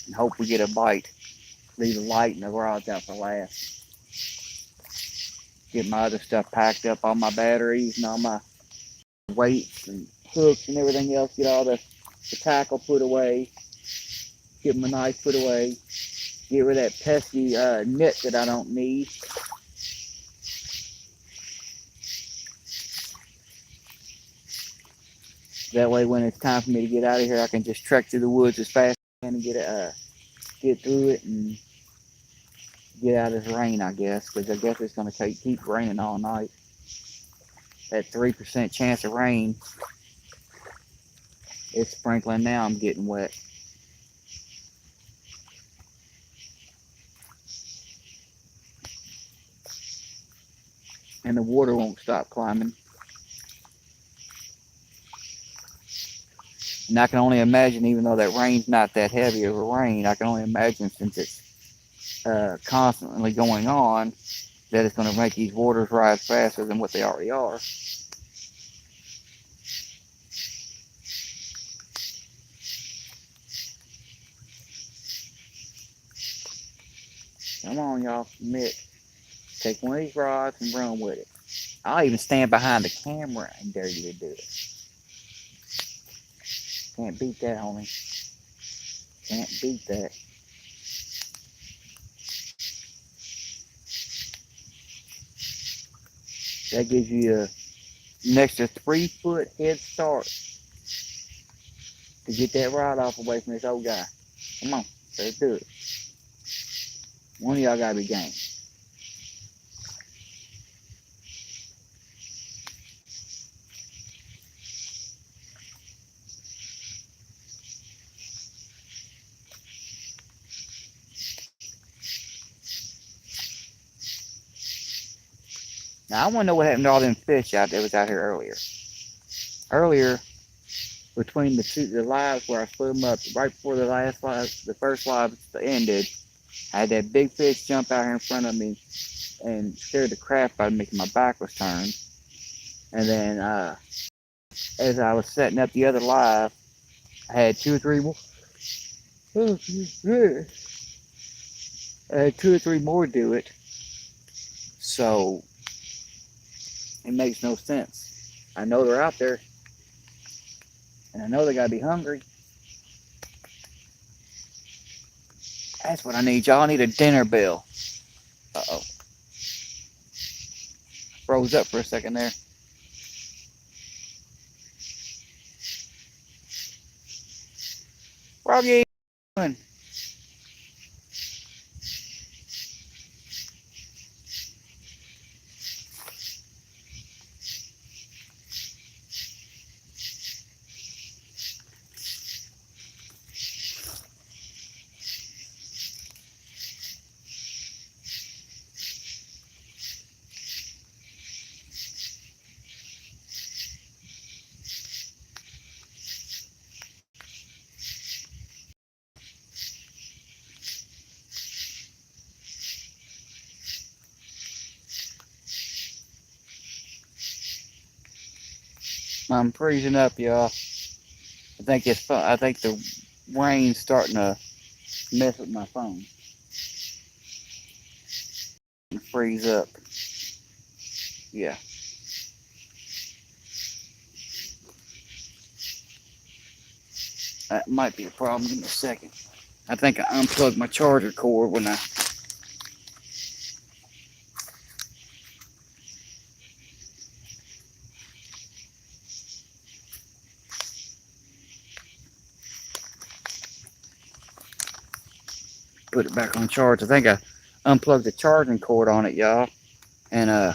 And hope we get a bite. Leave the light and the rods out for last. Get my other stuff packed up, all my batteries and all my weights and hooks and everything else. Get all the tackle put away. Get my knife put away. Get rid of that pesky net that I don't need. That way when it's time for me to get out of here, I can just trek through the woods as fast as I can and get through it and get out of this rain, I guess. Because I guess it's going to keep raining all night. That 3% chance of rain. It's sprinkling now. I'm getting wet. And the water won't stop climbing. And I can only imagine, even though that rain's not that heavy of a rain, I can only imagine since it's constantly going on, that it's going to make these waters rise faster than what they already are. Come on, y'all, commit. Take one of these rods and run with it. I'll even stand behind the camera and dare you to do it. Can't beat that, homie. Can't beat that. That gives you an extra 3-foot head start to get that rod off away from this old guy. Come on, let's do it. One of y'all gotta be game. Now, I want to know what happened to all them fish that was out here earlier. Earlier, between the lives where I split them up, right before the first live ended, I had that big fish jump out here in front of me and scared the crap out of me because my back was turned. And then, as I was setting up the other live, I had 2 or 3 more. I had 2 or 3 more do it. So, it makes no sense. I know they're out there. And I know they gotta be hungry. That's what I need, y'all. I need a dinner bell. Uh-oh. Froze up for a second there. Froggy! I'm freezing up, y'all. think it's I think the rain's starting to mess with my phone and freeze up. Yeah, that might be a problem. Give me a second. I think I unplugged my charger cord when I. Put it back on charge. I think I unplugged the charging cord on it, y'all. And no,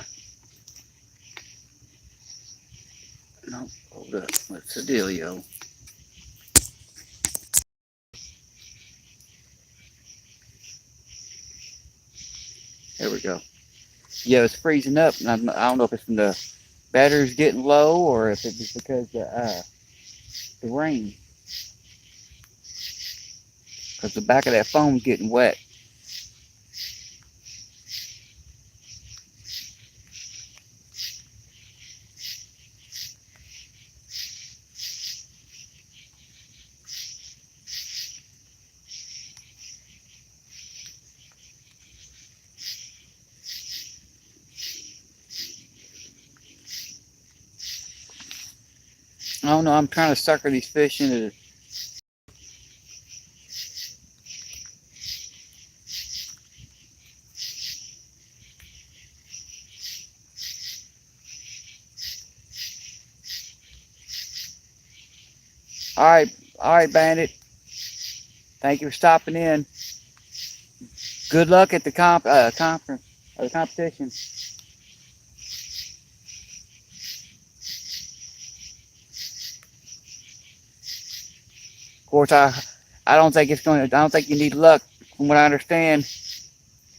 hold up. What's the dealio? There we go. Yeah, it's freezing up, and I don't know if it's from the batteries getting low or if it's because the rain. Because the back of that phone's getting wet. I don't know. I'm trying to sucker these fish into. All right, Bandit. Thank you for stopping in. Good luck at the conference or the competition. Of course, I don't think it's going to. I don't think you need luck. From what I understand,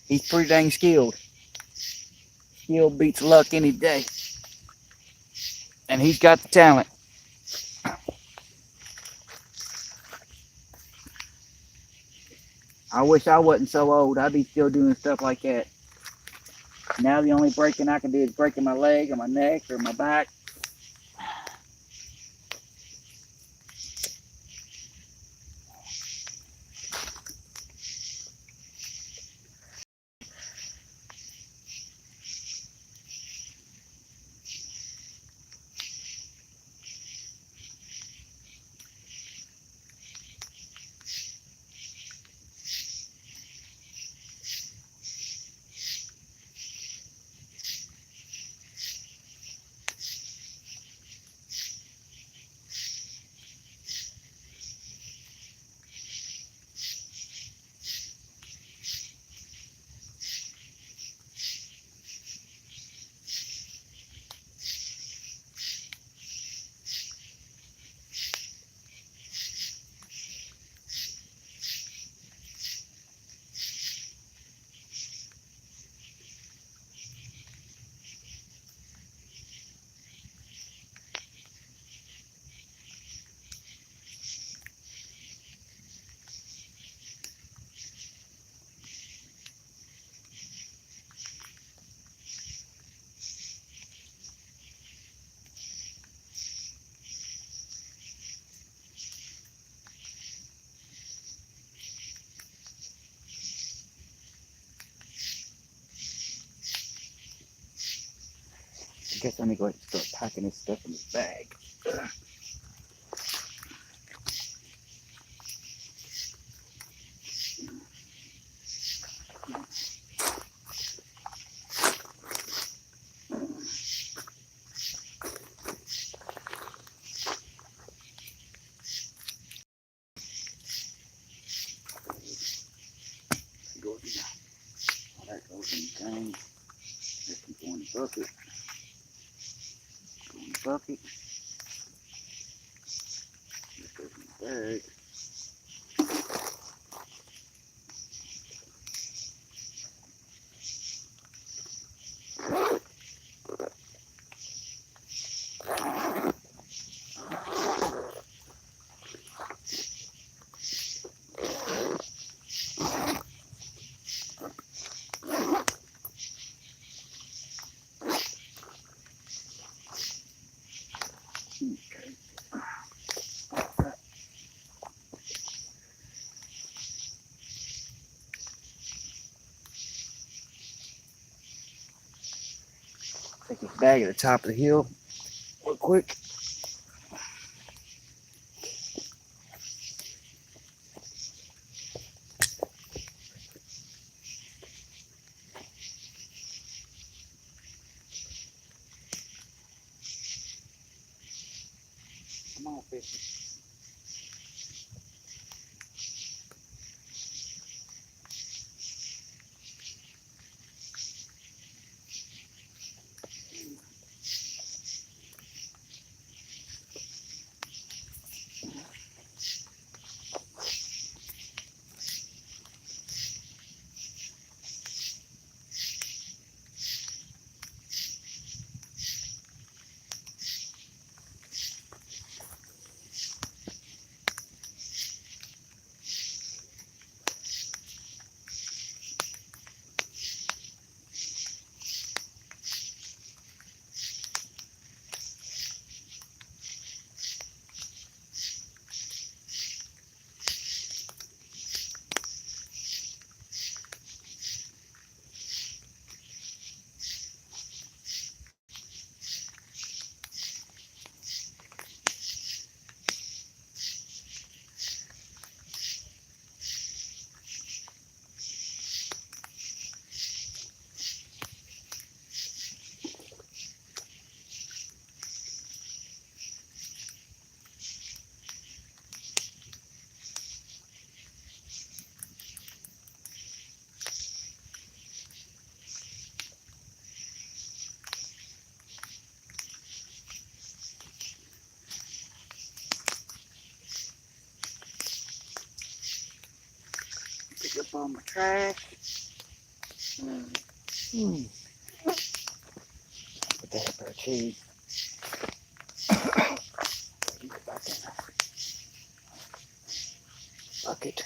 he's pretty dang skilled. Skill beats luck any day, and he's got the talent. I wish I wasn't so old. I'd be still doing stuff like that. Now the only breaking I can do is breaking my leg or my neck or my back. I guess I need to go ahead and start packing this stuff in this bag. All that goes in the thing. This can go in the bucket. Go in the bucket. This goes in the bag. Take this bag at the top of the hill real quick. Come on, fishy. Pick up all my trash. Mm. Put that up our cheese. Get it back in the bucket.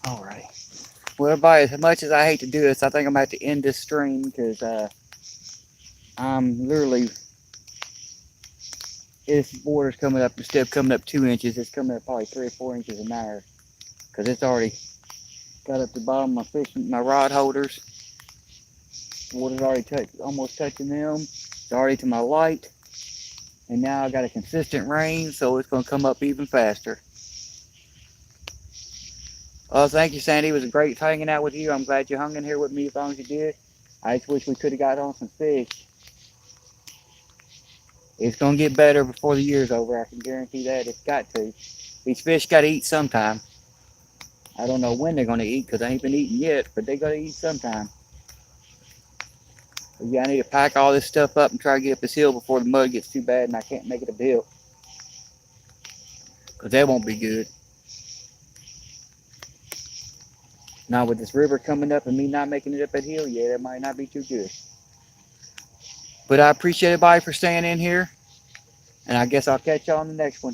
All right. Well, everybody, as much as I hate to do this, I think I'm going to have to end this stream because I'm literally, this border's coming up, instead of coming up 2 inches, it's coming up probably 3 or 4 inches in there because it's already got up the bottom of my rod holders. The water's already almost touching them. It's already to my light. And now I got a consistent rain, so it's going to come up even faster. Well, thank you, Sandy. It was great hanging out with you. I'm glad you hung in here with me as long as you did. I just wish we could have got on some fish. It's going to get better before the year's over. I can guarantee that. It's got to. These fish got to eat sometime. I don't know when they're going to eat because I ain't been eating yet, but they got to eat sometime. But yeah, I need to pack all this stuff up and try to get up this hill before the mud gets too bad and I can't make it uphill. Because that won't be good. Now with this river coming up and me not making it up that hill, yeah, that might not be too good. But I appreciate everybody for staying in here. And I guess I'll catch y'all on the next one.